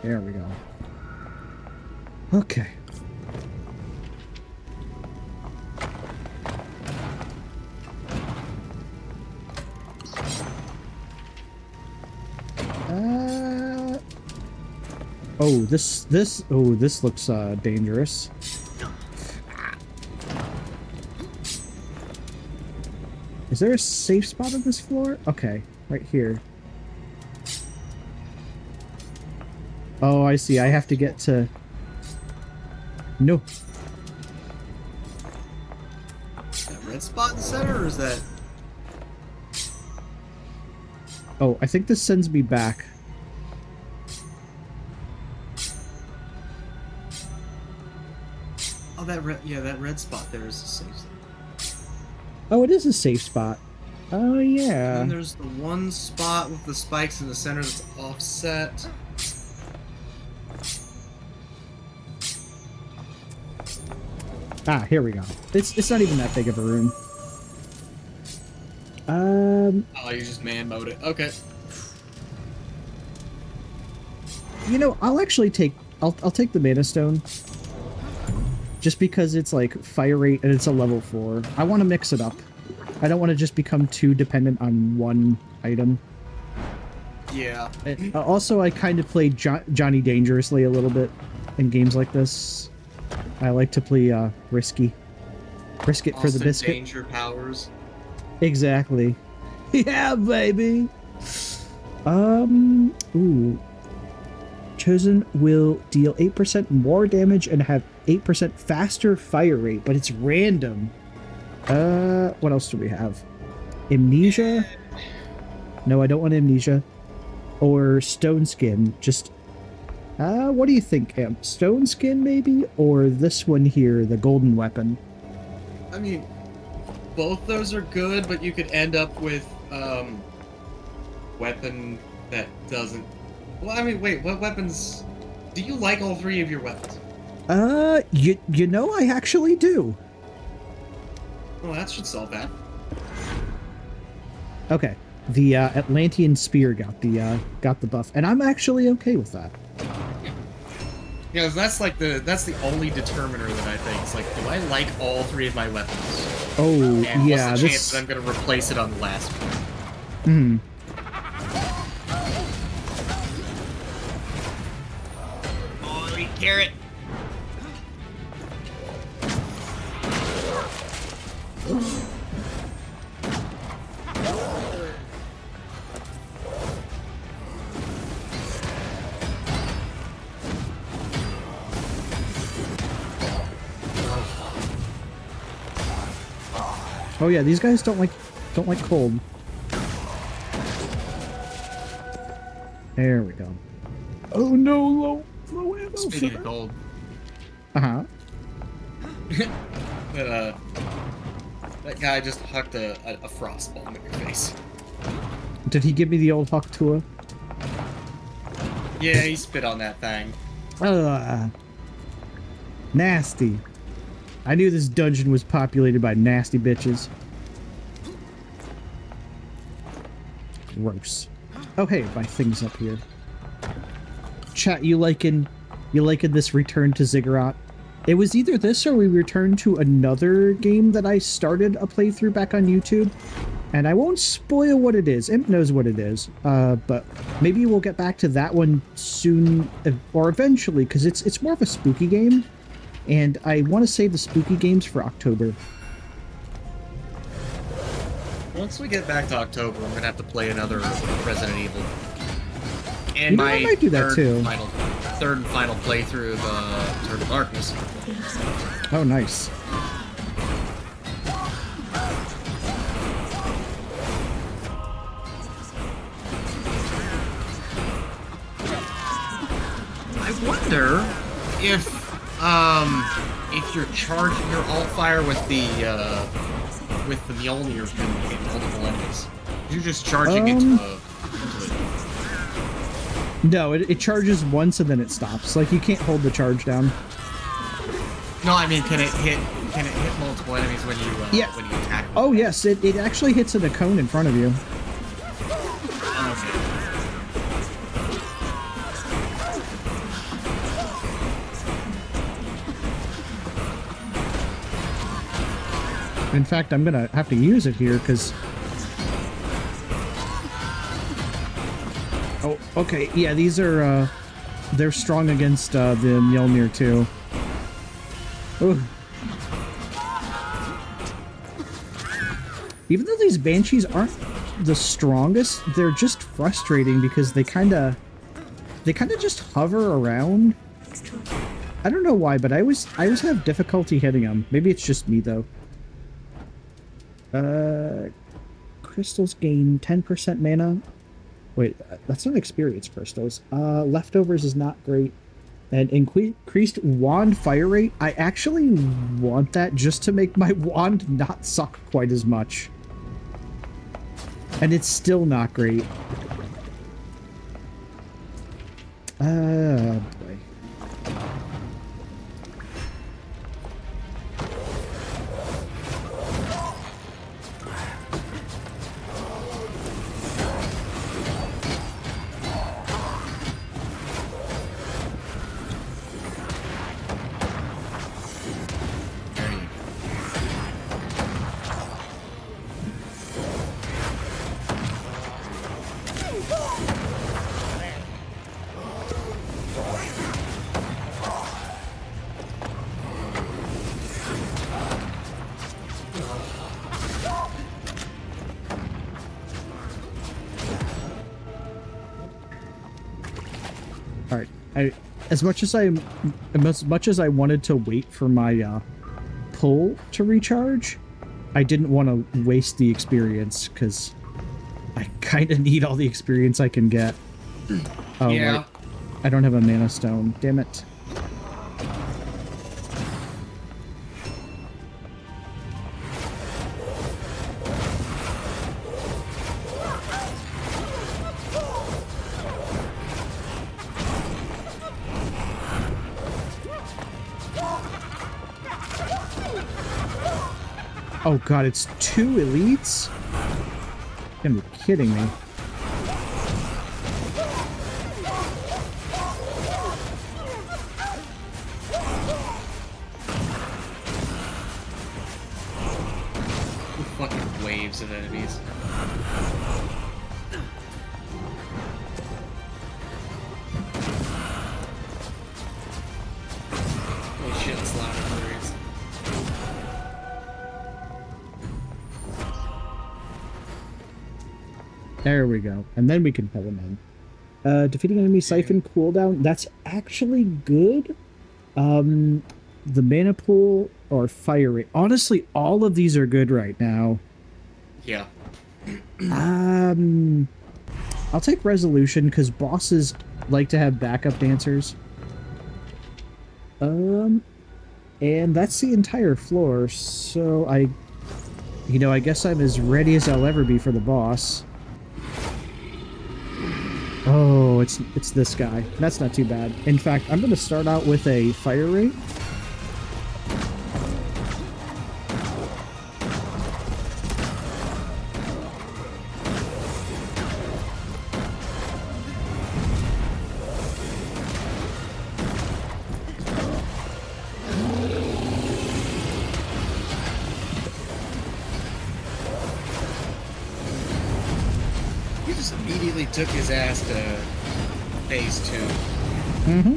There we go. Okay. Oh, this looks dangerous. Is there a safe spot on this floor? Okay, right here. Oh, I see. I have to get to... No. That red spot in the center, or is that... Oh, I think this sends me back. Oh, that red... Yeah, that red spot there is a safe spot. Oh, it is a safe spot. Oh, yeah. And then there's the one spot with the spikes in the center that's offset. Ah, here we go. It's not even that big of a room. Oh, you just man mode it. Okay. You know, I'll actually take... I'll take the Mana Stone. Just because it's like fire rate and it's a level 4. I want to mix it up. I don't want to just become too dependent on one item. Yeah. Also, I kind of play Johnny Dangerously a little bit in games like this. I like to play risky. Risk it for the biscuit. Danger powers. Exactly. Yeah, baby. Ooh. Chosen will deal 8% more damage and have 8% faster fire rate, but it's random. What else do we have? Amnesia? No, I don't want amnesia. Or stone skin. Just... what do you think, Amp? Stone skin, maybe? Or this one here, the golden weapon? I mean, both those are good, but you could end up with, weapon that doesn't... Well, I mean, wait, what weapons... Do you like all three of your weapons? You know, I actually do. Well, that should solve that. Okay. The, Atlantean spear got the buff, and I'm actually okay with that. Yeah, that's the only determiner that I think. It's like, do I like all three of my weapons? Oh, and yeah, what's the chance that I'm gonna replace it on the last one? Hmm. Oh, eat carrot! Oh yeah, these guys don't like cold. There we go. Oh no, low ammo. Speaking of cold. Uh-huh. That guy just hucked a frostball in your face. Did he give me the old huck tour? Yeah, he spit on that thing. Nasty. I knew this dungeon was populated by nasty bitches. Gross. Oh hey, my thing's up here. Chat, you liking this return to Ziggurat? It was either this or we returned to another game that I started a playthrough back on YouTube. And I won't spoil what it is. Imp knows what it is. But maybe we'll get back to that one soon or eventually, because it's more of a spooky game. And I want to save the spooky games for October. Once we get back to October, I'm gonna have to play another Resident Evil. And You know, I might do that too. Third and final playthrough of Eternal Darkness. Oh, nice. I wonder if you're charging your alt fire with the Mjolnir can hit multiple enemies. You're just charging into it. No, it charges once and then it stops. Like, you can't hold the charge down. No, I mean, can it hit multiple enemies when you when you attack them? Oh yes, it actually hits in a cone in front of you. In fact, I'm gonna have to use it here because. Oh, okay. Yeah, these are they're strong against the Mjolnir too. Ooh. Even though these Banshees aren't the strongest, they're just frustrating because they kind of just hover around. I don't know why, but I always have difficulty hitting them. Maybe it's just me though. Crystals gain 10% mana. Wait, that's not experience crystals. Leftovers is not great. And increased wand fire rate. I actually want that just to make my wand not suck quite as much. And it's still not great. Boy. As much as I wanted to wait for my pull to recharge, I didn't want to waste the experience because I kind of need all the experience I can get. Oh, yeah. Right. I don't have a mana stone. Damn it. Oh god, it's 2 elites? You're gonna be kidding me. Fucking waves of enemies. Holy shit, it's loud and furious. There we go. And then we can pull them in. Defeating enemy siphon cooldown. That's actually good. The mana pool or fire rate. Honestly, all of these are good right now. Yeah. I'll take resolution because bosses like to have backup dancers. And that's the entire floor, so I guess I'm as ready as I'll ever be for the boss. Oh, it's this guy. That's not too bad. In fact, I'm going to start out with a fire rate. Immediately took his ass to phase 2. Mm-hmm.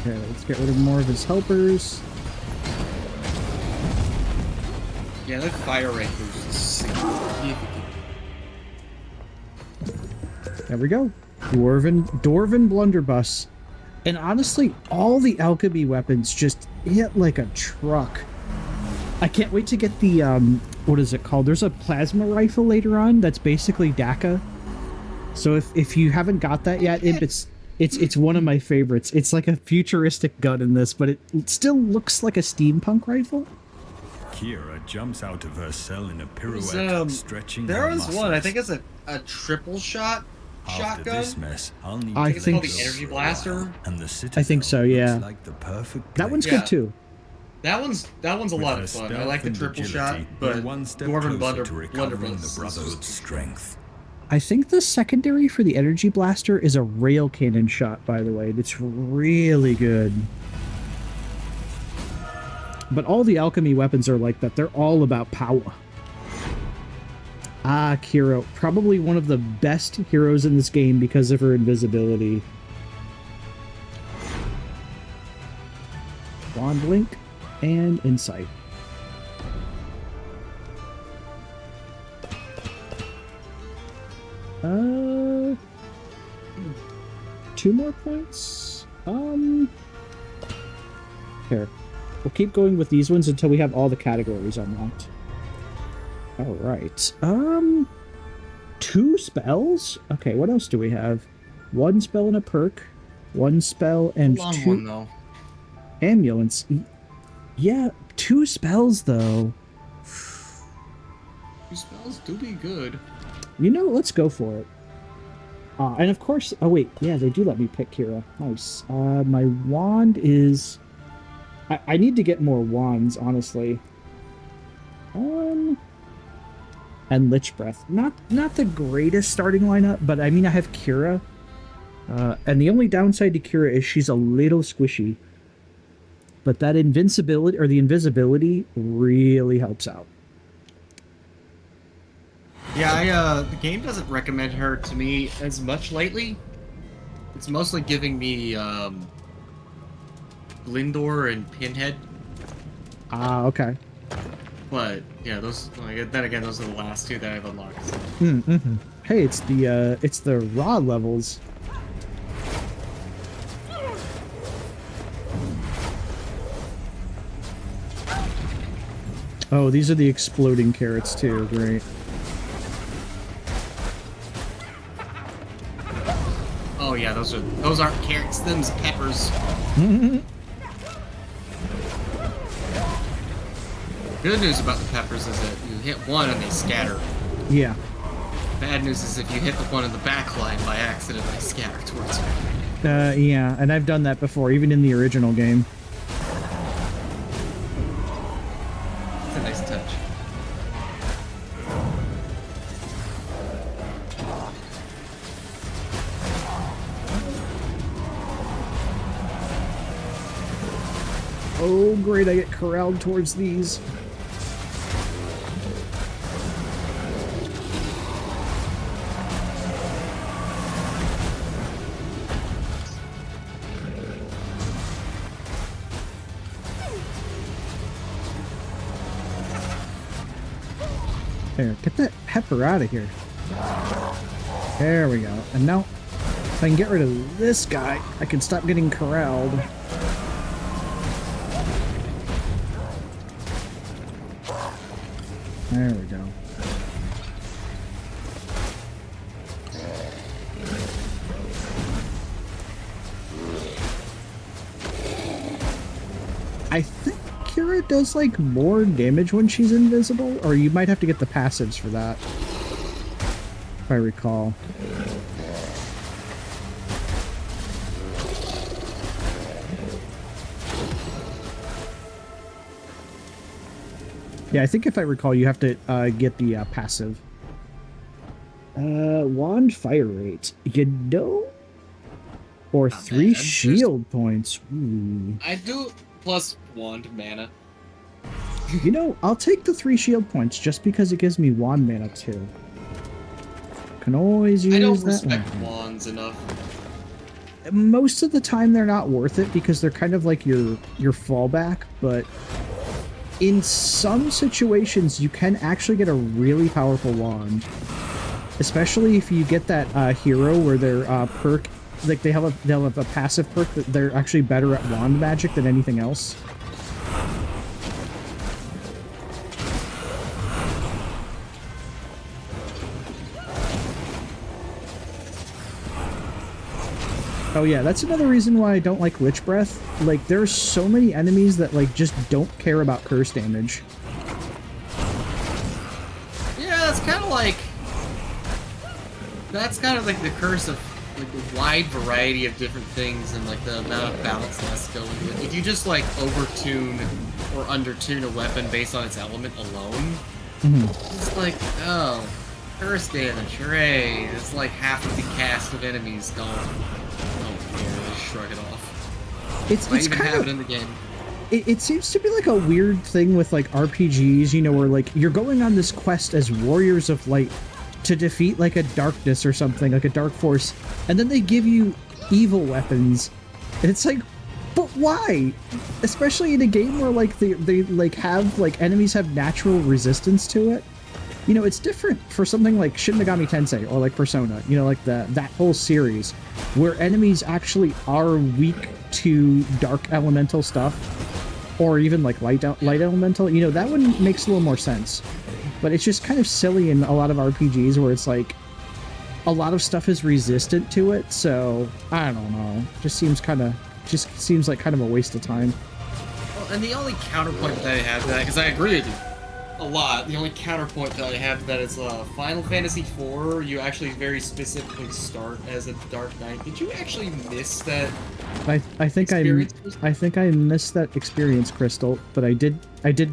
Okay, let's get rid of more of his helpers. Yeah, that fire rate boost is significant. There we go. Dwarven blunderbuss. And honestly, all the alchemy weapons just hit like a truck. I can't wait to get the, what is it called? There's a plasma rifle later on that's basically DACA. So if you haven't got that yet, it's one of my favorites. It's like a futuristic gun in this, but it still looks like a steampunk rifle. Kira jumps out of her cell in a pirouette, stretching there her was muscles. one, I think it's a triple shot After shotgun. this mess, I'll need I to think go the energy for a blaster. while, and the I think so, yeah. looks like the perfect That one's place. good too. That one's a With lot her of fun. I stealth like the and triple agility, shot, but we're one step Dwarven closer to recovering Blunderbuss the Brotherhood's strength. I think the secondary for the energy blaster is a rail cannon shot, by the way. It's really good. But all the alchemy weapons are like that. They're all about power. Ah, Kira. Probably one of the best heroes in this game because of her invisibility. Wand Link and Insight. Two more points? Here. We'll keep going with these ones until we have all the categories unlocked. Alright. 2 spells? Okay, what else do we have? 1 spell and a perk. 1 spell and long 2 one, though. ambulance. Yeah, 2 spells though. 2 spells do be good. You know, let's go for it. And of course, oh wait, yeah, they do let me pick Kira. Nice. My wand is... I need to get more wands, honestly. And Lich Breath. Not the greatest starting lineup, but I mean, I have Kira. And the only downside to Kira is she's a little squishy. But that invincibility, or the invisibility, really helps out. Yeah, the game doesn't recommend her to me as much lately. It's mostly giving me, Lindor and Pinhead. Ah, okay. But, yeah, those, then again, those are the last 2 that I've unlocked. So. Mm-hmm. Hey, it's the raw levels. Oh, these are the exploding carrots too, great. Oh yeah, those aren't carrots, them's peppers. Good news about the peppers is that you hit one and they scatter. Yeah. Bad news is if you hit the one in the back line by accident, they scatter towards you. Yeah, and I've done that before, even in the original game. It's a nice touch. Oh, great, I get corralled towards these. There, get that pepper out of here. There we go. And now, if I can get rid of this guy, I can stop getting corralled. There we go. I think Kira does like more damage when she's invisible, or you might have to get the passives for that, if I recall. Yeah, I think if I recall, you have to get the passive. Wand fire rate. You know? Or Not 3 bad. shield points. Ooh. I do plus wand mana. You know, I'll take the 3 shield points just because it gives me wand mana too. Can always use I don't that respect one. wands enough. Most of the time they're not worth it because they're kind of like your fallback, but in some situations you can actually get a really powerful wand. Especially if you get that hero where their perk, like they'll have a passive perk that they're actually better at wand magic than anything else. Oh yeah, that's another reason why I don't like Lich Breath. Like, there's so many enemies that, like, just don't care about curse damage. Yeah, that's kind of like... That's kind of like the curse of like the wide variety of different things and like the amount of balance that's going into it. If you just like overtune or undertune a weapon based on its element alone, it's like, oh, curse damage, hooray, it's like half of the cast of enemies gone. Oh, yeah, just shrug it off. It's Might even kind have of, it in the game. it seems to be like a weird thing with like RPGs, you know, where like you're going on this quest as warriors of light to defeat like a darkness or something, like a dark force, and then they give you evil weapons, and it's like, but why? Especially in a game where like they like have like enemies have natural resistance to it. You know, it's different for something like Shin Megami Tensei or like Persona, you know, like that whole series where enemies actually are weak to dark elemental stuff, or even like light elemental. You know, that one makes a little more sense. But it's just kind of silly in a lot of RPGs where it's like a lot of stuff is resistant to it, so I don't know. Just seems like kind of a waste of time. Well, and the only counterpoint that I have to that, because I agree with you a lot, the only counterpoint that I have to that is Final Fantasy IV, you actually very specifically start as a Dark Knight. Did you actually miss that? I think I missed that experience crystal, but I did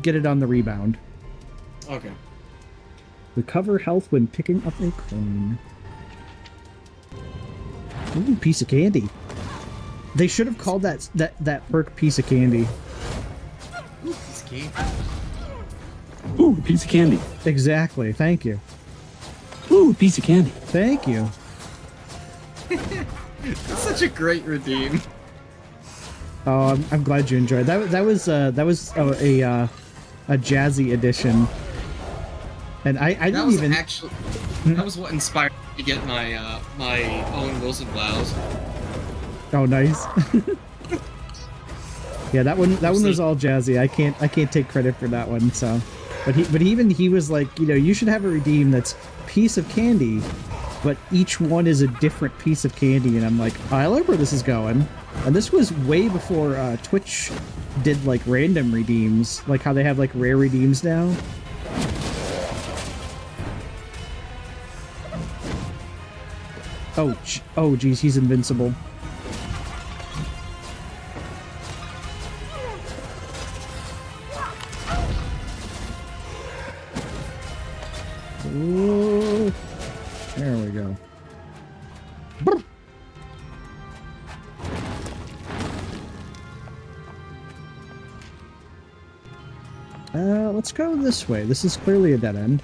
get it on the rebound. Okay. Recover health when picking up a coin. Ooh, piece of candy. They should have called that perk piece of candy. Ooh, piece of candy. Ooh, piece of candy. Exactly. Thank you. Ooh, piece of candy. Thank you. That's such a great redeem. Oh, I'm glad you enjoyed that. That was a jazzy edition. And I didn't even... Actually, that was what inspired me to get my my Owen Wilson blouse. Oh, nice. Yeah, that one was all jazzy. I can't take credit for that one. So, but he was like, you know, you should have a redeem that's piece of candy, but each one is a different piece of candy. And I'm like, oh, I like where this is going. And this was way before Twitch did like random redeems, like how they have like rare redeems now. Oh, geez, he's invincible. Ooh, there we go. Brr. Let's go this way. This is clearly a dead end.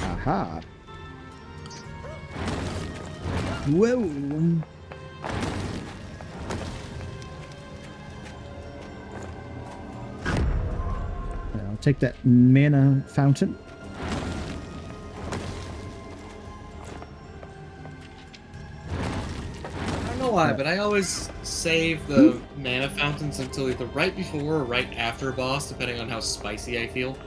Aha. Whoa. take that mana fountain. I don't know why, but I always save the mana fountains until either right before or right after a boss, depending on how spicy I feel.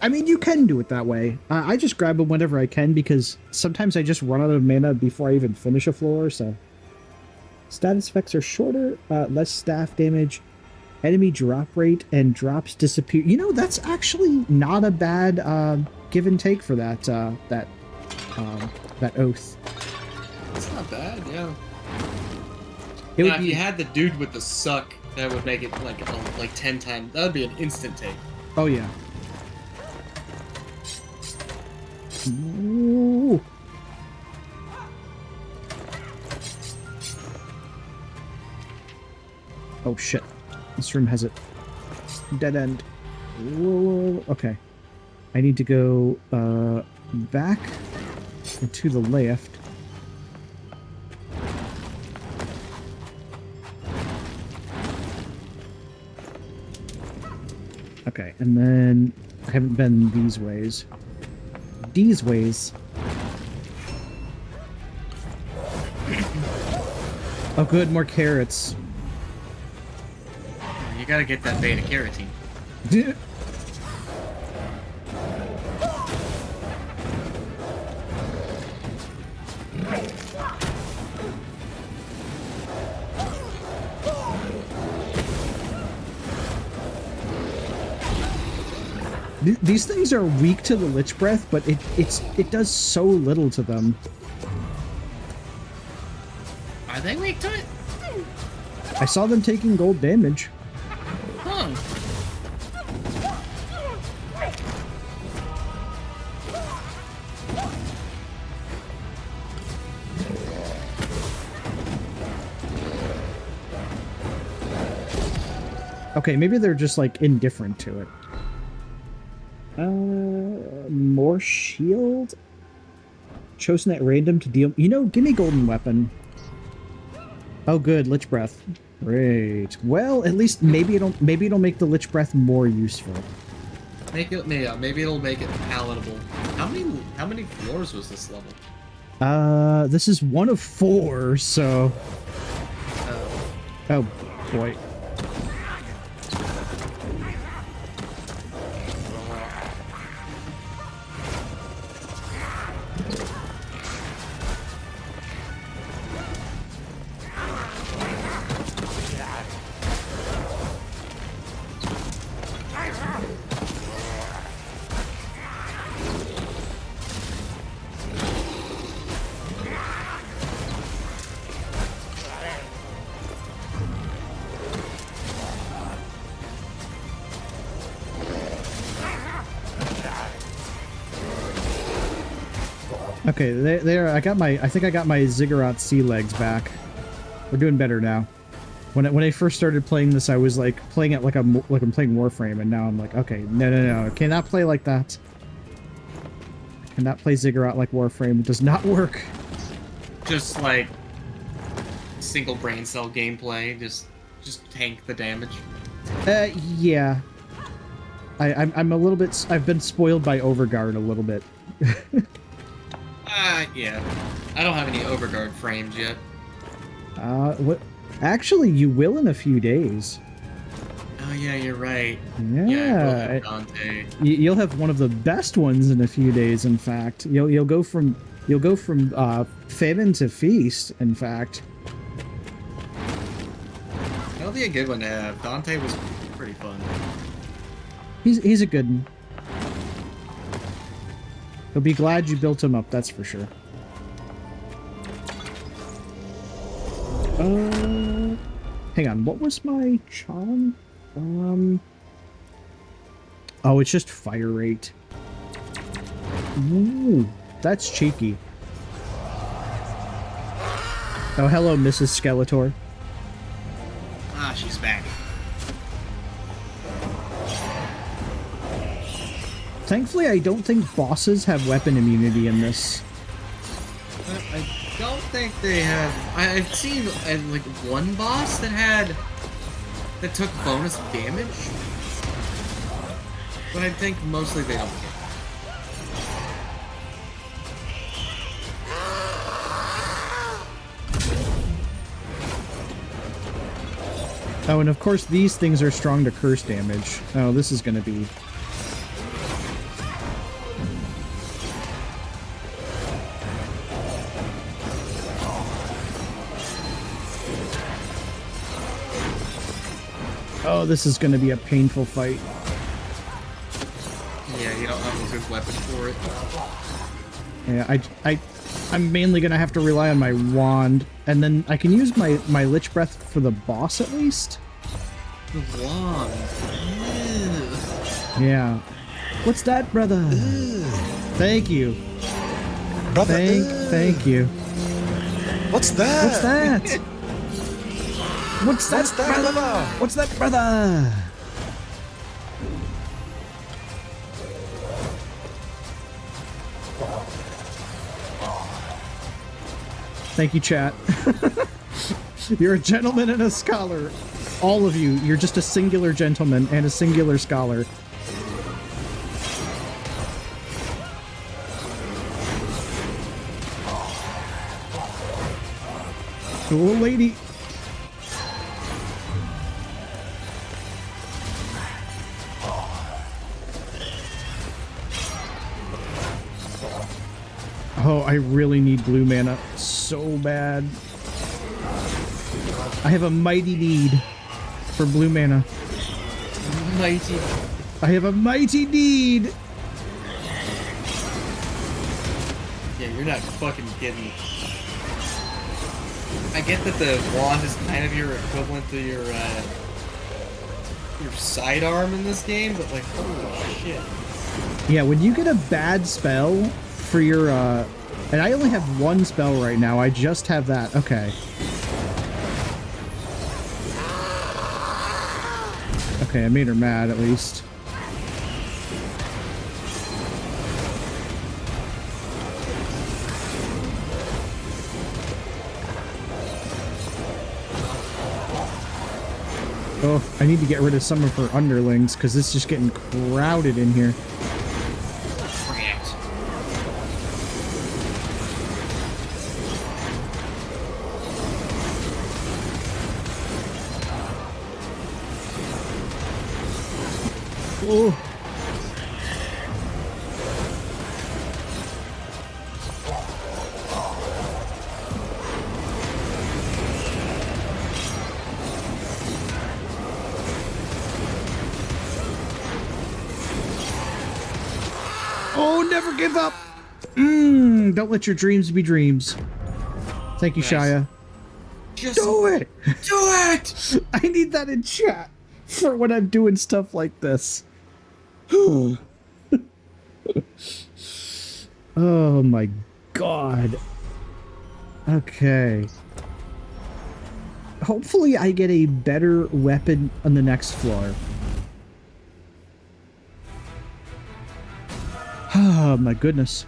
I mean, you can do it that way. I just grab them whenever I can because sometimes I just run out of mana before I even finish a floor, so... Status effects are shorter, less staff damage, enemy drop rate, and drops disappear. You know, that's actually not a bad give and take for that oath. It's not bad, yeah. If you had the dude with the suck, that would make it like 10 times. That would be an instant take. Oh, yeah. Ooh. Oh shit. This room has a dead end. Whoa. Okay. I need to go back and to the left. Okay, and then I haven't been these ways. These ways. Oh good, more carrots. You gotta get that beta carotene. These things are weak to the Lich Breath, but it does so little to them. Are they weak to it? I saw them taking gold damage. Huh. Okay, maybe they're just like indifferent to it. More shield? Chosen at random to deal... You know, give me golden weapon. Oh good, Lich Breath. Great. Well, at least maybe it'll make the Lich Breath more useful. Maybe it'll make it palatable. How many floors was this level? This is 1 of 4, so... Oh, boy. Okay, there. I think I got my Ziggurat sea legs back. We're doing better now. When I first started playing this, I was like playing it like I'm playing Warframe, and now I'm like, okay, no, I cannot play like that. I cannot play Ziggurat like Warframe. It does not work. Just like single brain cell gameplay, just tank the damage. Yeah. I'm a little bit. I've been spoiled by Overguard a little bit. Yeah. I don't have any Overguard frames yet. What? Actually, you will in a few days. Oh yeah, you're right. Yeah. Dante. You'll have one of the best ones in a few days. In fact, you'll go from famine to feast. In fact. That'll be a good one to have. Dante was pretty fun. He's a good one. He'll be glad you built him up, that's for sure. Hang on, what was my charm? Oh, it's just fire rate. Ooh, that's cheeky. Oh, hello, Mrs. Skeletor. Ah, she's back. Thankfully, I don't think bosses have weapon immunity in this. I don't think they have. I've seen like one boss that took bonus damage. But I think mostly they don't care. Oh, and of course these things are strong to curse damage. Oh, this is gonna be... Oh, this is gonna be a painful fight. Yeah, you don't have a good weapon for it. Yeah, I'm mainly gonna have to rely on my wand, and then I can use my Lich Breath for the boss at least. The wand. Ew. Yeah. What's that, brother? Thank you. Brother. Thank you. What's that? What's that? What's that, brother? What's that, brother? Thank you, chat. You're a gentleman and a scholar. All of you, you're just a singular gentleman and a singular scholar. Cool lady. Oh, I really need blue mana so bad. I have a mighty need for blue mana. Mighty. I have a mighty need. Yeah, you're not fucking kidding me. I get that the wand is kind of your equivalent to your sidearm in this game, but like, holy shit. Yeah, when you get a bad spell for your, and I only have one spell right now, I just have that, okay. Okay, I made her mad at least. Oh, I need to get rid of some of her underlings, because it's just getting crowded in here. Oh. Oh, never give up. Don't let your dreams be dreams. Thank you, Nice. Shia. Just do it. Do it. I need that in chat for when I'm doing stuff like this. Oh my god. Okay. Hopefully I get a better weapon on the next floor. Oh my goodness.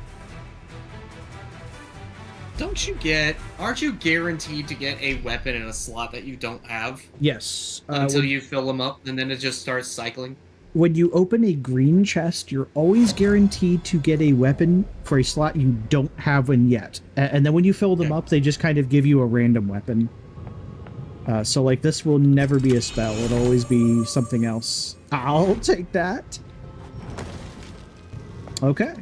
Aren't you guaranteed to get a weapon in a slot that you don't have? Yes. Until you fill them up, and then it just starts cycling? When you open a green chest, you're always guaranteed to get a weapon for a slot you don't have one yet. And then when you fill them up, they just kind of give you a random weapon. So like this will never be a spell. It'll always be something else. I'll take that. Okay.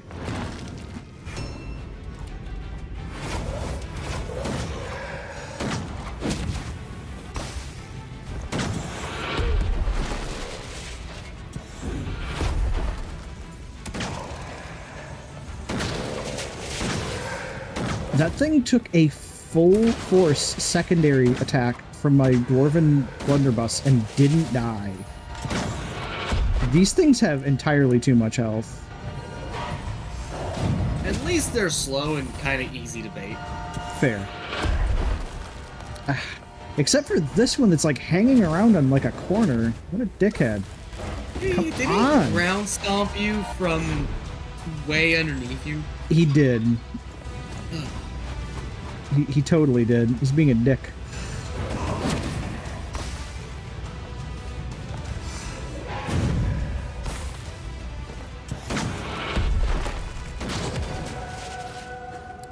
That thing took a full force secondary attack from my Dwarven Blunderbuss and didn't die. These things have entirely too much health. At least they're slow and kind of easy to bait. Fair. Except for this one that's like hanging around on like a corner. What a dickhead. Did he ground stomp you from way underneath you? He did. He totally did. He's being a dick.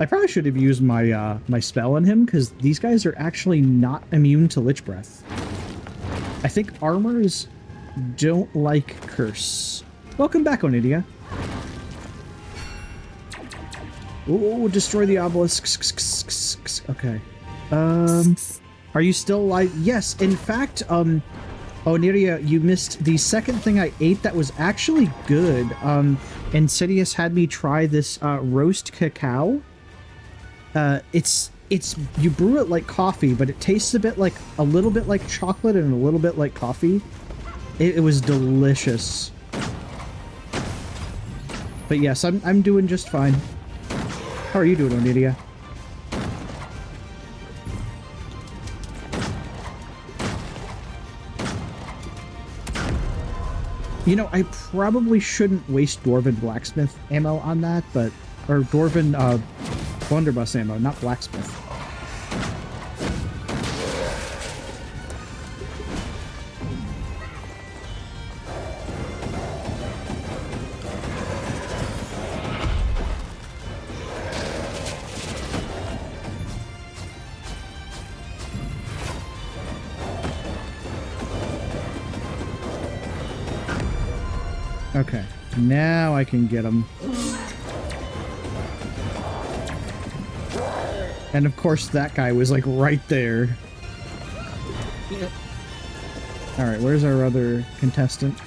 I probably should have used my my spell on him, because these guys are actually not immune to Lich Breath. I think armors don't like curse. Welcome back, Onidia. Oh, destroy the obelisks. Okay. Are you still alive? Yes, in fact, Onidia, you missed the second thing I ate that was actually good. Insidious had me try this roast cacao. It's you brew it like coffee, but it tastes a little bit like chocolate and a little bit like coffee. It was delicious. But yes, I'm doing just fine. How are you doing, Onidia? You know, I probably shouldn't waste Dwarven Blacksmith ammo on that, but... Or Dwarven, Blunderbuss ammo, not Blacksmith. Okay, now I can get him. And of course that guy was like right there. Yeah. Alright, where's our other contestant?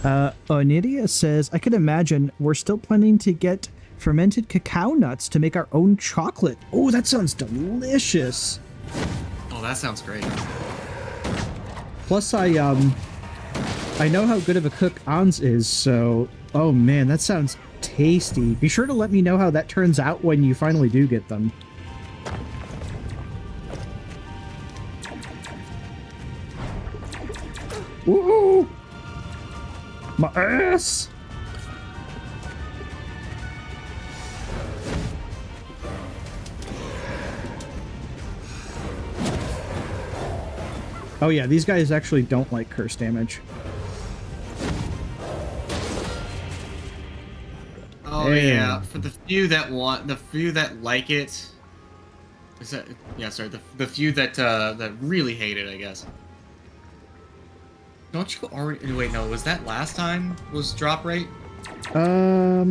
Onidia says, I can imagine we're still planning to get fermented cacao nuts to make our own chocolate. Oh, that sounds delicious. Oh, that sounds great. Plus, I know how good of a cook Ans is, so... Oh man, that sounds tasty. Be sure to let me know how that turns out when you finally do get them. Woohoo! My ass! Oh yeah, these guys actually don't like curse damage. Oh yeah, for the few that like it. Is that, yeah, sorry, the few that that really hate it, I guess. Don't you already, wait, no, was that last time was drop rate? I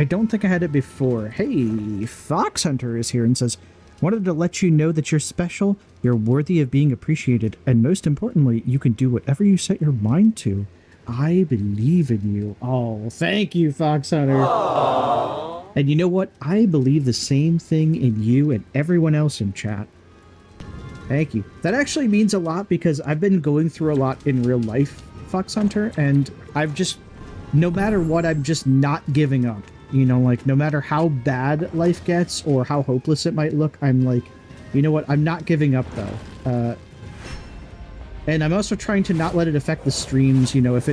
don't think I had it before. Hey, Fox Hunter is here and says, wanted to let you know that you're special, you're worthy of being appreciated, and most importantly, you can do whatever you set your mind to. I believe in you. Oh, thank you, Fox Hunter. Aww. And you know what? I believe the same thing in you and everyone else in chat. Thank you. That actually means a lot because I've been going through a lot in real life, Fox Hunter, and I've just, no matter what, I'm just not giving up. You know, like, no matter how bad life gets or how hopeless it might look, I'm like, you know what? I'm not giving up, though. And I'm also trying to not let it affect the streams, you know, if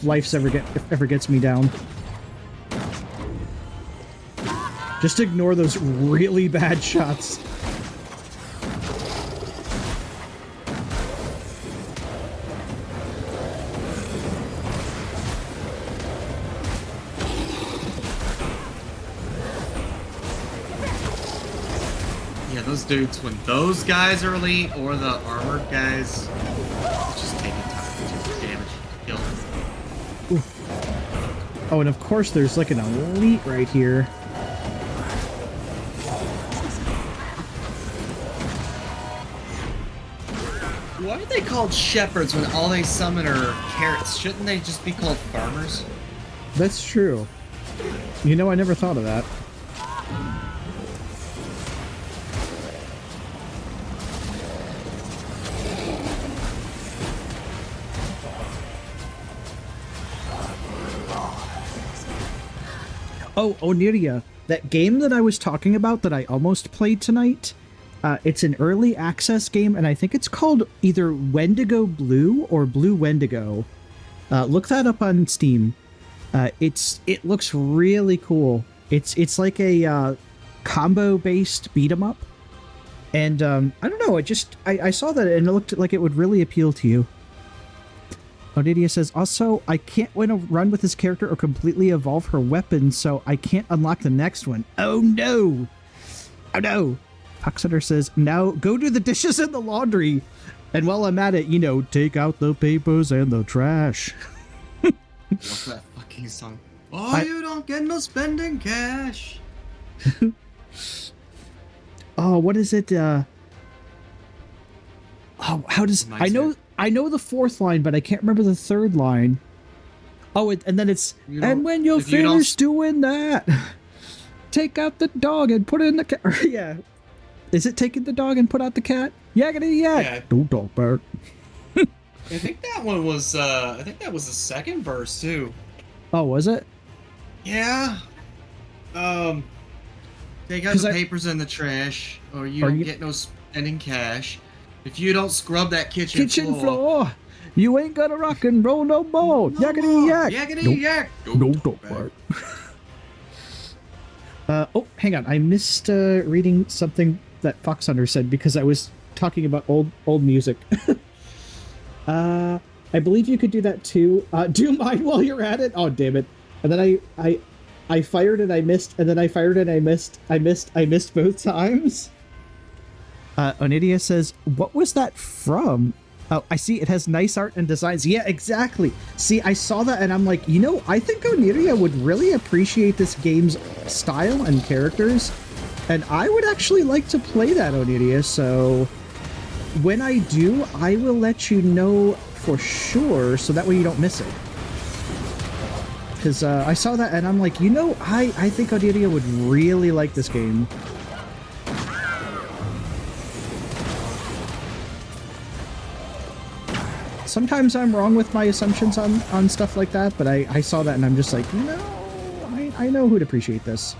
life's ever gets me down. Just ignore those really bad shots. Those dudes, when those guys are elite, or the armored guys, it's just taking time to damage, kill them. Oof. Oh, and of course there's like an elite right here. Why are they called shepherds when all they summon are carrots? Shouldn't they just be called farmers? That's true. You know, I never thought of that. Oh, Oniria, that game that I was talking about that I almost played tonight, it's an early access game, and I think it's called either Wendigo Blue or Blue Wendigo. Look that up on Steam. It looks really cool. It's like a combo-based beat-em-up, and I don't know, I saw that and it looked like it would really appeal to you. Onidia says, also, I can't win a run with this character or completely evolve her weapon, so I can't unlock the next one. Oh no! Oh no! Huxeter says, now go do the dishes in the laundry. And while I'm at it, you know, take out the papers and the trash. What's that fucking song? Oh, you don't get no spending cash. Oh, what is it? Oh, how does... I know the fourth line, but I can't remember the third line. Oh, and then it's... And when you're finished doing that, take out the dog and put it in the cat. Yeah. Is it taking the dog and put out the cat? Yakety yak. Yeah. Don't talk about it. I think that one was, I think that was the second verse, too. Oh, was it? Yeah. Take out the papers in the trash, or you don't get no spending cash. If you don't scrub that kitchen floor, you ain't gonna rock and roll no more. Yakety yak. Yakety yak. Don't talk about it. Oh, hang on. I missed reading something that Fox Hunter said because I was talking about old music. I believe you could do that too. Do mine while you're at it. Oh, damn it. And then I fired and I missed, and then I fired and I missed. I missed both times. Onidia says, what was that from? Oh, I see. It has nice art and designs. Yeah, exactly. See, I saw that and I'm like, you know, I think Onidia would really appreciate this game's style and characters. And I would actually like to play that, Onidia. So when I do, I will let you know for sure. So that way you don't miss it. Because I saw that and I'm like, you know, I think Onidia would really like this game. Sometimes I'm wrong with my assumptions on stuff like that, but I saw that and I'm just like, no, I know who'd appreciate this.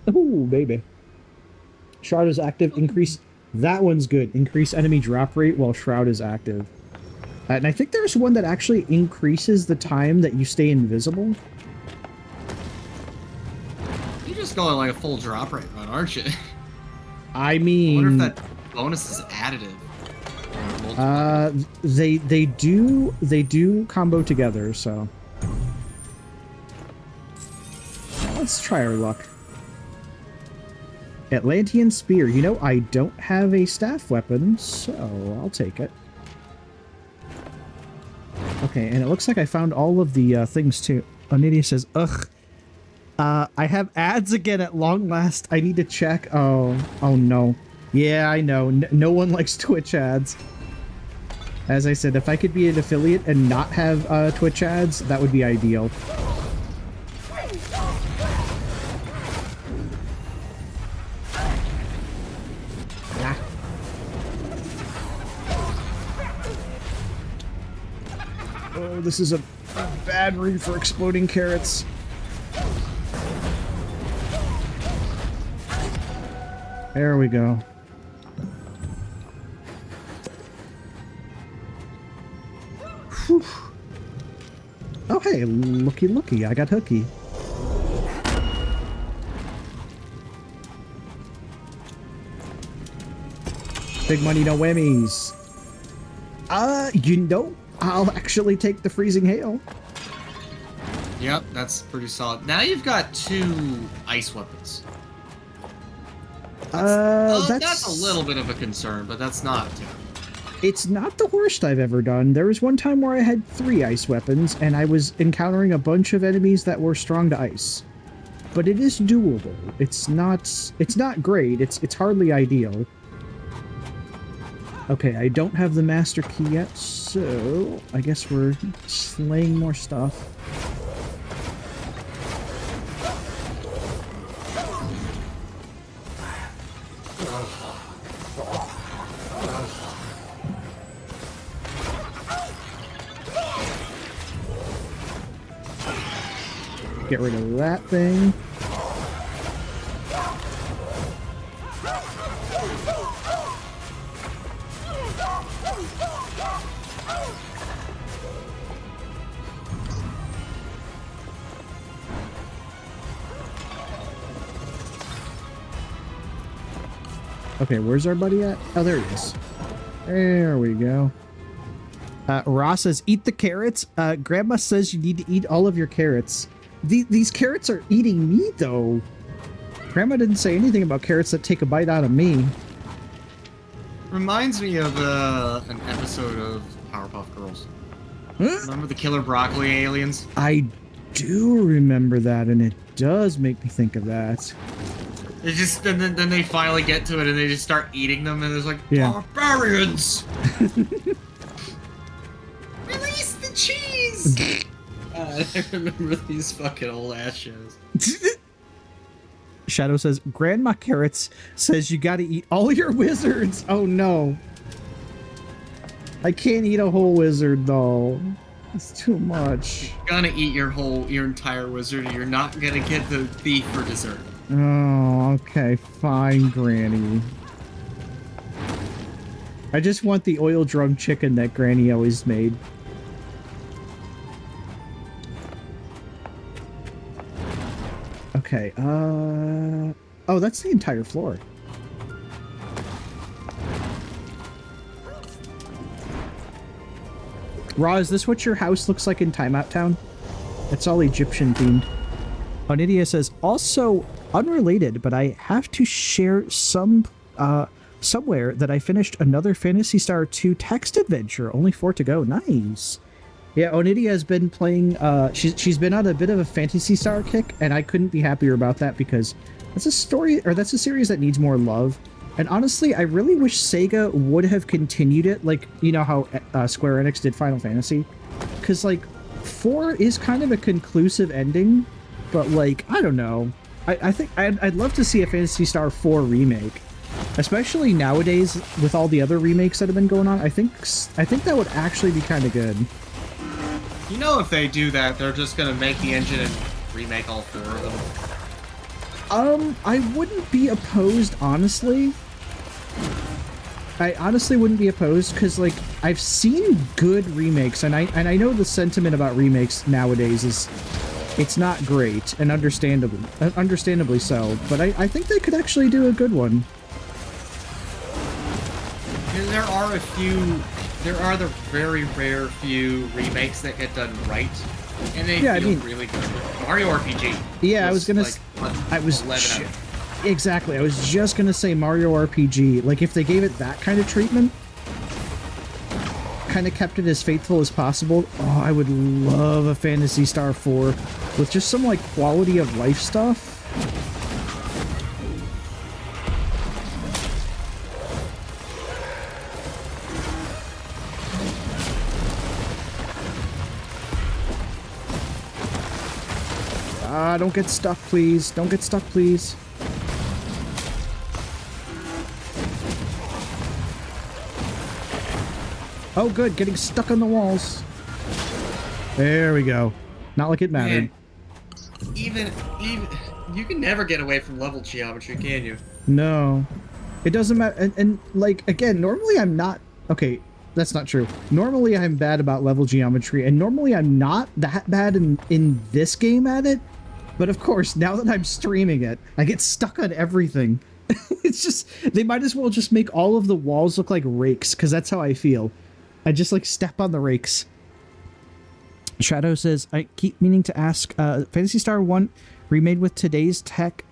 Ooh, baby. Shroud is active. Increase. That one's good. Increase enemy drop rate while Shroud is active. And I think there's one that actually increases the time that you stay invisible. You're just going like a full drop rate run, aren't you? I mean... I wonder if that bonus is additive. They do combo together, so... Let's try our luck. Atlantean Spear. You know, I don't have a staff weapon, so I'll take it. Okay, and it looks like I found all of the things too. Onidia says, ugh. I have ads again at long last. I need to check. Oh no. Yeah, I know. No one likes Twitch ads. As I said, if I could be an affiliate and not have Twitch ads, that would be ideal. Oh, this is a bad read for exploding carrots. There we go. Whew. Oh, hey, looky, I got hooky. Big money, no whammies. You know, I'll actually take the freezing hail. Yep, that's pretty solid. Now you've got 2 ice weapons. That's a little bit of a concern, but that's not terrible. It's not the worst I've ever done. There was one time where I had 3 ice weapons, and I was encountering a bunch of enemies that were strong to ice. But it is doable. It's not great. It's hardly ideal. Okay, I don't have the master key yet, so I guess we're slaying more stuff. get rid of that thing. Okay, where's our buddy at? Oh, there he is. There we go. Ross says, eat the carrots. Grandma says you need to eat all of your carrots. These carrots are eating me, though. Grandma didn't say anything about carrots that take a bite out of me. Reminds me of an episode of Powerpuff Girls. Huh? Remember the killer broccoli aliens? I do remember that, and it does make me think of that. It's just then they finally get to it, and they just start eating them, and there's like, yeah. Barbarians! Release the cheese! I remember these fucking old ass shows. Shadow says, Grandma Carrots says you gotta eat all your wizards. Oh no. I can't eat a whole wizard though. It's too much. You're gonna eat your entire wizard, and you're not gonna get the beef for dessert. Oh, okay, fine, Granny. I just want the oil drum chicken that Granny always made. Okay, oh, that's the entire floor. Raw, is this what your house looks like in Timeout Town? It's all Egyptian themed. Onidia says, also unrelated, but I have to share somewhere that I finished another Phantasy Star 2 text adventure. Only 4 to go. Nice. Yeah, Onidia has been playing, she's been on a bit of a Phantasy Star kick, and I couldn't be happier about that because that's a story, or that's a series that needs more love. And honestly, I really wish Sega would have continued it, like, you know how Square Enix did Final Fantasy? Because, like, 4 is kind of a conclusive ending, but, like, I don't know. I think I'd love to see a Phantasy Star 4 remake. Especially nowadays, with all the other remakes that have been going on, I think that would actually be kind of good. You know, if they do that, they're just gonna make the engine and remake all 4 of them. I wouldn't be opposed, honestly. I honestly wouldn't be opposed, because, like, I've seen good remakes, and I know the sentiment about remakes nowadays is it's not great, and understandably so, but I think they could actually do a good one. There are the very rare few remakes that get done right, and they feel really good. Mario RPG. Yeah, I was gonna. Exactly. I was just gonna say Mario RPG. Like, if they gave it that kind of treatment, kind of kept it as faithful as possible. Oh, I would love a Phantasy Star 4 with just some like quality of life stuff. Don't get stuck, please. Don't get stuck, please. Oh, good. Getting stuck on the walls. There we go. Not like it mattered. Man, even you can never get away from level geometry, can you? No. It doesn't matter. And like, again, normally I'm not... Okay, that's not true. Normally I'm bad about level geometry, and normally I'm not that bad in this game at it. But of course, now that I'm streaming it, I get stuck on everything. It's just, they might as well just make all of the walls look like rakes, because that's how I feel. I just like step on the rakes. Shadow says, I keep meaning to ask, Phantasy Star 1 remade with today's tech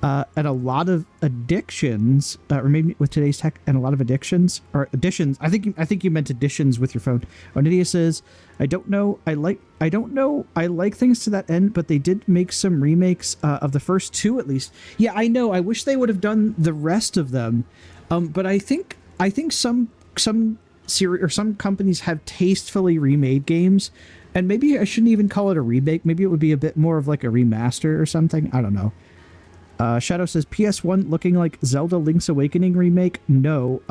and a lot of addictions, remade with today's tech and a lot of addictions, or additions. I think you meant additions with your phone. Onidia says, I don't know. I like things to that end, but they did make some remakes of the first 2 at least. Yeah, I know. I wish they would have done the rest of them. But I think some series or some companies have tastefully remade games, and maybe I shouldn't even call it a remake. Maybe it would be a bit more of like a remaster or something. I don't know. Shadow says, PS1 looking like Zelda Link's Awakening remake? No.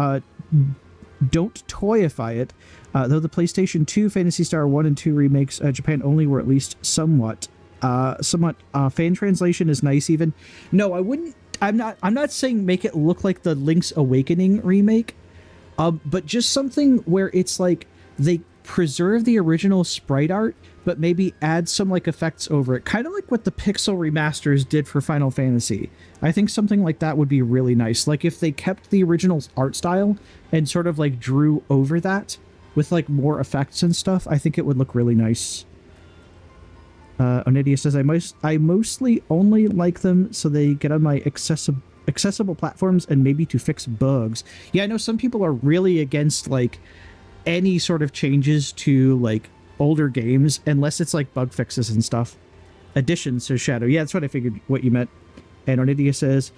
Don't toyify it. Though the PlayStation 2 Phantasy Star 1 and 2 remakes, Japan only were at least somewhat somewhat fan translation is nice even. No, I wouldn't. I'm not saying make it look like the Link's Awakening remake, but just something where it's like they preserve the original sprite art, but maybe add some like effects over it, kind of like what the Pixel remasters did for Final Fantasy. I think something like that would be really nice. Like if they kept the original art style and sort of like drew over that with like more effects and stuff, I think it would look really nice. Onidia says, I mostly only like them so they get on my accessible platforms and maybe to fix bugs. Yeah, I know some people are really against like any sort of changes to like older games unless it's like bug fixes and stuff. Additions to Shadow. Yeah, that's what I figured what you meant. And Onidia says,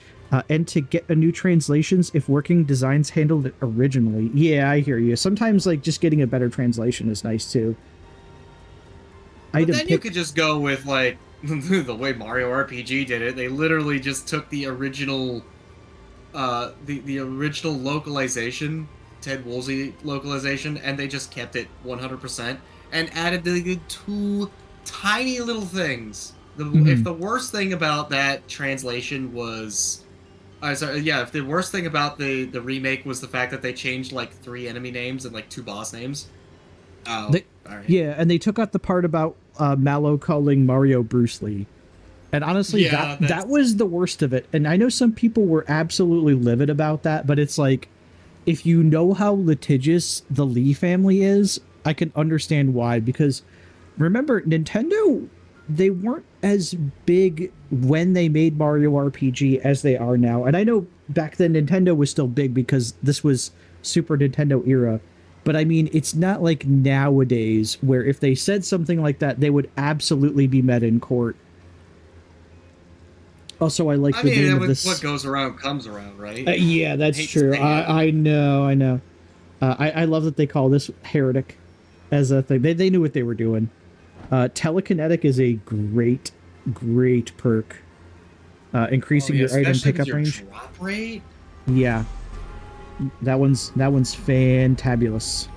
and to get a new translations if working designs handled it originally. Yeah, I hear you. Sometimes like just getting a better translation is nice too. But then you could just go with like the way Mario RPG did it. They literally just took the original, the original localization, Ted Woolsey localization, and they just kept it 100% and added the two tiny little things. If the worst thing about that translation was, if the worst thing about the remake was the fact that they changed like 3 enemy names and like 2 boss names. Oh, all right. Yeah, and they took out the part about Mallow calling Mario Bruce Lee. And honestly, Yeah, that was the worst of it. And I know some people were absolutely livid about that, but it's like, if you know how litigious the Lee family is, I can understand why. Because remember, Nintendo, they weren't as big when they made Mario RPG as they are now. And I know back then Nintendo was still big because this was Super Nintendo era. But I mean, it's not like nowadays where if they said something like that, they would absolutely be met in court. Also, I like the name of this. What goes around comes around, right? Yeah, that's true. I know. I love that they call this heretic as a thing. They knew what they were doing. Telekinetic is a great perk. Increasing your item pickup range. Drop rate? Yeah. That one's fantabulous.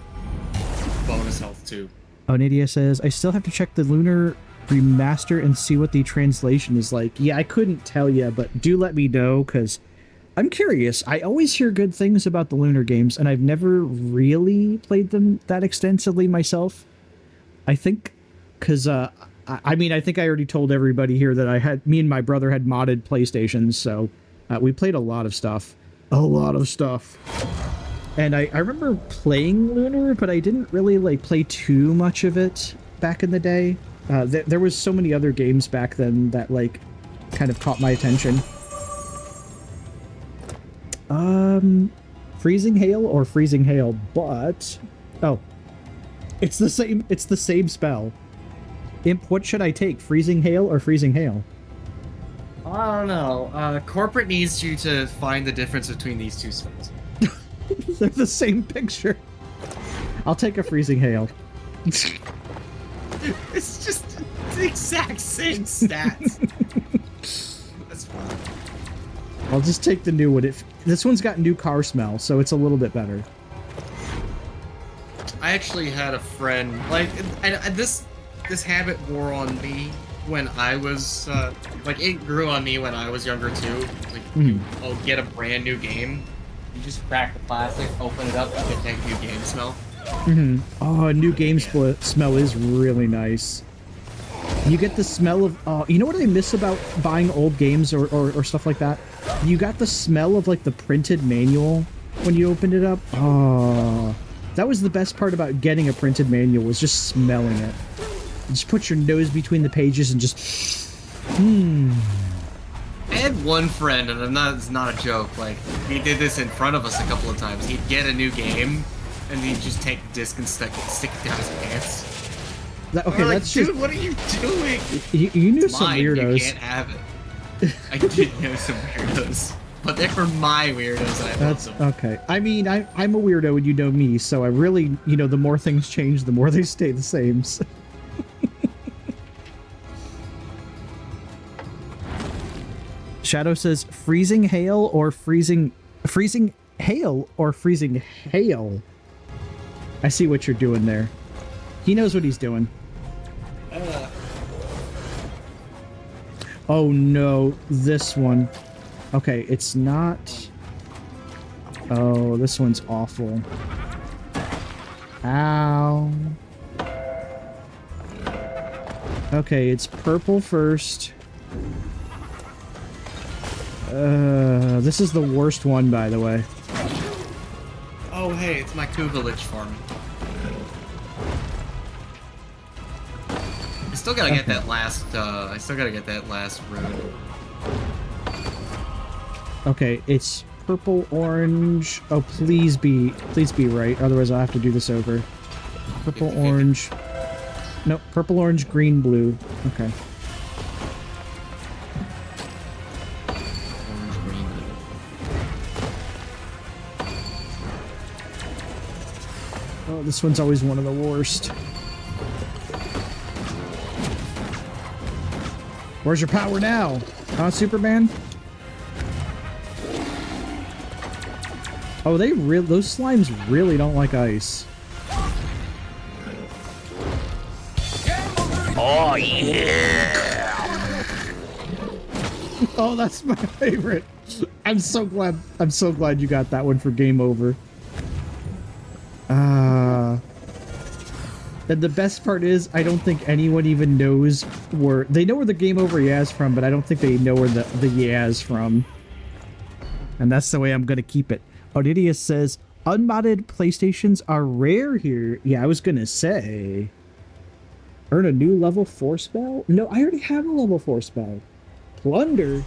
Bonus health too. Onidia says, I still have to check the Lunar remaster and see what the translation is like. Yeah, I couldn't tell you, but do let me know, because I'm curious. I always hear good things about the Lunar games, and I've never really played them that extensively myself. I think, because, I mean, I think I already told everybody here that me and my brother had modded PlayStations, so we played a lot of stuff. And I remember playing Lunar, but I didn't really like play too much of it back in the day. There was so many other games back then that like kind of caught my attention. Freezing Hail or Freezing Hail, but it's the same spell. Imp, what should I take? Freezing Hail or Freezing Hail? I don't know. Corporate needs you to find the difference between these two spells. They're the same picture. I'll take a Freezing Hail. It's just the exact same stats. That's fine. I'll just take the new one. This one's got new car smell, so it's a little bit better. I actually had a friend, like, and this habit wore on me when I was, it grew on me when I was younger too. Like, I'll get a brand new game, you just crack the plastic, open it up, and get that new game smell. Oh, a new game smell is really nice. You get the smell of, you know what I miss about buying old games or stuff like that? You got the smell of, like, the printed manual when you opened it up. Oh, that was the best part about getting a printed manual, was just smelling it. Just put your nose between the pages and just... I had one friend, and it's not a joke, like, he did this in front of us a couple of times. He'd get a new game, and he'd just take the disc and stick it down his pants. Okay, that's dude, just... what are you doing? You knew It's some mine. weirdos. You can't have it. I did know some weirdos. But they're for my weirdos, and I love them. Okay. I mean, I'm a weirdo, and you know me, so I really, the more things change, the more they stay the same. So. Shadow says, freezing hail or freezing hail or freezing hail. I see what you're doing there. He knows what he's doing. Oh no, this one. Okay, it's not... Oh, this one's awful. Ow. Okay, it's purple first. This is the worst one, by the way. Oh, hey, it's my Kuvelich farm. I still gotta get that last, rune. Okay, it's purple, orange. Oh, please be right. Otherwise, I'll have to do this over. Purple, orange. No, purple, orange, green, blue. Okay. Orange, green, blue. Oh, this one's always one of the worst. Where's your power now? Huh, Superman? Oh, those slimes really don't like ice. Oh, yeah! Oh, that's my favorite. I'm so glad you got that one for game over. And the best part is, I don't think anyone even knows where... They know where the game over Yaz from, but I don't think they know where the Yaz from. And that's the way I'm gonna keep it. Odidius says, unmodded PlayStations are rare here. Yeah, I was gonna say... Earn a new level 4 spell? No, I already have a level 4 spell. Plunder?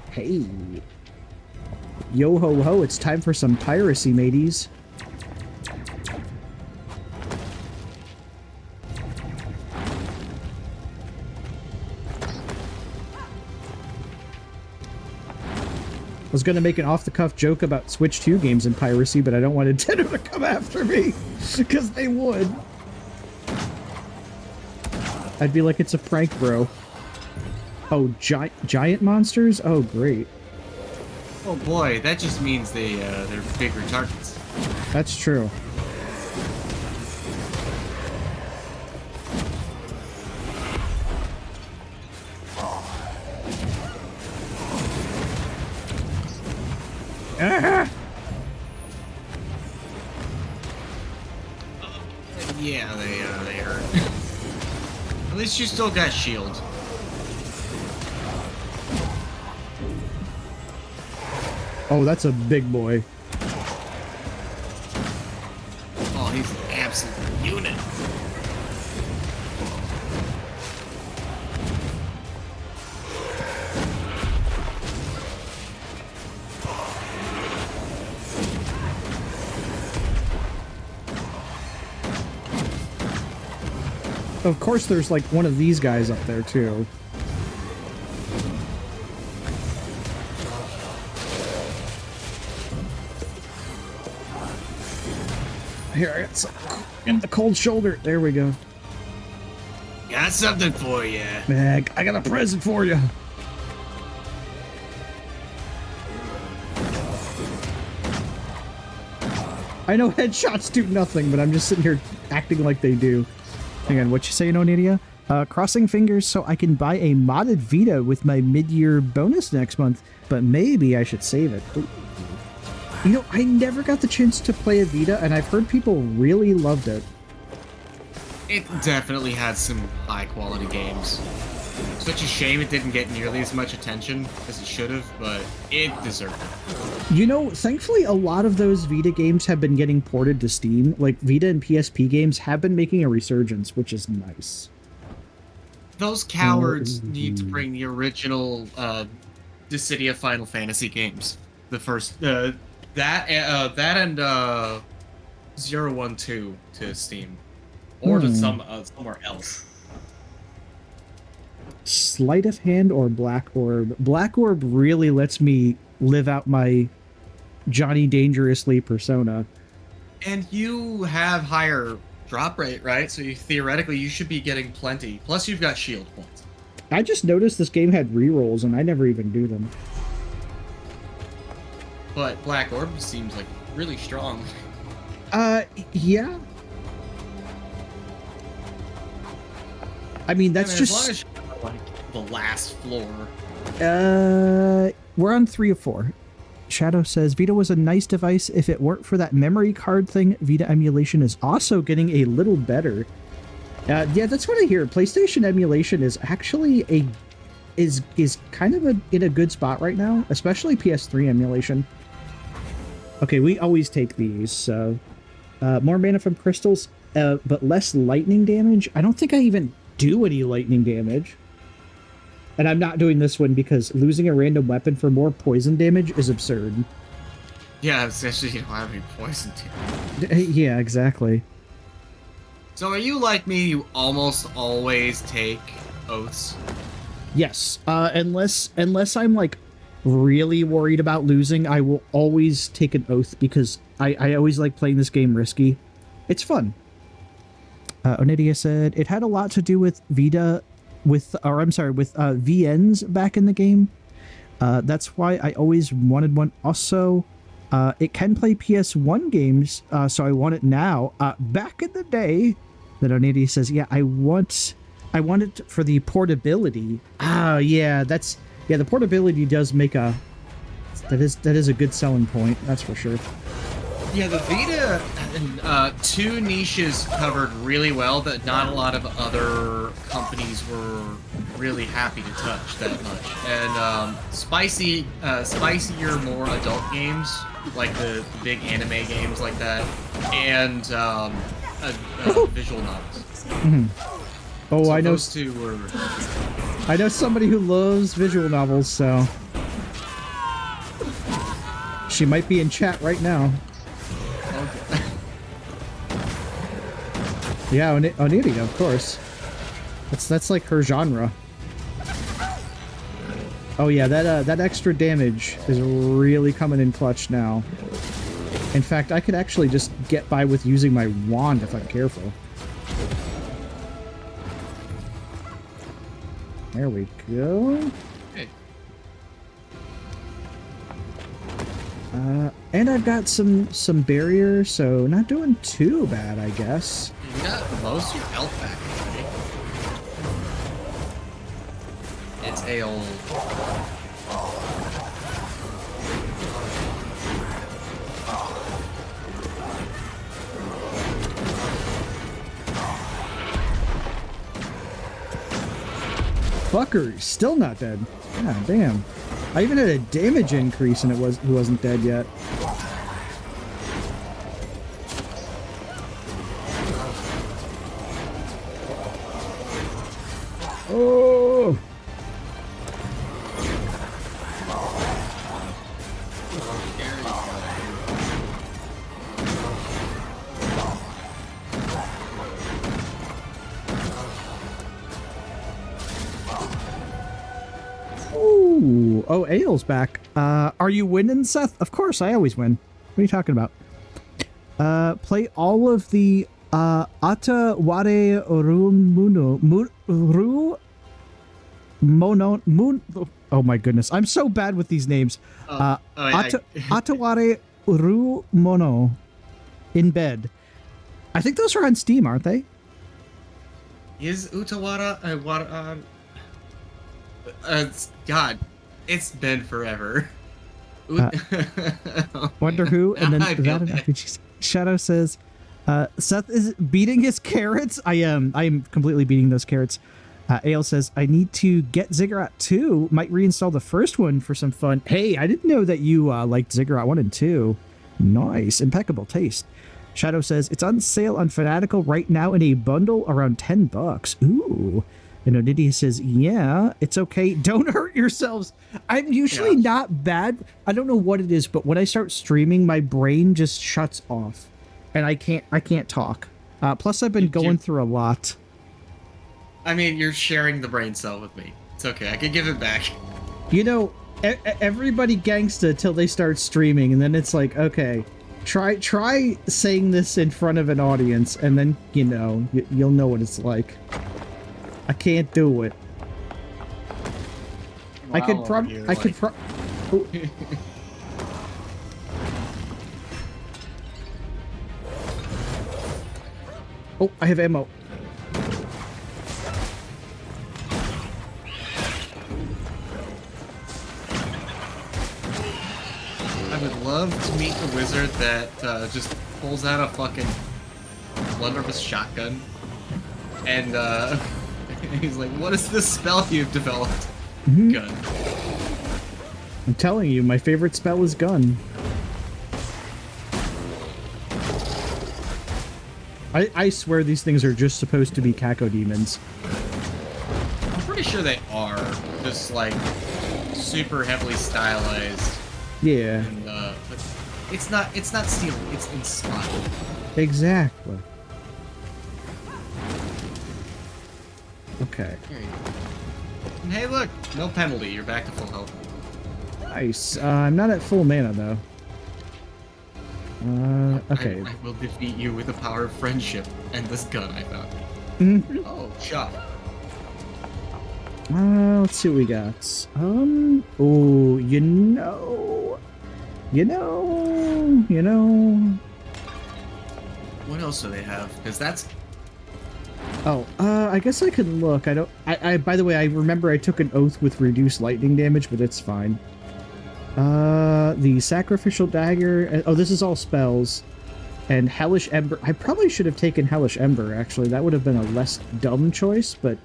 Hey. Yo ho ho, it's time for some piracy, mateys. I was gonna make an off-the-cuff joke about Switch 2 games and piracy, but I don't want Nintendo to come after me, because they would. I'd be like, it's a prank, bro. Oh, giant monsters? Oh, great. Oh boy, that just means they're bigger targets. That's true. Yeah, they hurt. At least you still got shield. Oh, that's a big boy. Oh, he's an absolute unit. Of course, there's like one of these guys up there too. Here, I got some in the cold shoulder. There we go. Got something for you. Man, I got a present for you. I know headshots do nothing, but I'm just sitting here acting like they do. Hang on, what you saying, Onidia? Crossing fingers so I can buy a modded Vita with my mid-year bonus next month, but maybe I should save it. Ooh. You know, I never got the chance to play a Vita, and I've heard people really loved it. It definitely had some high-quality games. Such a shame it didn't get nearly as much attention as it should have, but it deserved it. You know, thankfully a lot of those Vita games have been getting ported to Steam. Like, Vita and PSP games have been making a resurgence, which is nice. Those cowards need to bring the original Dissidia Final Fantasy games. The first, that and 012 to Steam. Or to somewhere else. Sleight of hand or Black Orb? Black Orb really lets me live out my Johnny Dangerously persona. And you have higher drop rate, right? So theoretically you should be getting plenty. Plus you've got shield points. I just noticed this game had rerolls and I never even do them. But Black Orb seems like really strong. Yeah. I mean, that's just... As long as the last floor. We're on 3 of 4. Shadow says, Vita was a nice device. If it weren't for that memory card thing, Vita emulation is also getting a little better. Yeah, that's what I hear. PlayStation emulation is actually is kind of in a good spot right now, especially PS3 emulation. Okay, we always take these, so... more mana from crystals, but less lightning damage. I don't think I even do any lightning damage. And I'm not doing this one because losing a random weapon for more poison damage is absurd. Yeah, especially you don't have any poison damage. Yeah, exactly. So are you like me, you almost always take oaths? Yes, unless I'm like really worried about losing, I will always take an oath because I always like playing this game risky. It's fun. Onidia said it had a lot to do with VNs back in the game. That's why I always wanted one. Also, it can play PS1 games, so I want it now. Back in the day, that Onidia says, yeah, I want it for the portability. Yeah, the portability does make that is a good selling point, that's for sure. Yeah, the Vita, 2 niches covered really well that not a lot of other companies were really happy to touch that much. And spicier, more adult games, like the big anime games like that, and visual novels. Mm-hmm. Oh, so I know. Those 2 were... I know somebody who loves visual novels, so... She might be in chat right now. Okay. Yeah, Onidia, of course. That's like her genre. Oh yeah, that extra damage is really coming in clutch now. In fact, I could actually just get by with using my wand if I'm careful. There we go. Hey. And I've got some barrier, so not doing too bad, I guess. You got most of your health back already. It's a old... Fucker, still not dead. God damn. I even had a damage increase and he wasn't dead yet. Oh! Ooh. Oh, Ale's back. Are you winning, Seth? Of course, I always win. What are you talking about? Play all of the Ata Ware oh my goodness. I'm so bad with these names. Ataware Uru Mono in bed. I think those are on Steam, aren't they? Is Utawara God, it's been forever. Wonder who? And then that RPG. Shadow says, Seth is beating his carrots. I am completely beating those carrots. Ale says, I need to get Ziggurat 2. Might reinstall the first one for some fun. Hey, I didn't know that you liked Ziggurat 1 and 2. Nice. Impeccable taste. Shadow says, it's on sale on Fanatical right now in a bundle around $10. Ooh. And Onidia says, yeah, it's okay. Don't hurt yourselves. I'm usually not bad. I don't know what it is, but when I start streaming, my brain just shuts off. And I can't talk. Plus, I've been going through a lot. I mean, you're sharing the brain cell with me. It's okay. I can give it back. You know, everybody gangsta till they start streaming, and then it's like, okay, try saying this in front of an audience, and then, you know, you'll know what it's like. I can't do it. Wow, I could Oh, I have ammo. love to meet the wizard that just pulls out a fucking blunderbuss shotgun, and he's like, "What is this spell you've developed?" Gun. I'm telling you, my favorite spell is gun. I swear these things are just supposed to be cacodemons. I'm pretty sure they are, just like super heavily stylized. Yeah. And, but it's not stealing, it's inspired. Exactly. Okay. And hey, look, no penalty. You're back to full health. Nice. I'm not at full mana though. Okay. I will defeat you with the power of friendship and this gun I found. Oh, shot. Let's see what we got. Oh, you know. What else do they have? Because that's... Oh, I guess I can look. I by the way, I remember I took an oath with reduced lightning damage, but it's fine. The sacrificial dagger. Oh, this is all spells. And hellish ember. I probably should have taken hellish ember, actually. That would have been a less dumb choice, but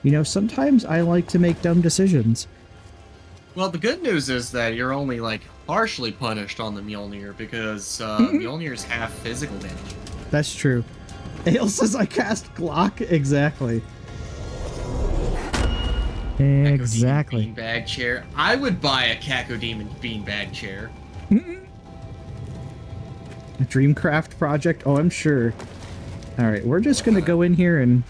you know, sometimes I like to make dumb decisions. Well, the good news is that you're only, like, partially punished on the Mjolnir, because Mjolnir's half physical damage. That's true. Ale says I cast Glock. Exactly. Exactly. Beanbag chair. I would buy a Cacodemon beanbag chair. A Dreamcraft project? Oh, I'm sure. Alright, we're just gonna go in here and...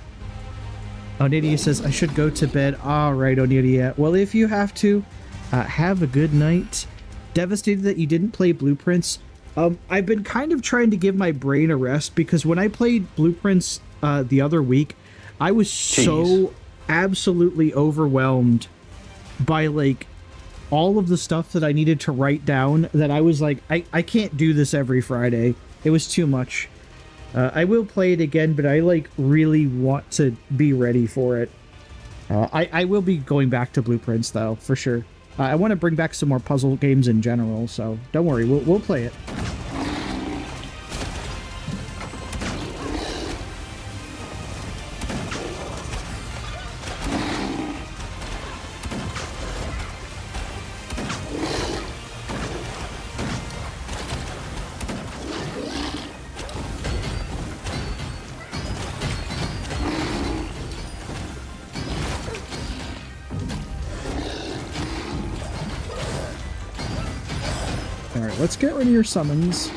Onidia says, I should go to bed. Alright, Onidia. Well, if you have to, have a good night. Devastated that you didn't play Blueprints. I've been kind of trying to give my brain a rest, because when I played Blueprints the other week, I was so absolutely overwhelmed by, like, all of the stuff that I needed to write down that I was like, I can't do this every Friday. It was too much. I will play it again, but I, like, really want to be ready for it. I will be going back to Blueprints, though, for sure. I want to bring back some more puzzle games in general, so don't worry, we'll play it. Let's get rid of your summons.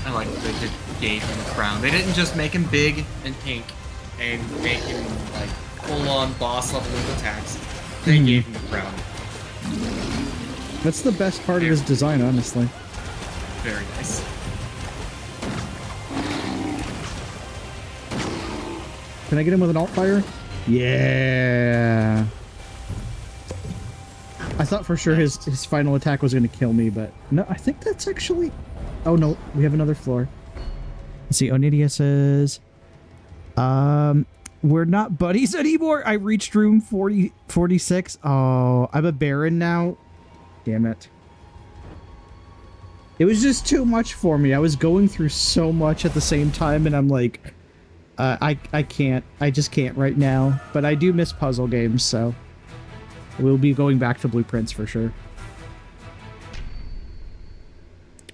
I like that they just gave him a crown. They didn't just make him big and pink and make him, like, full-on boss level with attacks. They gave him a crown. That's the best part of his design, honestly. Very nice. Can I get him with an alt fire? Yeah. I thought for sure his final attack was going to kill me, but no, I think that's actually... Oh no, we have another floor. Let's see, Onidia says... We're not buddies anymore. I reached room 46. Oh, I'm a Baron now. Damn it. It was just too much for me. I was going through so much at the same time, and I'm like, I can't. I just can't right now. But I do miss puzzle games, so we'll be going back to Blueprints for sure.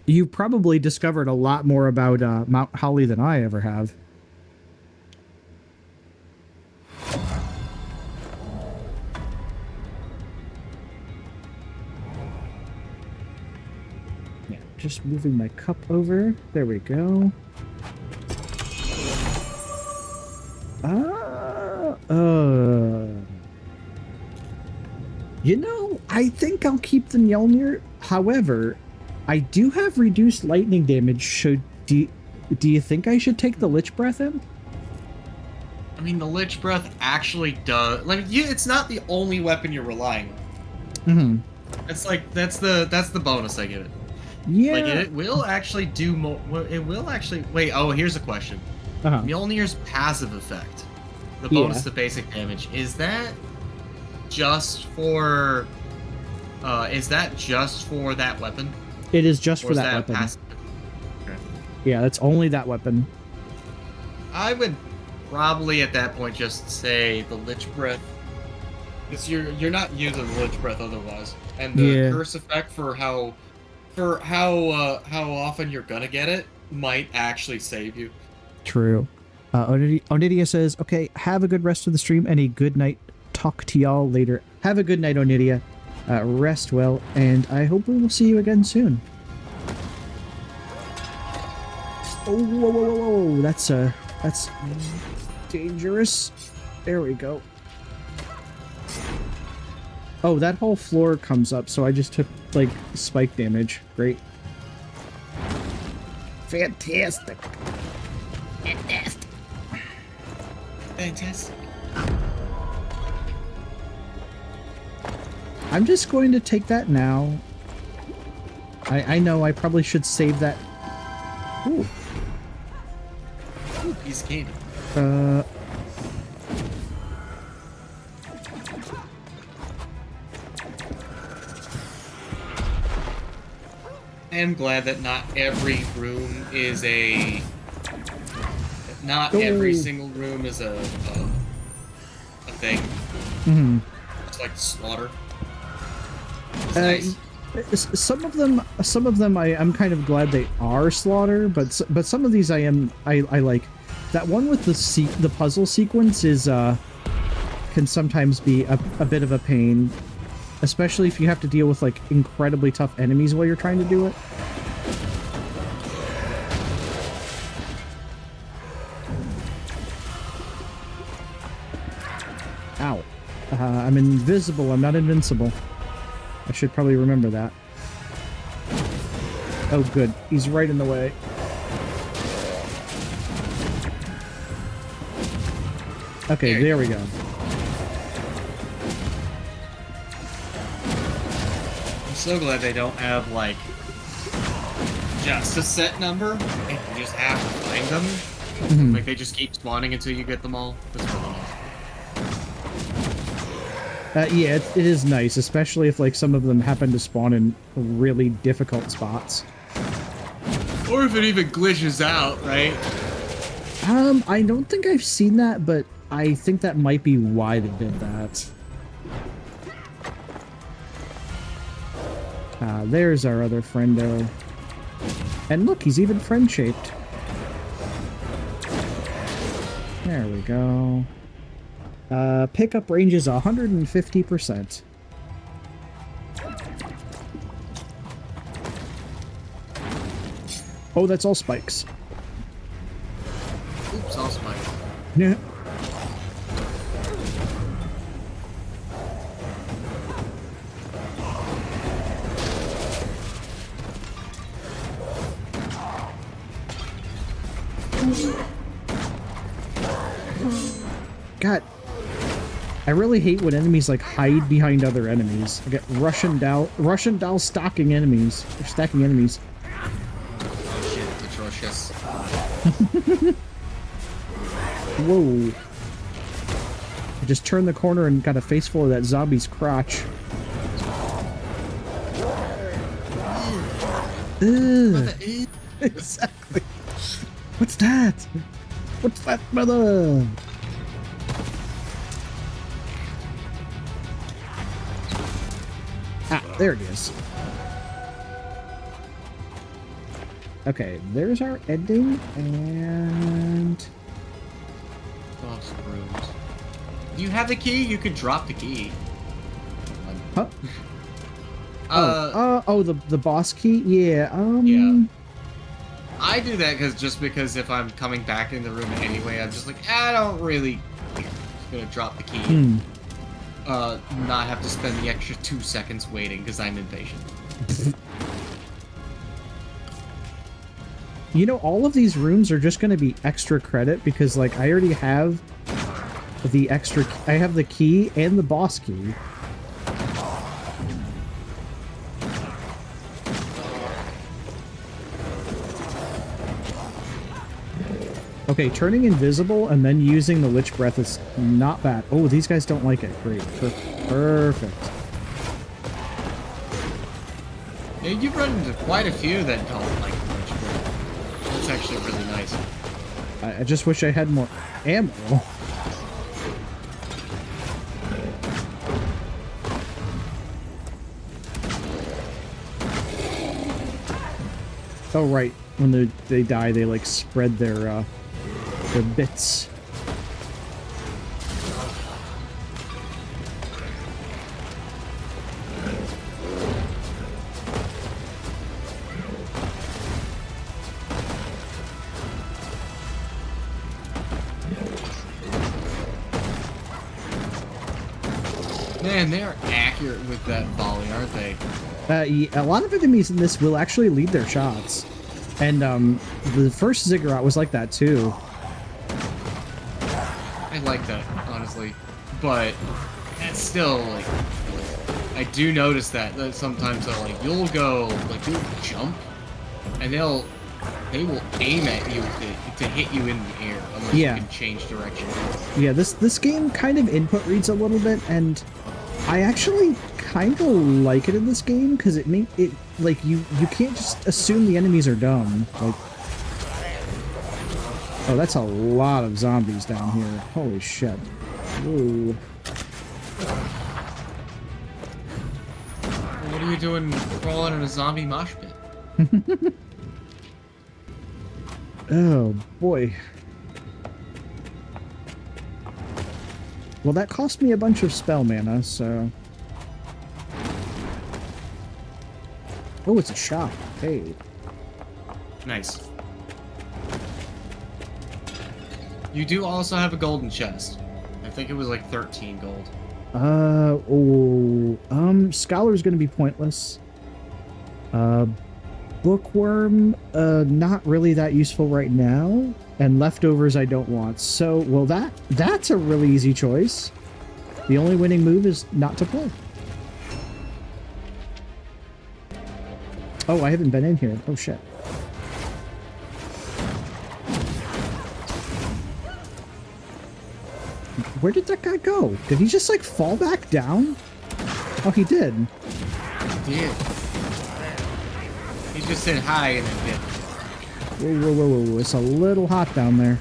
You probably discovered a lot more about Mount Holly than I ever have. Just moving my cup over. There we go. You know, I think I'll keep the Mjolnir. However, I do have reduced lightning damage. Do you think I should take the Lich Breath in? I mean, the Lich Breath actually does... Like, it's not the only weapon you're relying on. Mm-hmm. That's like that's the bonus I give it. Yeah. Like it will actually do more. It will actually wait. Oh, here's a question. Mjolnir's passive effect, the bonus to basic damage, is that just for? Is that just for that weapon? It is just Or for is that weapon. Okay. Yeah, that's only that weapon. I would probably at that point just say the Lich Breath. Because you're not using the Lich Breath otherwise, and the curse effect for how often you're gonna get it might actually save you. True. Onidia says, okay, have a good rest of the stream and a good night. Talk to y'all later. Have a good night, Onidia. Rest well, and I hope we will see you again soon. Oh, whoa, whoa, whoa, whoa. That's dangerous. There we go. Oh, that whole floor comes up, so I just took, like, spike damage. Great. Fantastic. Fantastic. I'm just going to take that now. I know I probably should save that. Ooh. Ooh, piece of candy. I am glad that not every room is a... Not every single room is a thing. Mm-hmm. It's like slaughter. It's nice. Some of them I'm kind of glad they are slaughter, but some of these I like. That one with the puzzle sequence is can sometimes be a bit of a pain, especially if you have to deal with like incredibly tough enemies while you're trying to do it. Ow. I'm invisible, I'm not invincible. I should probably remember that. Oh good, he's right in the way. Okay, there we go. I'm so glad they don't have, like, just a set number, and you just have to find them. Mm-hmm. Like, they just keep spawning until you get them all. That's really nice. Yeah, it is nice, especially if, like, some of them happen to spawn in really difficult spots. Or if it even glitches out, right? I don't think I've seen that, but I think that might be why they did that. There's our other friendo. And look, he's even friend-shaped. There we go. Pickup range is 150%. Oh, that's all spikes. Oops, all spikes. Yeah. God, I really hate when enemies like hide behind other enemies. I get Russian doll stalking enemies or stacking enemies. Oh shit, atrocious. Whoa! I just turned the corner and got a face full of that zombie's crotch. Ugh. Exactly. What's that? What's that, brother? Ah, there it is. Okay, there's our ending, and... Oh, screws. Do you have the key? You could drop the key. Huh? Oh, the boss key? Yeah, Yeah. I do that because if I'm coming back in the room anyway, I'm just like, I don't really... I'm just gonna drop the key. Not have to spend the extra 2 seconds waiting because I'm impatient. You know, all of these rooms are just going to be extra credit because, like, I already have the extra... I have the key and the boss key. Okay, turning invisible and then using the Lich Breath is not bad. Oh, these guys don't like it. Great. Perfect. Yeah, you've run into quite a few that don't like the Lich Breath. That's actually really nice. I just wish I had more ammo. Oh, right. When they die, they, like, spread their bits. Man, they're accurate with that volley, aren't they? Yeah, a lot of enemies in this will actually lead their shots. And the first Ziggurat was like that too. I like that, honestly. But that's still, like, I do notice that sometimes, like, you'll go, like, you'll jump, and they will aim at you to hit you in the air, unless you can change direction. Yeah, this game kind of input reads a little bit, and I actually kind of like it in this game, because it like, you can't just assume the enemies are dumb. Like, oh, that's a lot of zombies down here. Holy shit. Whoa. What are you doing crawling in a zombie mosh pit? Oh, boy. Well, that cost me a bunch of spell mana, so... Oh, it's a shop. Hey. Nice. You do also have a golden chest. I think it was like 13 gold. Scholar's gonna be pointless. Bookworm, not really that useful right now. And leftovers I don't want. So, well, that's a really easy choice. The only winning move is not to play. Oh, I haven't been in here. Oh, shit. Where did that guy go? Did he just, like, fall back down? Oh, he did. He did. He just said hi and then did. Whoa, whoa, whoa, whoa. It's a little hot down there.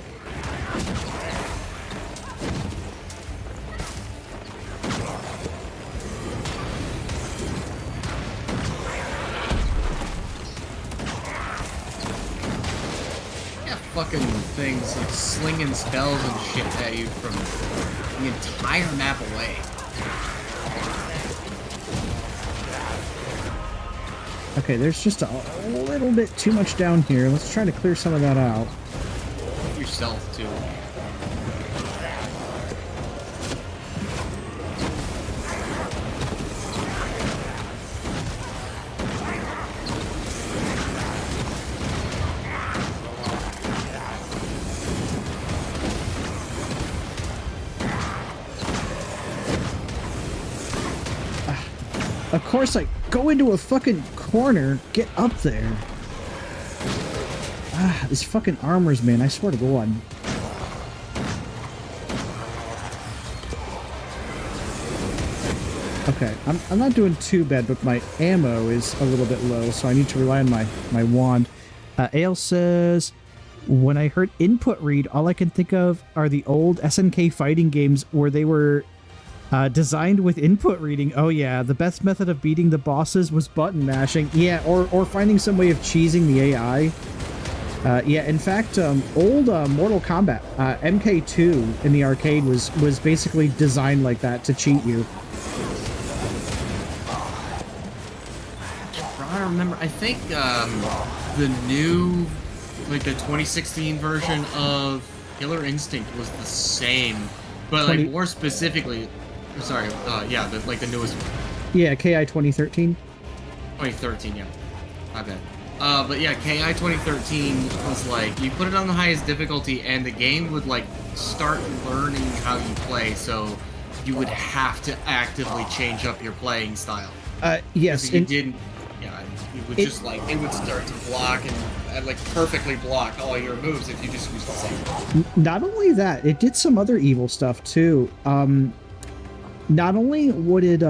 Fucking things like slinging spells and shit at you from the entire map away. Okay, there's just a little bit too much down here. Let's try to clear some of that out. Yourself, too. Of course, I go into a fucking corner, get up there. Ah, these fucking armors, man, I swear to God. Okay, I'm not doing too bad, but my ammo is a little bit low, so I need to rely on my wand. Ale says, when I heard input read, all I can think of are the old SNK fighting games where they were designed with input reading. Oh yeah, the best method of beating the bosses was button mashing. Yeah, or finding some way of cheesing the AI. Yeah, in fact, old Mortal Kombat, MK2 in the arcade was basically designed like that to cheat you. I remember, I think the new, like the 2016 version of Killer Instinct was the same, but like more specifically, sorry, yeah, like the newest one. Yeah, KI 2013. 2013, yeah. My bad. But yeah, KI 2013 was like, you put it on the highest difficulty and the game would like start learning how you play, so you would have to actively change up your playing style. Yes. If you didn't, yeah, it would just like, it would start to block and like perfectly block all your moves if you just use the same. Not only that, it did some other evil stuff too. Not only would it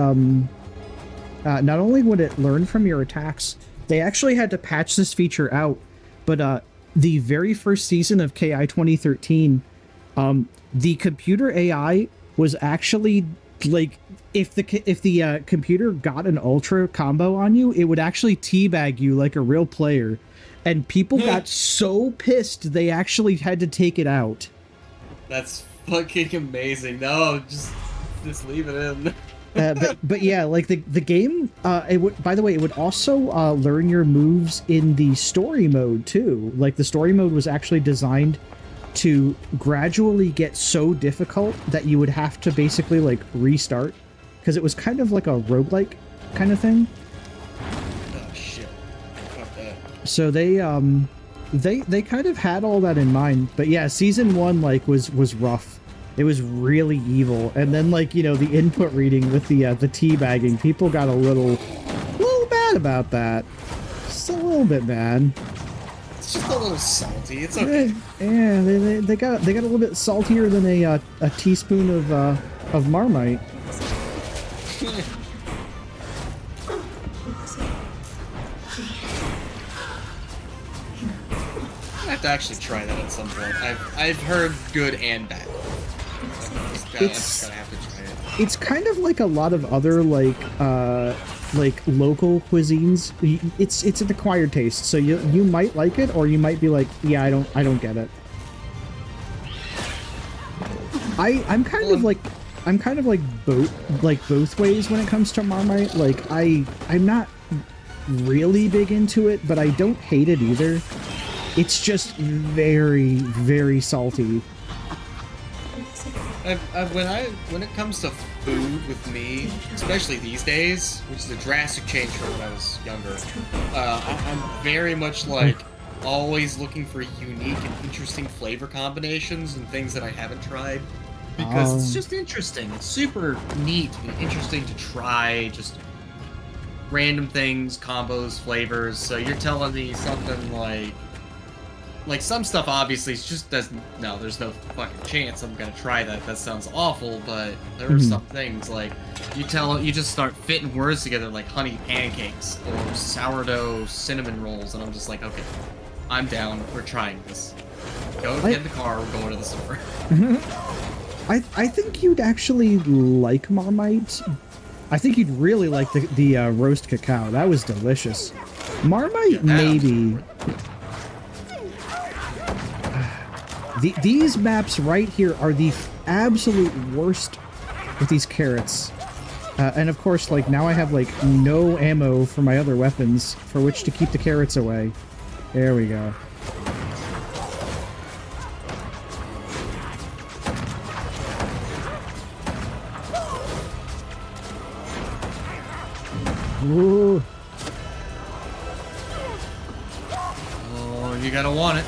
learn from your attacks, they actually had to patch this feature out. But the very first season of KI 2013, the computer AI was actually like, if the computer got an ultra combo on you, it would actually teabag you like a real player, and people got so pissed they actually had to take it out. That's fucking amazing. No, just leave it in. But yeah, like the game, it would, by the way, it would also learn your moves in the story mode too. Like the story mode was actually designed to gradually get so difficult that you would have to basically like restart, because it was kind of like a roguelike kind of thing. Oh shit. Fuck that. So they kind of had all that in mind. But yeah, season 1 like was rough. It was really evil. And then like, you know, the input reading with the teabagging, people got a little bad about that. Just a little bit bad. It's just a little salty. It's okay. Yeah, they got a little bit saltier than a teaspoon of Marmite. I have to actually try that at some point. I've heard good and bad. I'm just gonna have to try it. It's kind of like a lot of other like local cuisines. It's an acquired taste, so you might like it, or you might be like, yeah, I don't get it. I'm kind of like both ways when it comes to Marmite. Like I'm not really big into it, but I don't hate it either. It's just very, very salty. When it comes to food with me, especially these days, which is a drastic change from when I was younger, I'm very much like always looking for unique and interesting flavor combinations and things that I haven't tried, because it's just interesting. It's super neat and interesting to try just random things, combos, flavors. So you're telling me something like some stuff obviously just doesn't, no, there's no fucking chance I'm gonna try that. That sounds awful, but there are some things like you just start fitting words together like honey pancakes or sourdough cinnamon rolls, and I'm just like, okay, I'm down. We're trying this. Go get in the car. We're going to the store. I think you'd actually like Marmite. I think you'd really like the roast cacao. That was delicious. Marmite, maybe. These maps right here are the absolute worst with these carrots. And of course, like, now I have, like, no ammo for my other weapons for which to keep the carrots away. There we go. Ooh. Oh, you gotta want it.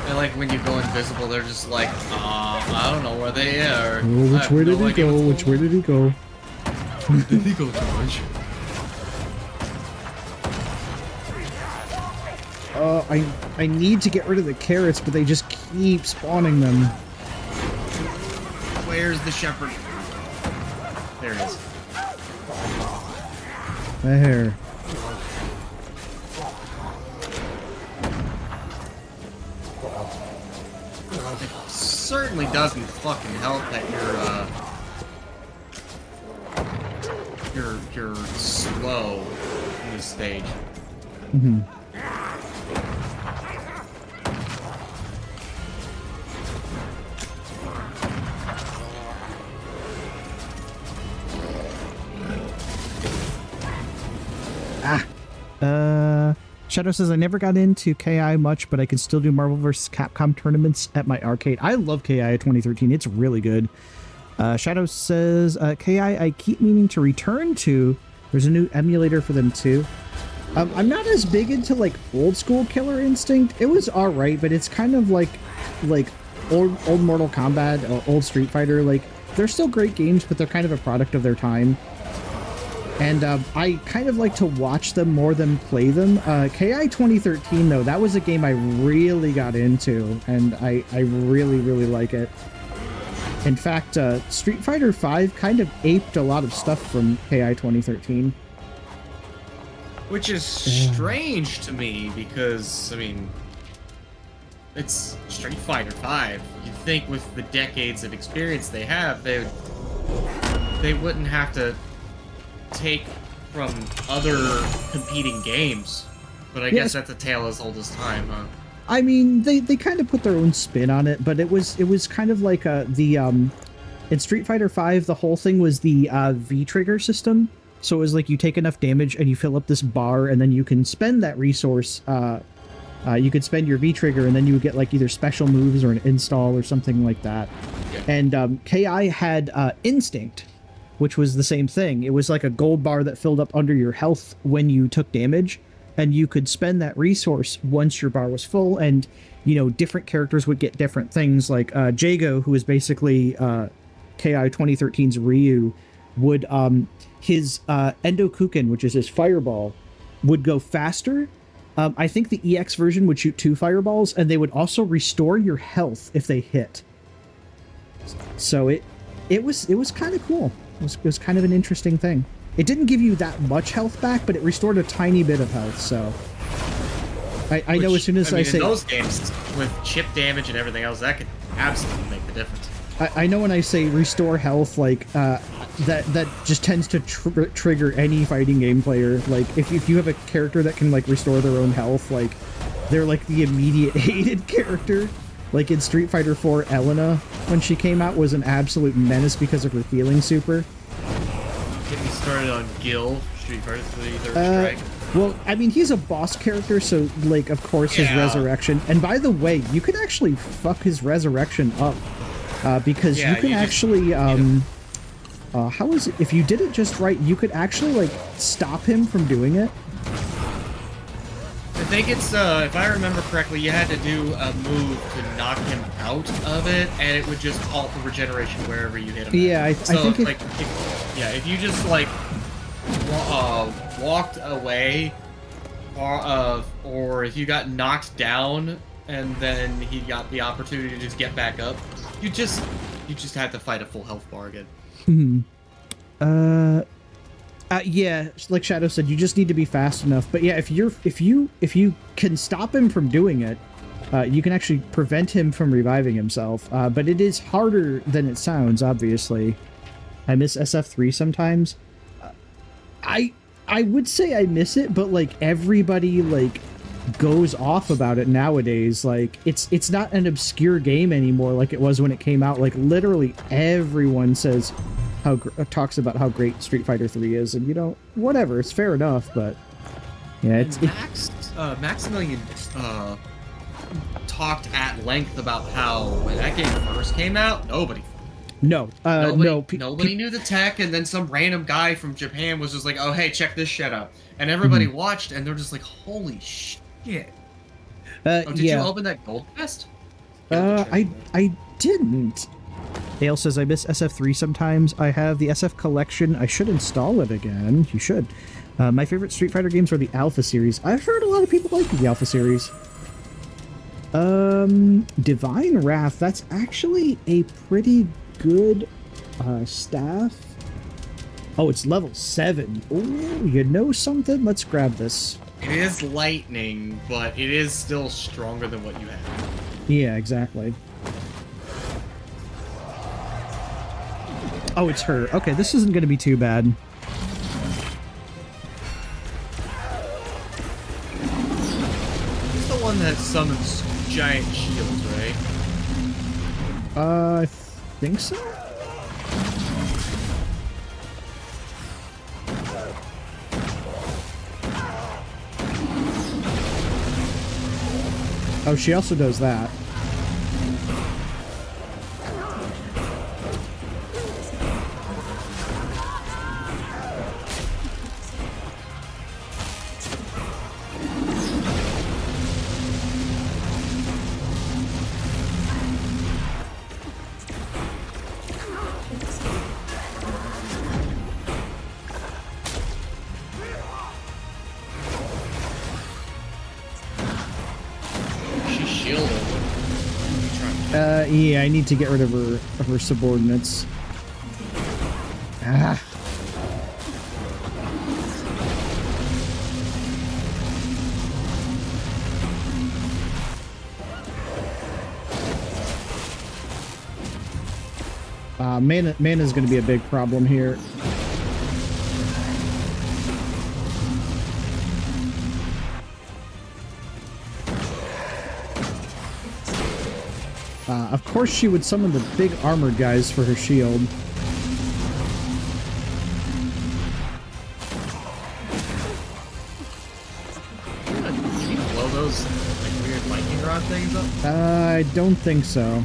I like when you go invisible, they're just like, I don't know where they are. Oh, which way did he go? Which way did he go? Where did he go, George? I need to get rid of the carrots, but they just keep spawning them. Where's the shepherd? There he is. There. It certainly doesn't fucking help that you're slow in this stage. Mm-hmm. Shadow says, I never got into KI much, but I can still do Marvel vs. Capcom tournaments at my arcade. I love KI 2013. It's really good. Shadow says, KI I keep meaning to return to. There's a new emulator for them too. I'm not as big into like old school Killer Instinct. It was alright, but it's kind of like old Mortal Kombat or old Street Fighter. Like, they're still great games, but they're kind of a product of their time. And I kind of like to watch them more than play them. KI 2013, though, that was a game I really got into, and I really, really like it. In fact, Street Fighter V kind of aped a lot of stuff from KI 2013. Which is strange to me because, I mean, it's Street Fighter V. You'd think with the decades of experience they have, they wouldn't have to take from other competing games. But I guess that's a tale as old as time, huh? I mean, they kind of put their own spin on it, but it was kind of like in Street Fighter V, the whole thing was the V-trigger system. So it was like you take enough damage and you fill up this bar, and then you can spend that resource. You could spend your V-trigger, and then you would get like either special moves or an install or something like that. And KI had Instinct, which was the same thing. It was like a gold bar that filled up under your health when you took damage, and you could spend that resource once your bar was full, and, you know, different characters would get different things. Like Jago, who is basically KI 2013's Ryu, would his Endokuken, which is his fireball, would go faster. I think the EX version would shoot 2 fireballs, and they would also restore your health if they hit. So it was kind of cool. It was kind of an interesting thing. It didn't give you that much health back, but it restored a tiny bit of health, so... I know as soon as I say... in those games, with chip damage and everything else, that could absolutely make the difference. I know when I say restore health, like, that just tends to trigger any fighting game player. Like, if you have a character that can, like, restore their own health, like, they're, like, the immediate hated character. Like, in Street Fighter IV, Elena, when she came out, was an absolute menace because of her healing super. Get me started on Gil, Street Fighter 3, Third Strike. Well, I mean, he's a boss character, so, like, of course, his resurrection... And by the way, you can actually fuck his resurrection up. Because you can actually... how is it? If you did it just right, you could actually, like, stop him from doing it. I think it's, if I remember correctly, you had to do a move to knock him out of it, and it would just halt the regeneration wherever you hit him. Yeah, I think like, if you just, like, walked away, or if you got knocked down, and then he got the opportunity to just get back up, you just had to fight a full health bar again. Yeah, like Shadow said, you just need to be fast enough. But yeah, if you can stop him from doing it, you can actually prevent him from reviving himself. But it is harder than it sounds, obviously. I miss SF3 sometimes. I would say I miss it, but like everybody like goes off about it nowadays. Like it's not an obscure game anymore like it was when it came out. Like literally everyone says talks about how great Street Fighter 3 is, and you know, whatever, it's fair enough, but yeah, Maximilian talked at length about how when that game first came out, nobody knew the tech, and then some random guy from Japan was just like, oh hey, check this shit out, and everybody watched, and they're just like, holy shit. Did you open that gold chest? I didn't. Dale says, I miss SF3 sometimes. I have the SF collection. I should install it again. You should. My favorite Street Fighter games are the Alpha series. I've heard a lot of people like the Alpha series. Divine Wrath. That's actually a pretty good staff. Oh, it's level 7. Ooh, you know something? Let's grab this. It is lightning, but it is still stronger than what you have. Yeah, exactly. Oh, it's her. Okay, this isn't going to be too bad. It's the one that summons giant shields, right? I think so? Oh, she also does that. shield, or what are you trying to do? Yeah, I need to get rid of her subordinates. Ah. Mana's going to be a big problem here. Of course she would summon the big armored guys for her shield. Can you blow those like weird lightning rod things up? I don't think so.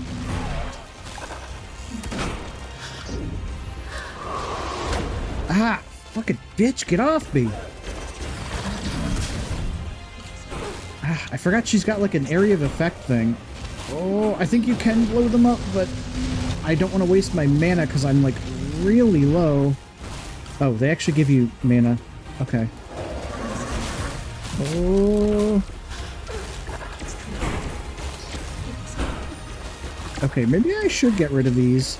Ah, fucking bitch, get off me! Ah, I forgot she's got like an area of effect thing. Oh, I think you can blow them up, but I don't want to waste my mana because I'm like really low. Oh, they actually give you mana. Okay. Oh. Okay, maybe I should get rid of these.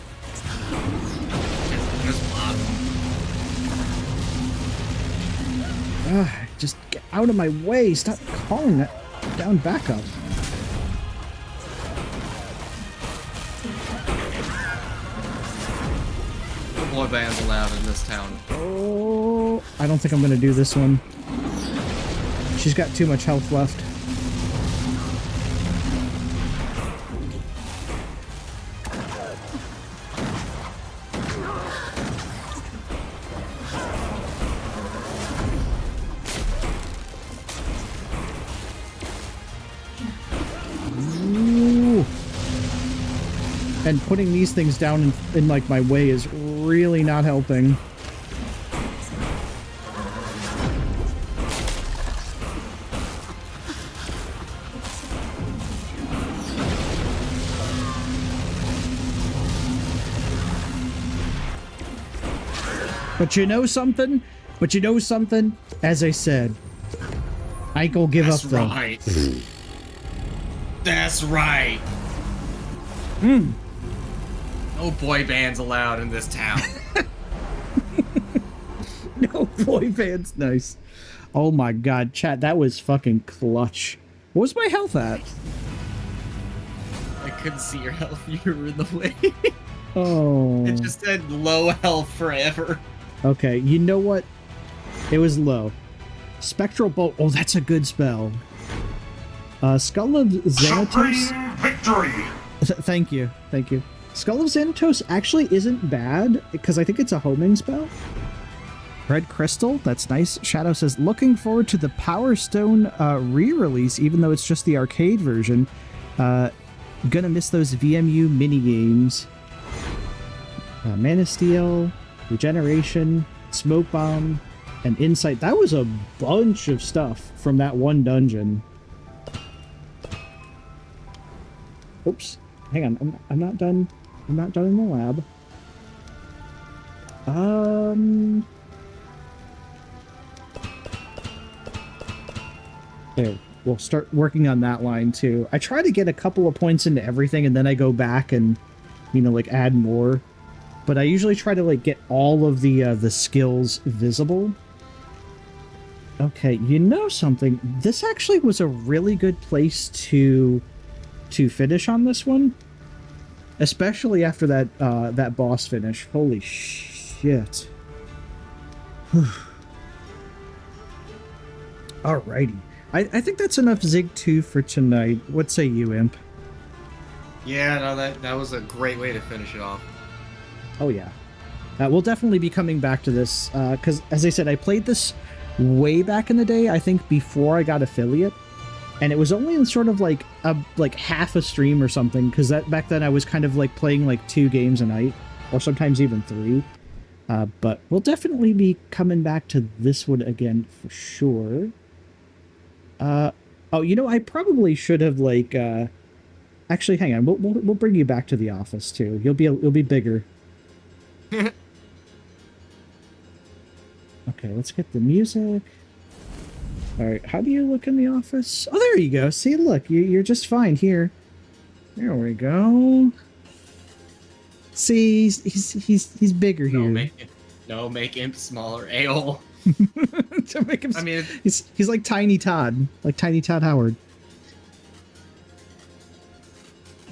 Just get out of my way. Stop calling that down backup. No boy bands allowed in this town. Oh, I don't think I'm going to do this one. She's got too much health left. And putting these things down in like my way is really not helping. But you know something? But you know something? As I said, I ain't gonna give up though. That's right. That's right. Hmm. No boy bands allowed in this town. No boy bands, nice. Oh my god, chat, that was fucking clutch. What was my health at? I couldn't see your health, you were in the way. Oh. It just said low health forever. Okay, you know what? It was low. Spectral Bolt, oh, that's a good spell. Skull of Xanatos? Victory! Thank you, thank you. Skull of Xanatos actually isn't bad, because I think it's a homing spell. Red Crystal, that's nice. Shadow says, looking forward to the Power Stone re-release, even though it's just the arcade version. Gonna miss those VMU mini-games. Mana Steel, Regeneration, Smoke Bomb, and Insight. That was a bunch of stuff from that one dungeon. Oops. Hang on, I'm not done. I'm not done in the lab. There, we'll start working on that line too. I try to get a couple of points into everything and then I go back and, you know, like add more. But I usually try to like get all of the skills visible. Okay, you know something? This actually was a really good place to finish on this one. Especially after that that boss finish. Holy shit. Alrighty. I think that's enough Zig 2 for tonight. What say you, Imp? Yeah, no, that was a great way to finish it off. Oh yeah. We'll definitely be coming back to this, because as I said, I played this way back in the day, I think before I got affiliate. And it was only in sort of like half a stream or something, because back then I was kind of like playing like 2 games a night, or sometimes even 3. But we'll definitely be coming back to this one again for sure. Oh, you know, I probably should have like actually, hang on, we'll bring you back to the office too. You'll be bigger. Okay, let's get the music. All right, how do you look in the office? Oh, there you go. See, look, you're just fine here. There we go. See, he's bigger here. Make Imp smaller. A-hole. To make him. I mean, he's like Tiny Todd, like Tiny Todd Howard.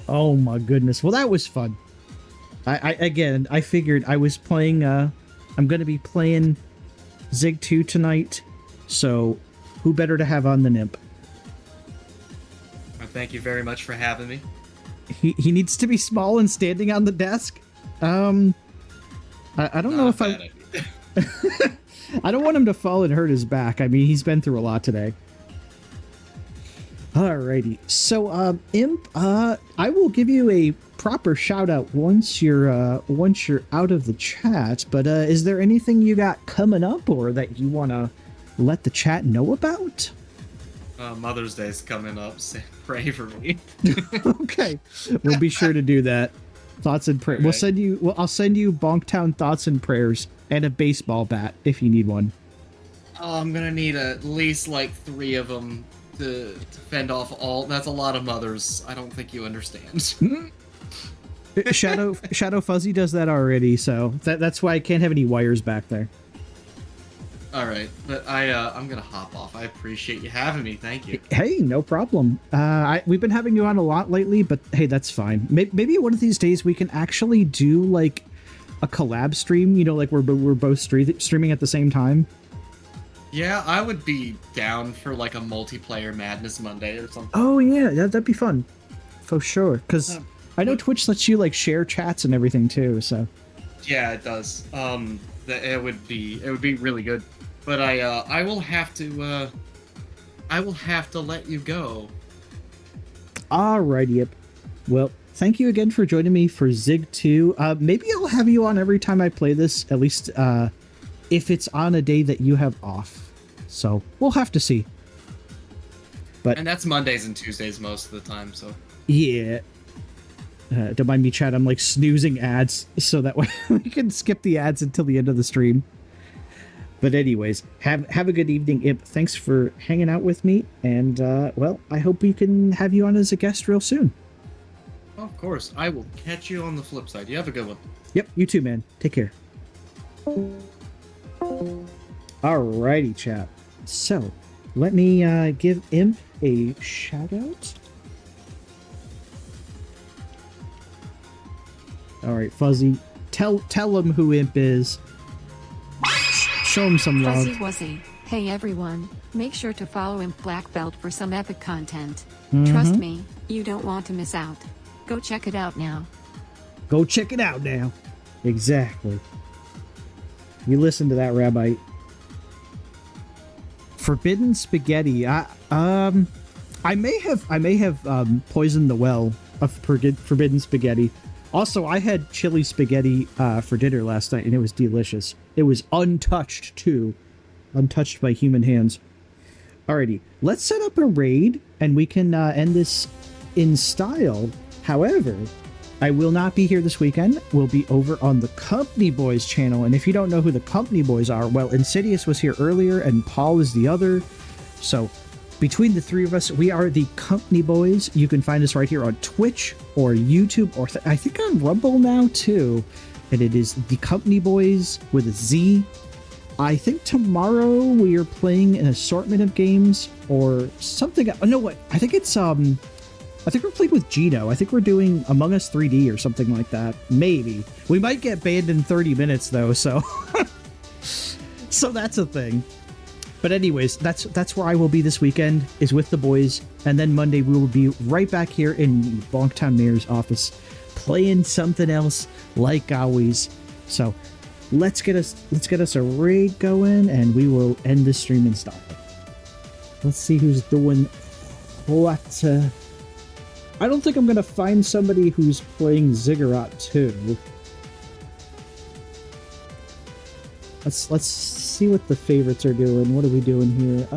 Oh my goodness! Well, that was fun. I figured I was playing. I'm gonna be playing Zig 2 tonight, so who better to have on than Imp? Thank you very much for having me. He needs to be small and standing on the desk. I don't know if I. I don't want him to fall and hurt his back. I mean, he's been through a lot today. Alrighty, so Imp, I will give you a proper shout out once you're out of the chat. But is there anything you got coming up or that you want to let the chat know about? Mother's Day's coming up, so pray for me. Okay, we'll be sure to do that. Thoughts and prayers. Okay. I'll send you Bonktown thoughts and prayers and a baseball bat if you need one. Oh, I'm gonna need at least like 3 of them to fend off all. That's a lot of mothers. I don't think you understand. Shadow Fuzzy does that already, so that's why I can't have any wires back there. All right, but I'm gonna hop off. I appreciate you having me. Thank you. Hey, no problem. We've been having you on a lot lately, but hey, that's fine. Maybe one of these days we can actually do like a collab stream. You know, like we're both streaming at the same time. Yeah, I would be down for like a multiplayer Madness Monday or something. Oh yeah, that'd be fun, for sure. Because I know Twitch lets you like share chats and everything too. So yeah, it does. It would be really good. But I will have to let you go. Alrighty, yep. Well, thank you again for joining me for Zig 2. Maybe I'll have you on every time I play this, at least if it's on a day that you have off. So we'll have to see. But and that's Mondays and Tuesdays most of the time. So yeah. Don't mind me, chat. I'm like snoozing ads so that way we can skip the ads until the end of the stream. But anyways, have a good evening, Imp. Thanks for hanging out with me, and well, I hope we can have you on as a guest real soon. Of course, I will catch you on the flip side. You have a good one. Yep, you too, man. Take care. Alrighty, chat. So, let me give Imp a shout out. Alright, Fuzzy, tell him who Imp is. Show him some love. Fuzzy Wuzzy. Hey everyone, make sure to follow Imp Black Belt for some epic content. Trust me, you don't want to miss out. Go check it out now. Go check it out now. Exactly. You listen to that, Rabbi. Forbidden spaghetti. I may have poisoned the well of forbidden spaghetti. Also, I had chili spaghetti for dinner last night, and it was delicious. It was untouched, too. Untouched by human hands. Alrighty, let's set up a raid, and we can end this in style. However, I will not be here this weekend. We'll be over on the Company Boys channel, and if you don't know who the Company Boys are, well, Insidious was here earlier, and Paul is the other. So, between the three of us, we are the Company Boys. You can find us right here on Twitch or YouTube, or I think on Rumble now too. And it is the Company Boys with a Z. I think tomorrow we are playing an assortment of games or something. Oh, no, what? I think it's I think we're playing with Gino. I think we're doing Among Us 3D or something like that. Maybe. We might get banned in 30 minutes though, so so that's a thing. But anyways, that's where I will be this weekend, is with the boys, and then Monday we will be right back here in Bonktown Mayor's office playing something else like always. So let's get us a raid going, and we will end the stream in style. Let's see who's doing what. I don't think I'm gonna find somebody who's playing Ziggurat 2. Let's see what the favorites are doing. What are we doing here?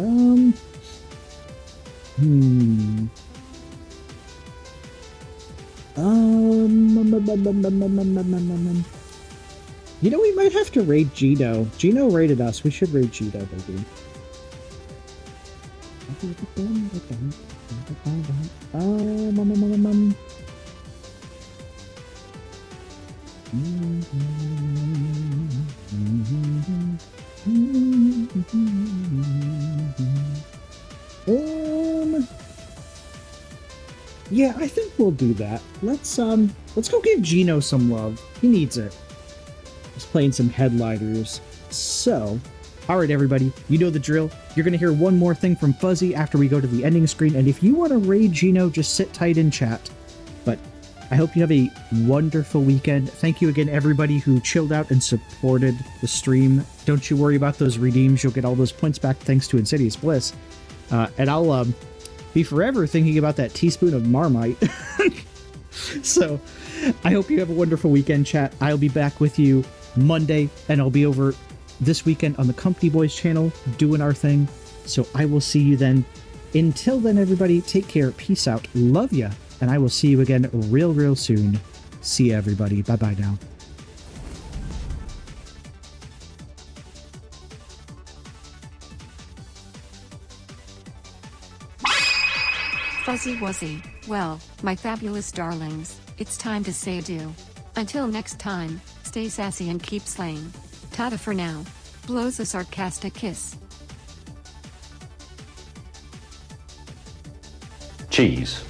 You know, we might have to raid Gino. Gino raided us. We should raid Gino, baby. Yeah, I think we'll do that. Let's go give Gino some love. He needs it. He's playing some headliners. So, alright everybody, you know the drill. You're gonna hear one more thing from Fuzzy after we go to the ending screen, and if you want to raid Gino, just sit tight in chat. But I hope you have a wonderful weekend. Thank you again everybody who chilled out and supported the stream. Don't you worry about those redeems, you'll get all those points back thanks to Insidious Bliss. And I'll be forever thinking about that teaspoon of Marmite. So, I hope you have a wonderful weekend, chat. I'll be back with you Monday, and I'll be over this weekend on the Company Boys channel doing our thing. So I will see you then. Until then, everybody, take care, peace out, love ya, and I will see you again real soon. See ya, everybody. Bye-bye now. Fuzzy Wuzzy. Well, my fabulous darlings, it's time to say adieu. Until next time, stay sassy and keep slaying. Ta-ta for now. Blows a sarcastic kiss. Cheese.